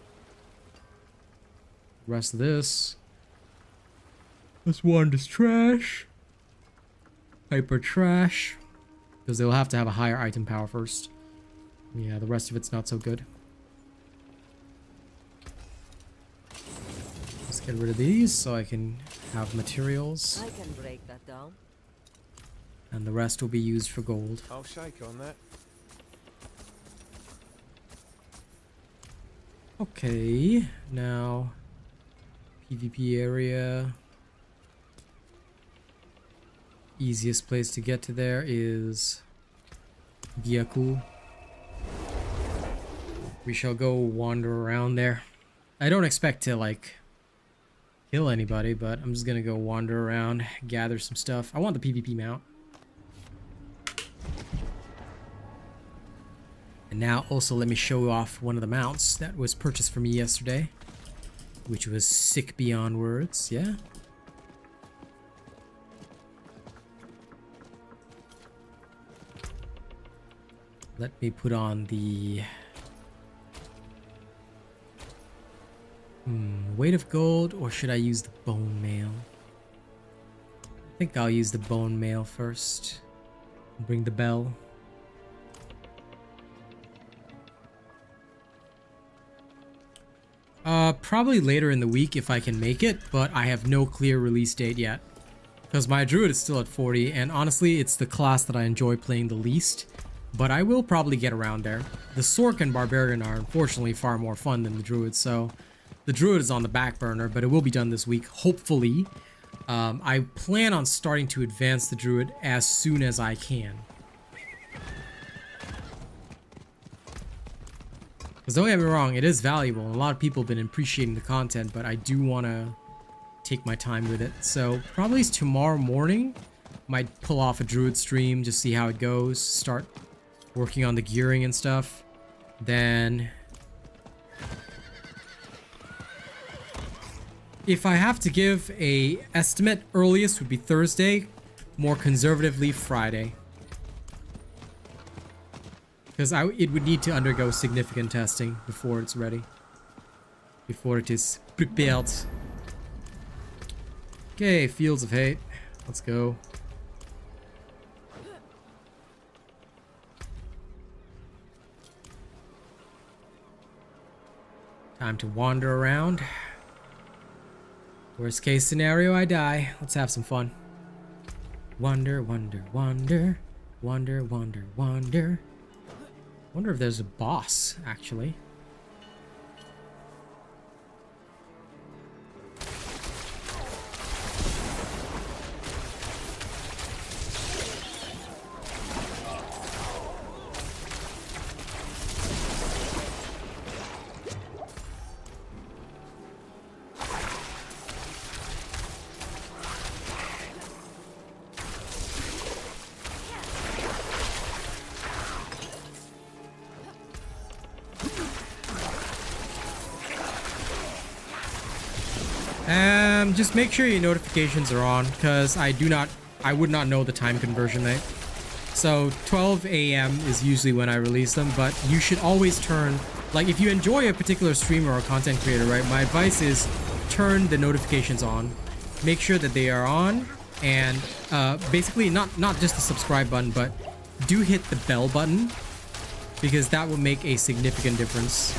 A: The rest of this one is trash. Hyper trash. Because they'll have to have a higher item power first. Yeah, the rest of it's not so good. Let's get rid of these so I can have materials.
F: I can break that down.
A: And the rest will be used for gold.
D: I'll shake on that.
A: Okay, now PvP area. Easiest place to get to there is Gyaku. We shall go wander around there. I don't expect to like kill anybody, but I'm just gonna go wander around, gather some stuff. I want the PvP mount. And now also let me show off one of the mounts that was purchased for me yesterday, which was sick beyond words. Yeah. Let me put on the weight of gold, or should I use the bone mail? I think I'll use the bone mail first. Bring the bell. Probably later in the week if I can make it, but I have no clear release date yet. Because my druid is still at 40, and honestly, it's the class that I enjoy playing the least. But I will probably get around there. The Sork and Barbarian are unfortunately far more fun than the druid, so the druid is on the back burner, but it will be done this week, hopefully. I plan on starting to advance the druid as soon as I can. Because don't get me wrong, it is valuable, and a lot of people have been appreciating the content, but I do want to take my time with it. So probably tomorrow morning, might pull off a druid stream, just see how it goes, start working on the gearing and stuff. Then if I have to give a estimate, earliest would be Thursday, more conservatively Friday. Because it would need to undergo significant testing before it's ready. Before it is prepared. Okay, Fields of Hate. Let's go. Time to wander around. Worst case scenario, I die. Let's have some fun. Wander, wander, wander. Wander, wander, wander. Wonder if there's a boss, actually. Just make sure your notifications are on, because I would not know the time conversion rate. So 12 a.m. is usually when I release them, but you should always turn, like if you enjoy a particular streamer or content creator, right? My advice is turn the notifications on. Make sure that they are on, and basically not just the subscribe button, but do hit the bell button, because that will make a significant difference.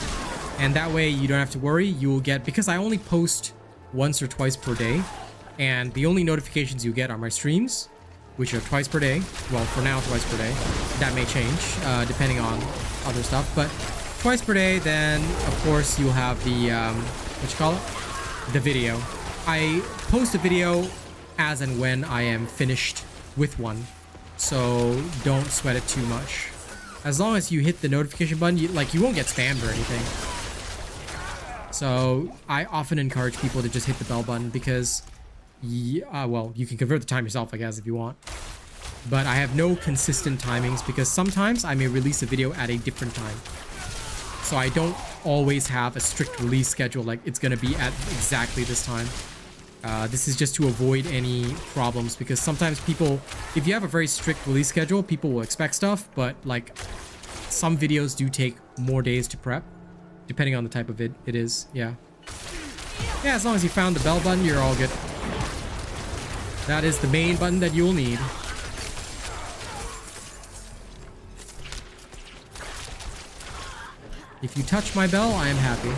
A: And that way you don't have to worry. You will get, because I only post once or twice per day, and the only notifications you get are my streams, which are twice per day. Well, for now, twice per day. That may change depending on other stuff, but twice per day. Then of course you'll have the what you call it, the video. I post a video as and when I am finished with one, so don't sweat it too much. As long as you hit the notification button, you won't get spammed or anything. So I often encourage people to just hit the bell button, because well, you can convert the time yourself, I guess, if you want. But I have no consistent timings, because sometimes I may release a video at a different time. So I don't always have a strict release schedule, like it's gonna be at exactly this time. This is just to avoid any problems, because sometimes people, if you have a very strict release schedule, people will expect stuff, but like some videos do take more days to prep, depending on the type of vid it is. Yeah, as long as you found the bell button, you're all good. That is the main button that you'll need. If you touch my bell, I am happy.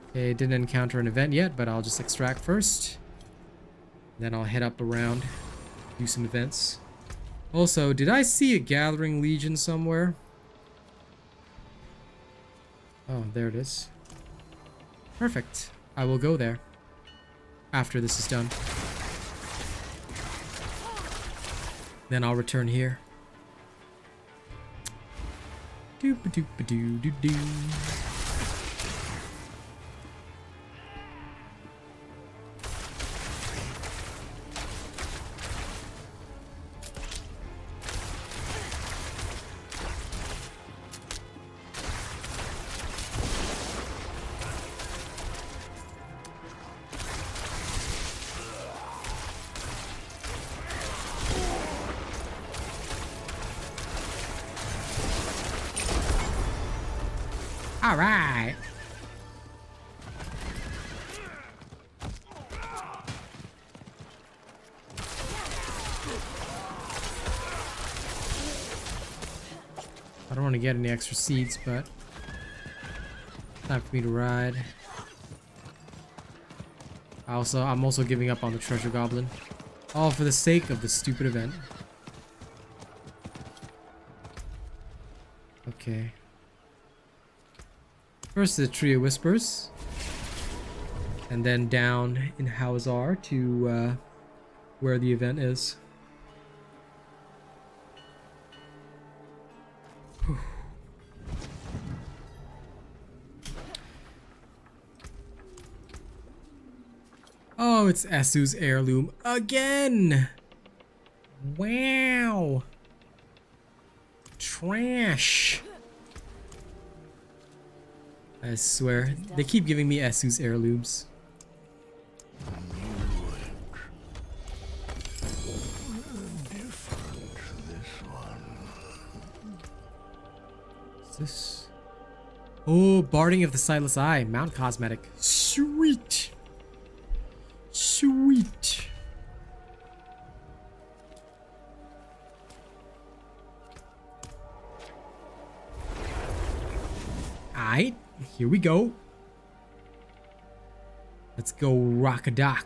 A: Okay, didn't encounter an event yet, but I'll just extract first. Then I'll head up around, do some events. Also, did I see a Gathering Legion somewhere? Oh, there it is. Perfect. I will go there after this is done. Then I'll return here. Doop-a-doop-a-doo-doo-doo. All right. I don't want to get any extra seeds, but time for me to ride. I'm also giving up on the treasure goblin, all for the sake of the stupid event. Okay. First the Tree of Whispers, and then down in Hawazar to where the event is. Whew. Oh, it's Esu's heirloom again! Wow! Trash! I swear, they keep giving me Esu's heirlooms. What's this? Oh, Barding of the Sightless Eye, Mount Cosmetic. Sweet! Sweet! Alright. Here we go. Let's go rock a dock.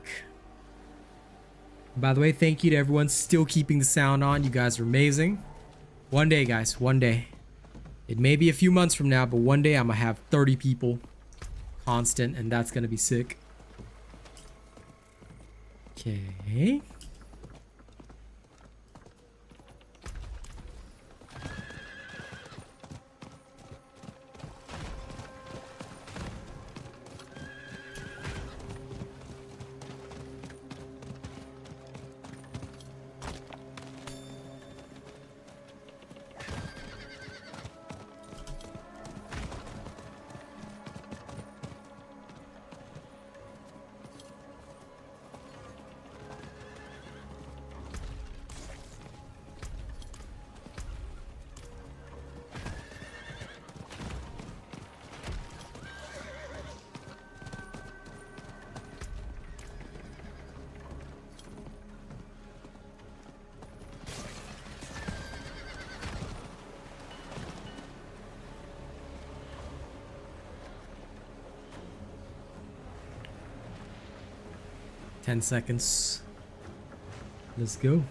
A: By the way, thank you to everyone still keeping the sound on. You guys are amazing. One day, guys, one day. It may be a few months from now, but one day I'm gonna have 30 people constant, and that's gonna be sick. Okay. 10 seconds. Let's go.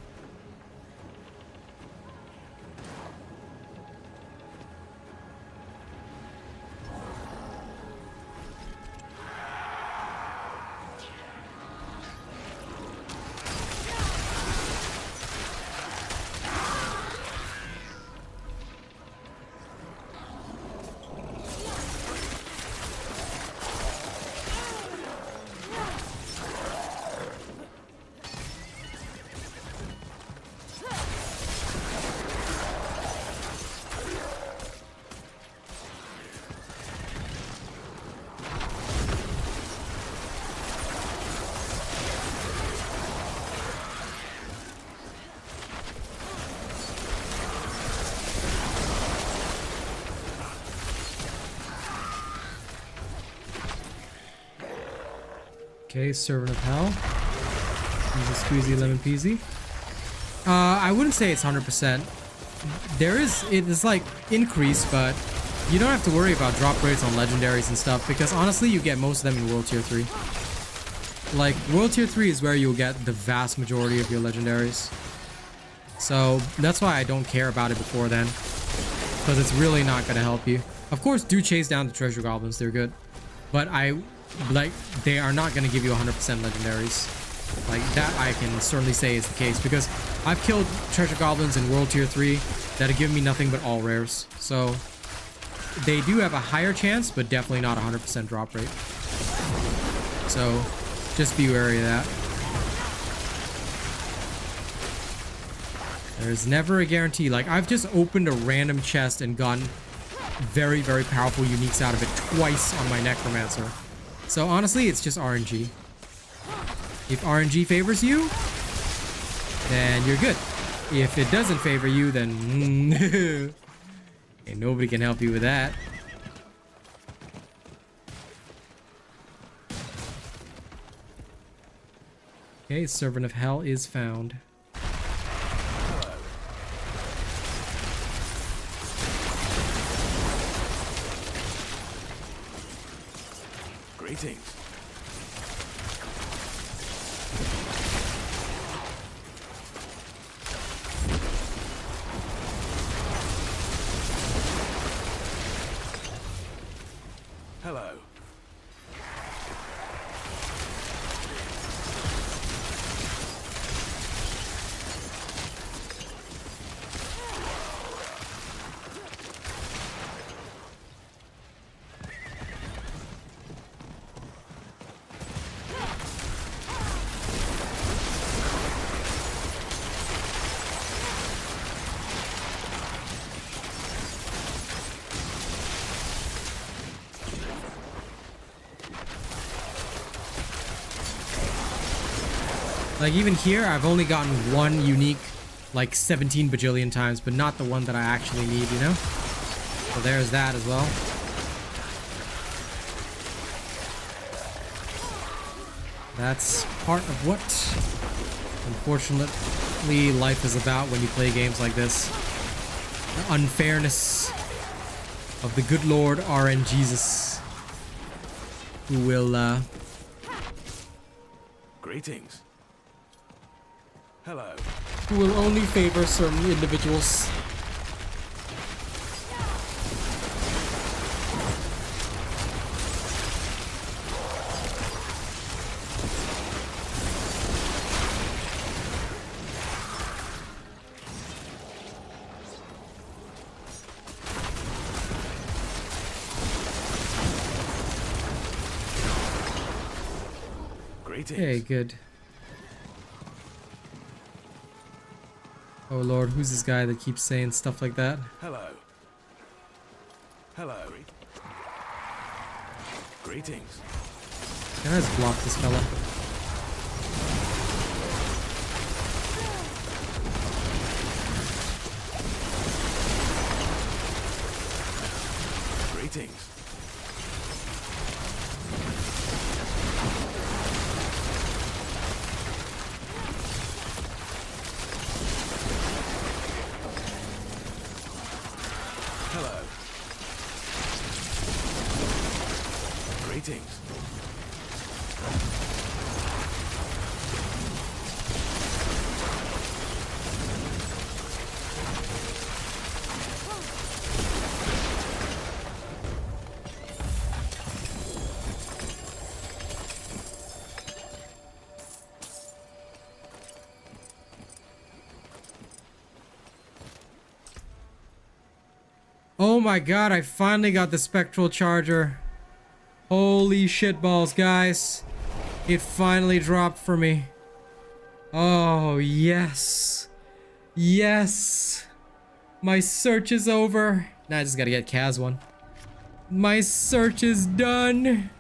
A: Okay, Servant of Hell. Easy squeezy lemon peasy. I wouldn't say it's 100%. It is like increase, but you don't have to worry about drop rates on legendaries and stuff because honestly you get most of them in World Tier 3. Like World Tier 3 is where you'll get the vast majority of your legendaries. So that's why I don't care about it before then. Because it's really not going to help you. Of course, do chase down the treasure goblins, they're good. But they are not going to give you 100% legendaries. Like that I can certainly say is the case because I've killed treasure goblins in World Tier 3 that have given me nothing but all rares. So they do have a higher chance, but definitely not 100% drop rate. So just be wary of that. There's never a guarantee. Like I've just opened a random chest and gotten very, very powerful uniques out of it twice on my Necromancer. So honestly, it's just RNG. If RNG favors you, then you're good. If it doesn't favor you, then and nobody can help you with that. Okay, Servant of Hell is found.
D: Greetings. Hello.
A: Like even here, I've only gotten one unique like 17 bajillion times, but not the one that I actually need, you know? So there's that as well. That's part of what, unfortunately, life is about when you play games like this. The unfairness of the good Lord RNGesus, who will,
D: Greetings. Hello.
A: who will only favor certain individuals.
D: Greetings.
A: Okay, good. Oh lord, who's this guy that keeps saying stuff like that?
D: Hello. Hello. Greetings.
A: Can I just block this fella?
D: Greetings. Hello. Greetings.
A: Oh my god, I finally got the spectral charger. Holy shit balls, guys. It finally dropped for me. Oh, yes. Yes. My search is over. Now I just gotta get Kaz one. My search is done.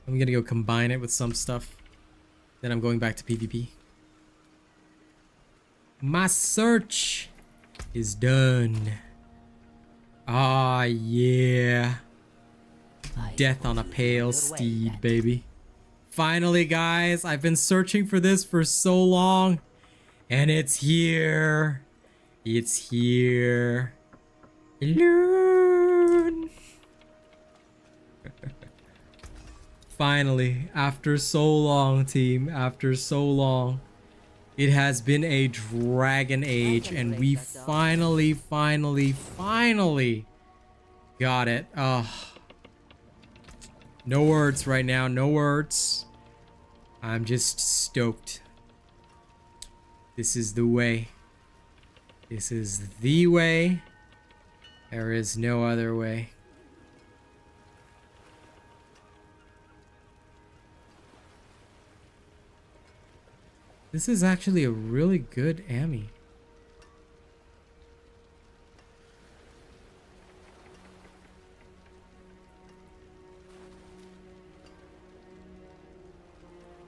A: I'm gonna go combine it with some stuff. Then I'm going back to PvP. My search is done. Ah, yeah. Death on a pale steed, baby. Finally, guys, I've been searching for this for so long. And it's here. It's here. Hello. Finally, after so long, team, after so long. It has been a dragon age, and we finally got it. Oh. No words right now, no words. I'm just stoked. This is the way. This is the way. There is no other way. This is actually a really good Ami.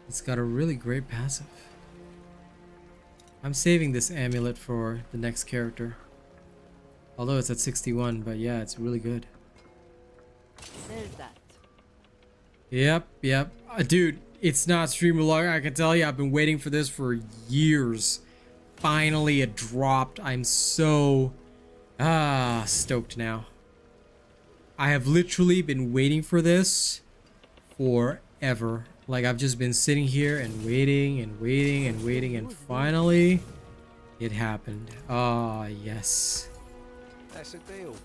A: It's got a really great passive. I'm saving this amulet for the next character. Although it's at 61, but yeah, it's really good.
F: There's that.
A: Yep. Dude, it's not streamer log. I can tell you, I've been waiting for this for years. Finally, it dropped. I'm so stoked now. I have literally been waiting for this forever. Like, I've just been sitting here and waiting and waiting and waiting, and finally it happened. Ah, yes.
D: That's a deal.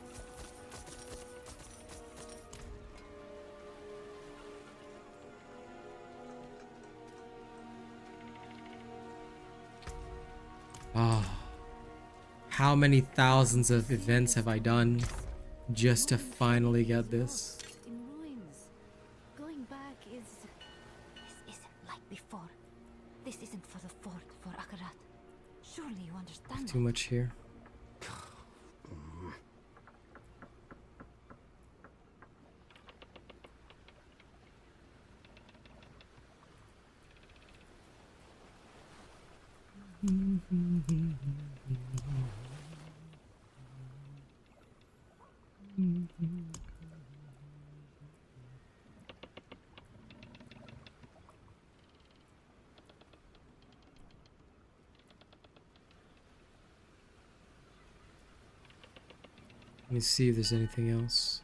A: Ah, how many thousands of events have I done just to finally get this?
B: In ruins. Going back is...
C: This isn't like before. This isn't for the fort, for Akarat. Surely you understand
A: Too much here. Let me see if there's anything else.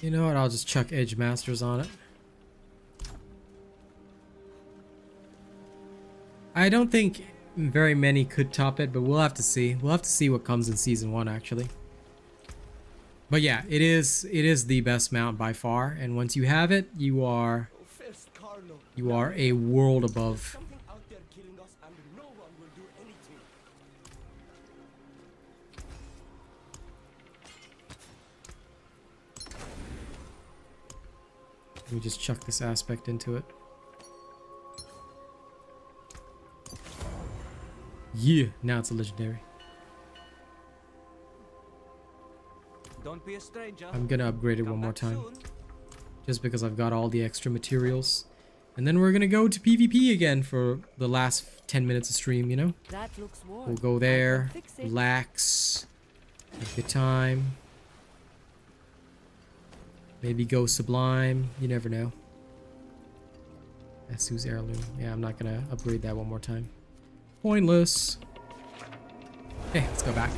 A: You know what? I'll just chuck Edge Masters on it. I don't think very many could top it, but we'll have to see. We'll have to see what comes in season 1, actually. But yeah, it is the best mount by far, and once you have it, you are a world above.
D: Something out there killing us, and no one will do anything.
A: Let me just chuck this aspect into it. Yeah, now it's a legendary.
D: Don't be a stranger.
A: I'm gonna upgrade it
D: Come
A: one more
D: back
A: time.
D: soon.
A: Just because I've got all the extra materials. And then we're gonna go to PvP again for the last 10 minutes of stream, you know?
F: That looks warm.
A: We'll go
F: I
A: there,
F: can fix it.
A: relax, have a good time. Maybe go Sublime. You never know. Esu's Heirloom. Yeah, I'm not gonna upgrade that one more time. Pointless. Okay, let's go back.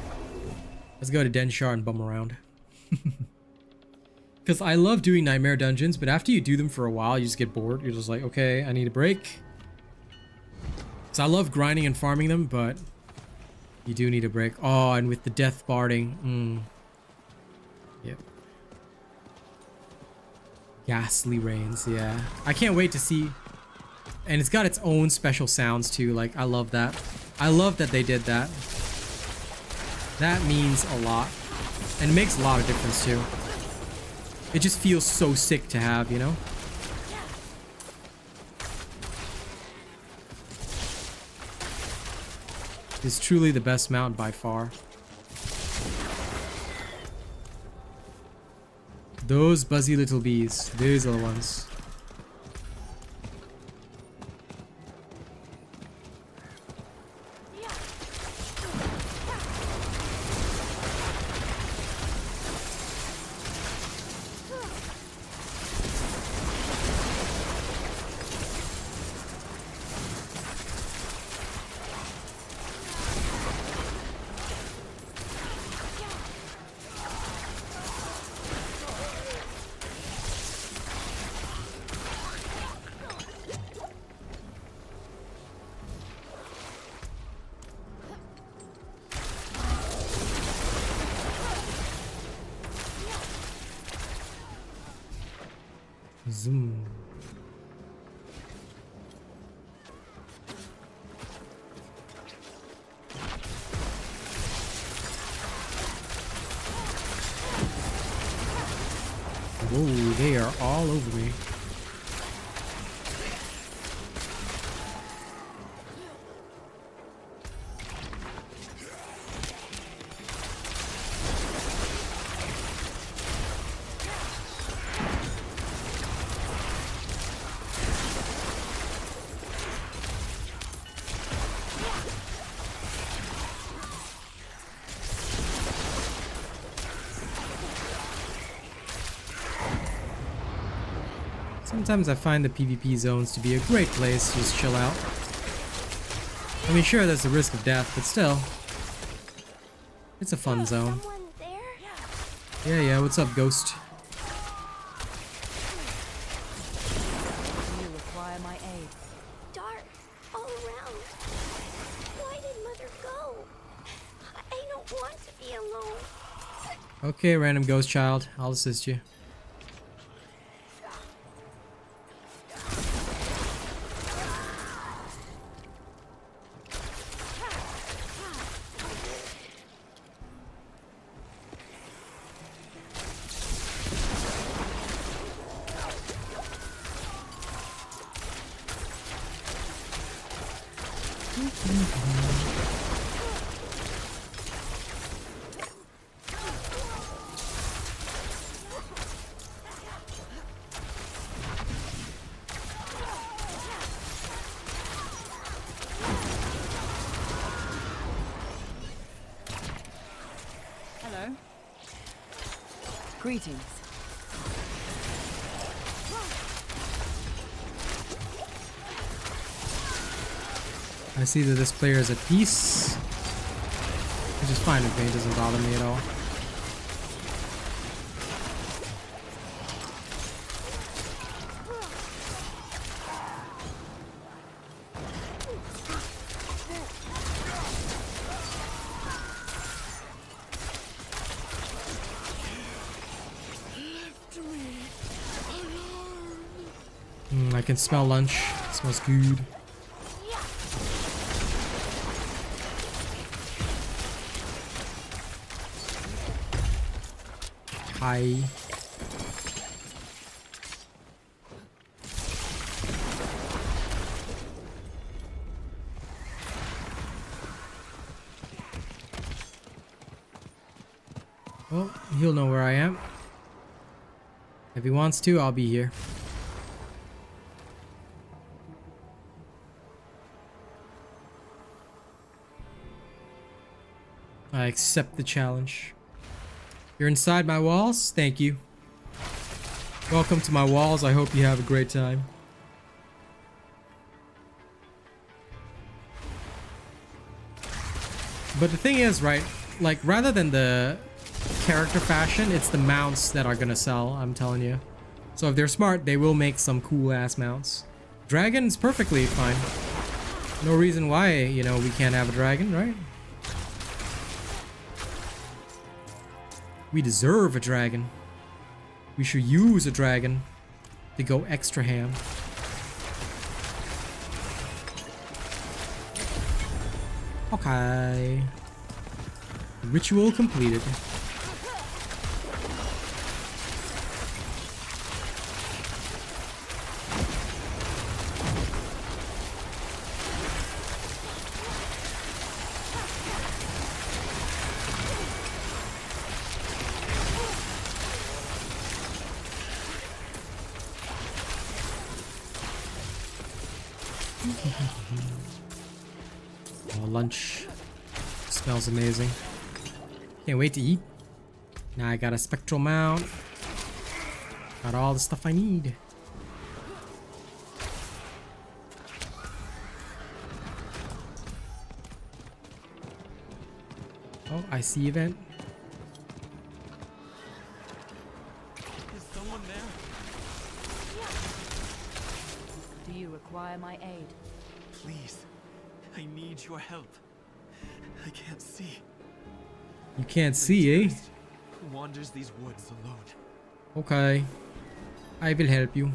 A: Let's go to Denshar and bum around. Because I love doing Nightmare Dungeons, but after you do them for a while, you just get bored. You're just like, okay, I need a break. So I love grinding and farming them, but you do need a break. Oh, and with the death barding. Yep. Ghastly Rains, yeah. I can't wait to see. And it's got its own special sounds too. Like, I love that. I love that they did that. That means a lot. And it makes a lot of difference too. It just feels so sick to have, you know? It's truly the best mount by far. Those buzzy little bees. Those are the ones. Zoom. Whoa, they are all over me. Sometimes I find the PvP zones to be a great place to just chill out. I mean, sure, there's the risk of death, but still. It's a fun zone. Yeah, what's up, Ghost?
F: You require my aid.
C: Dark all around. Why did Mother go? I don't want to be alone.
A: Okay, random ghost child. I'll assist you.
F: Hello. Greetings.
A: I see that this player is at peace, which is fine with me. It doesn't bother me at all. I can smell lunch. It smells good. Hi. Well, he'll know where I am. If he wants to, I'll be here. I accept the challenge. You're inside my walls? Thank you. Welcome to my walls. I hope you have a great time. But the thing is, right, like rather than the character fashion, it's the mounts that are gonna sell, I'm telling you. So if they're smart, they will make some cool ass mounts. Dragon's perfectly fine. No reason why, you know, we can't have a dragon, right? We deserve a dragon. We should use a dragon to go extra ham. Okay. Ritual completed. Oh, lunch smells amazing. Can't wait to eat. Now I got a spectral mount. Got all the stuff I need. Oh, I see event.
D: Is someone there?
F: Do you require my aid?
D: Please, I need your help. I can't see.
A: You can't see, eh?
D: Who wanders these woods alone?
A: Okay. I will help you.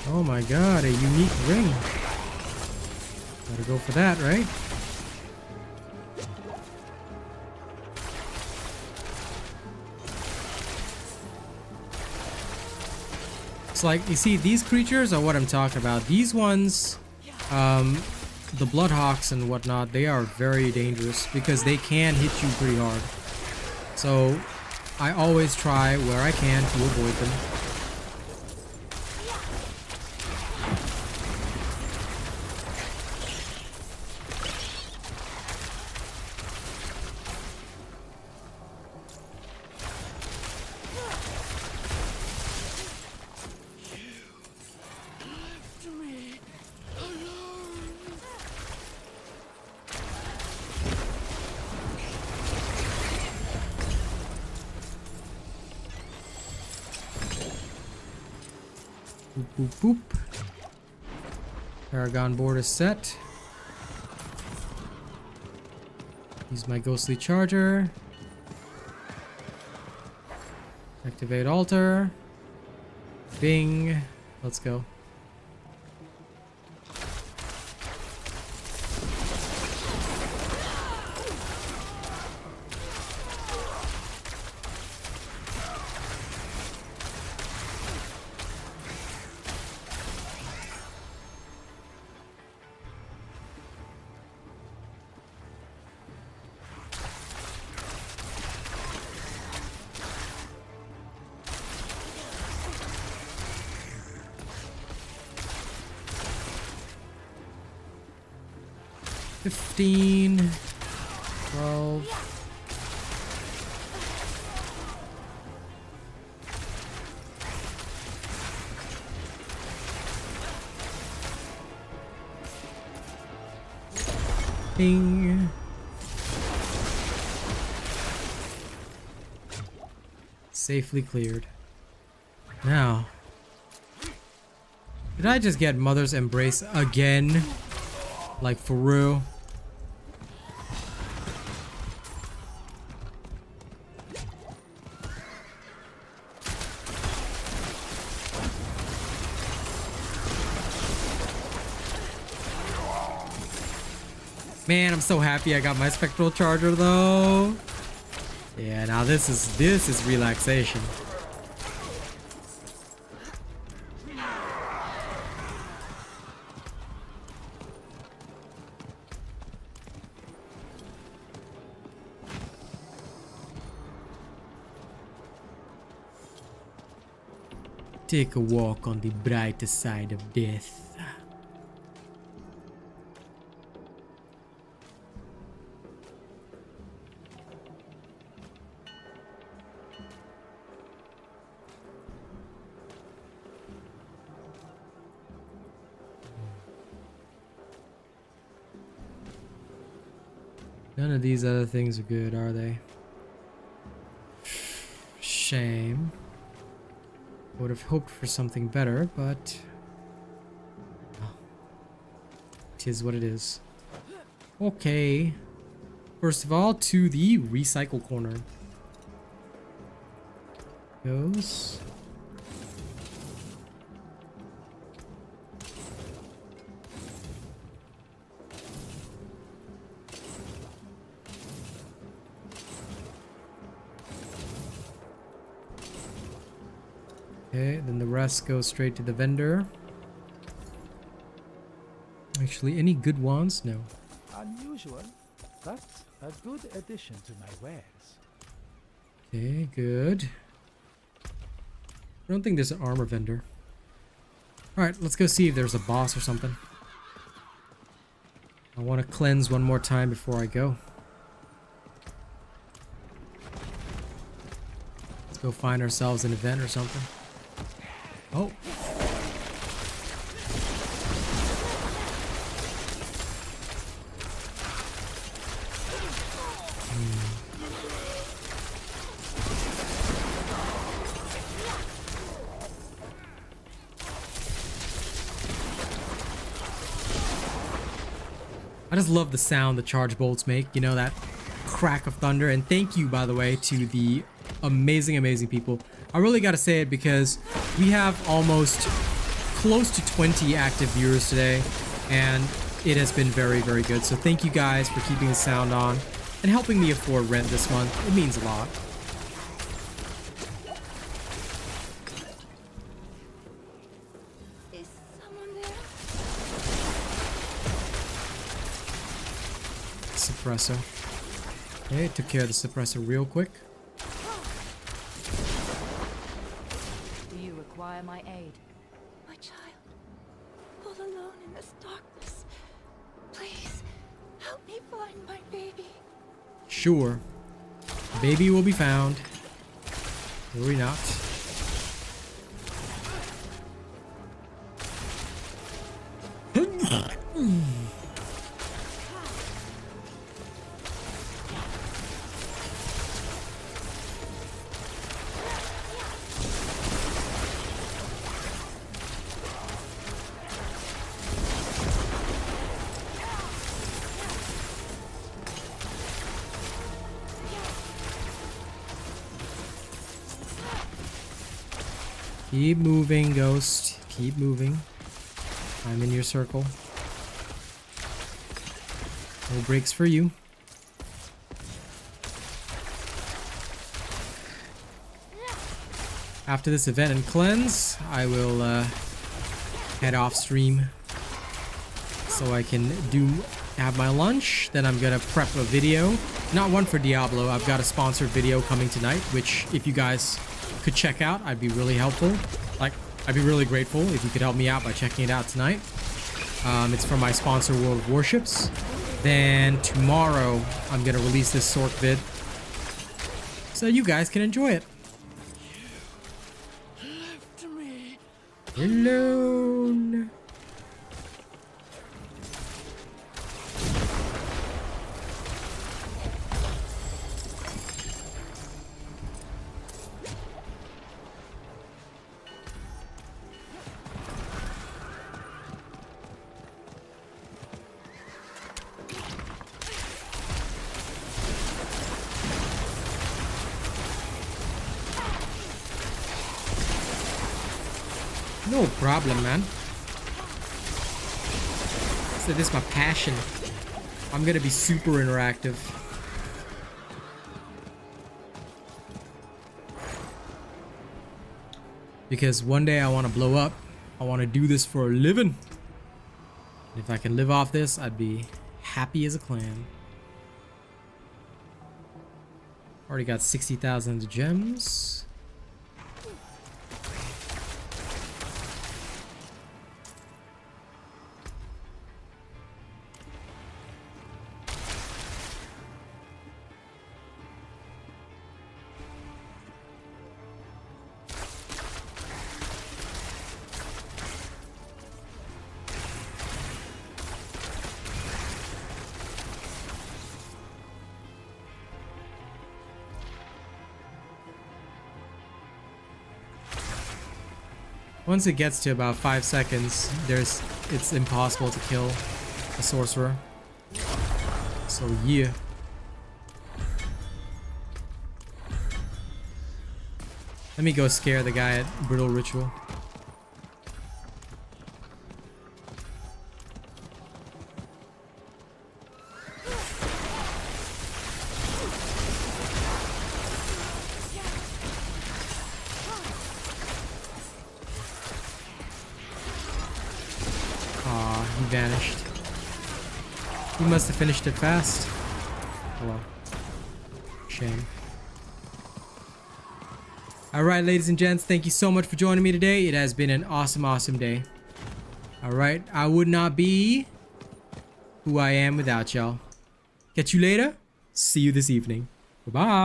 A: Oh my god, a unique ring. Gotta go for that, right? It's like, you see, these creatures are what I'm talking about. These ones, the Bloodhawks and whatnot, they are very dangerous because they can hit you pretty hard. So, I always try where I can to avoid them. Boop, boop, boop. Paragon board is set. Use my ghostly charger. Activate altar. Bing. Let's go. $15, $12. Bing. Safely cleared. Now, did I just get Mother's Embrace again? Like for real? Man, I'm so happy I got my spectral charger though. Yeah, now this is relaxation. Take a walk on the brighter side of death. None of these other things are good, are they? Shame. Would have hoped for something better, but it is what it is. Okay. First of all, to the recycle corner. Goes. Okay, then the rest goes straight to the vendor. Actually, any good wands? No.
E: Unusual, but a good addition to my wares.
A: Okay, good. I don't think there's an armor vendor. Alright, let's go see if there's a boss or something. I want to cleanse one more time before I go. Let's go find ourselves an event or something. Oh. I just love the sound the charge bolts make, you know, that crack of thunder. And thank you, by the way, to the amazing people. I really gotta say it because we have almost close to 20 active viewers today, and it has been very good. So thank you guys for keeping the sound on and helping me afford rent this month. It means a lot.
C: Is someone there?
A: Suppressor. Okay, took care of the suppressor real quick.
F: Do you require my aid?
C: My child, all alone in this darkness. Please, help me find my baby.
A: Sure. Baby will be found. Worry not. Keep moving, Ghost. Keep moving. I'm in your circle. No breaks for you. After this event and cleanse, I will head off stream so I can have my lunch. Then I'm gonna prep a video. Not one for Diablo. I've got a sponsored video coming tonight, which if you guys could check out, I'd be really helpful. Like, I'd be really grateful if you could help me out by checking it out tonight. It's from my sponsor, World of Warships. Then tomorrow, I'm gonna release this Sork vid so you guys can enjoy it. Alone. No problem, man. So this is my passion. I'm gonna be super interactive. Because one day I want to blow up. I want to do this for a living. And if I can live off this, I'd be happy as a clam. Already got 60,000 gems. Once it gets to about 5 seconds, it's impossible to kill a sorcerer. So yeah. Let me go scare the guy at Brittle Ritual. Aw, he vanished. He must have finished it fast. Oh well. Shame. Alright, ladies and gents, thank you so much for joining me today. It has been an awesome day. Alright, I would not be who I am without y'all. Catch you later. See you this evening. Bye-bye.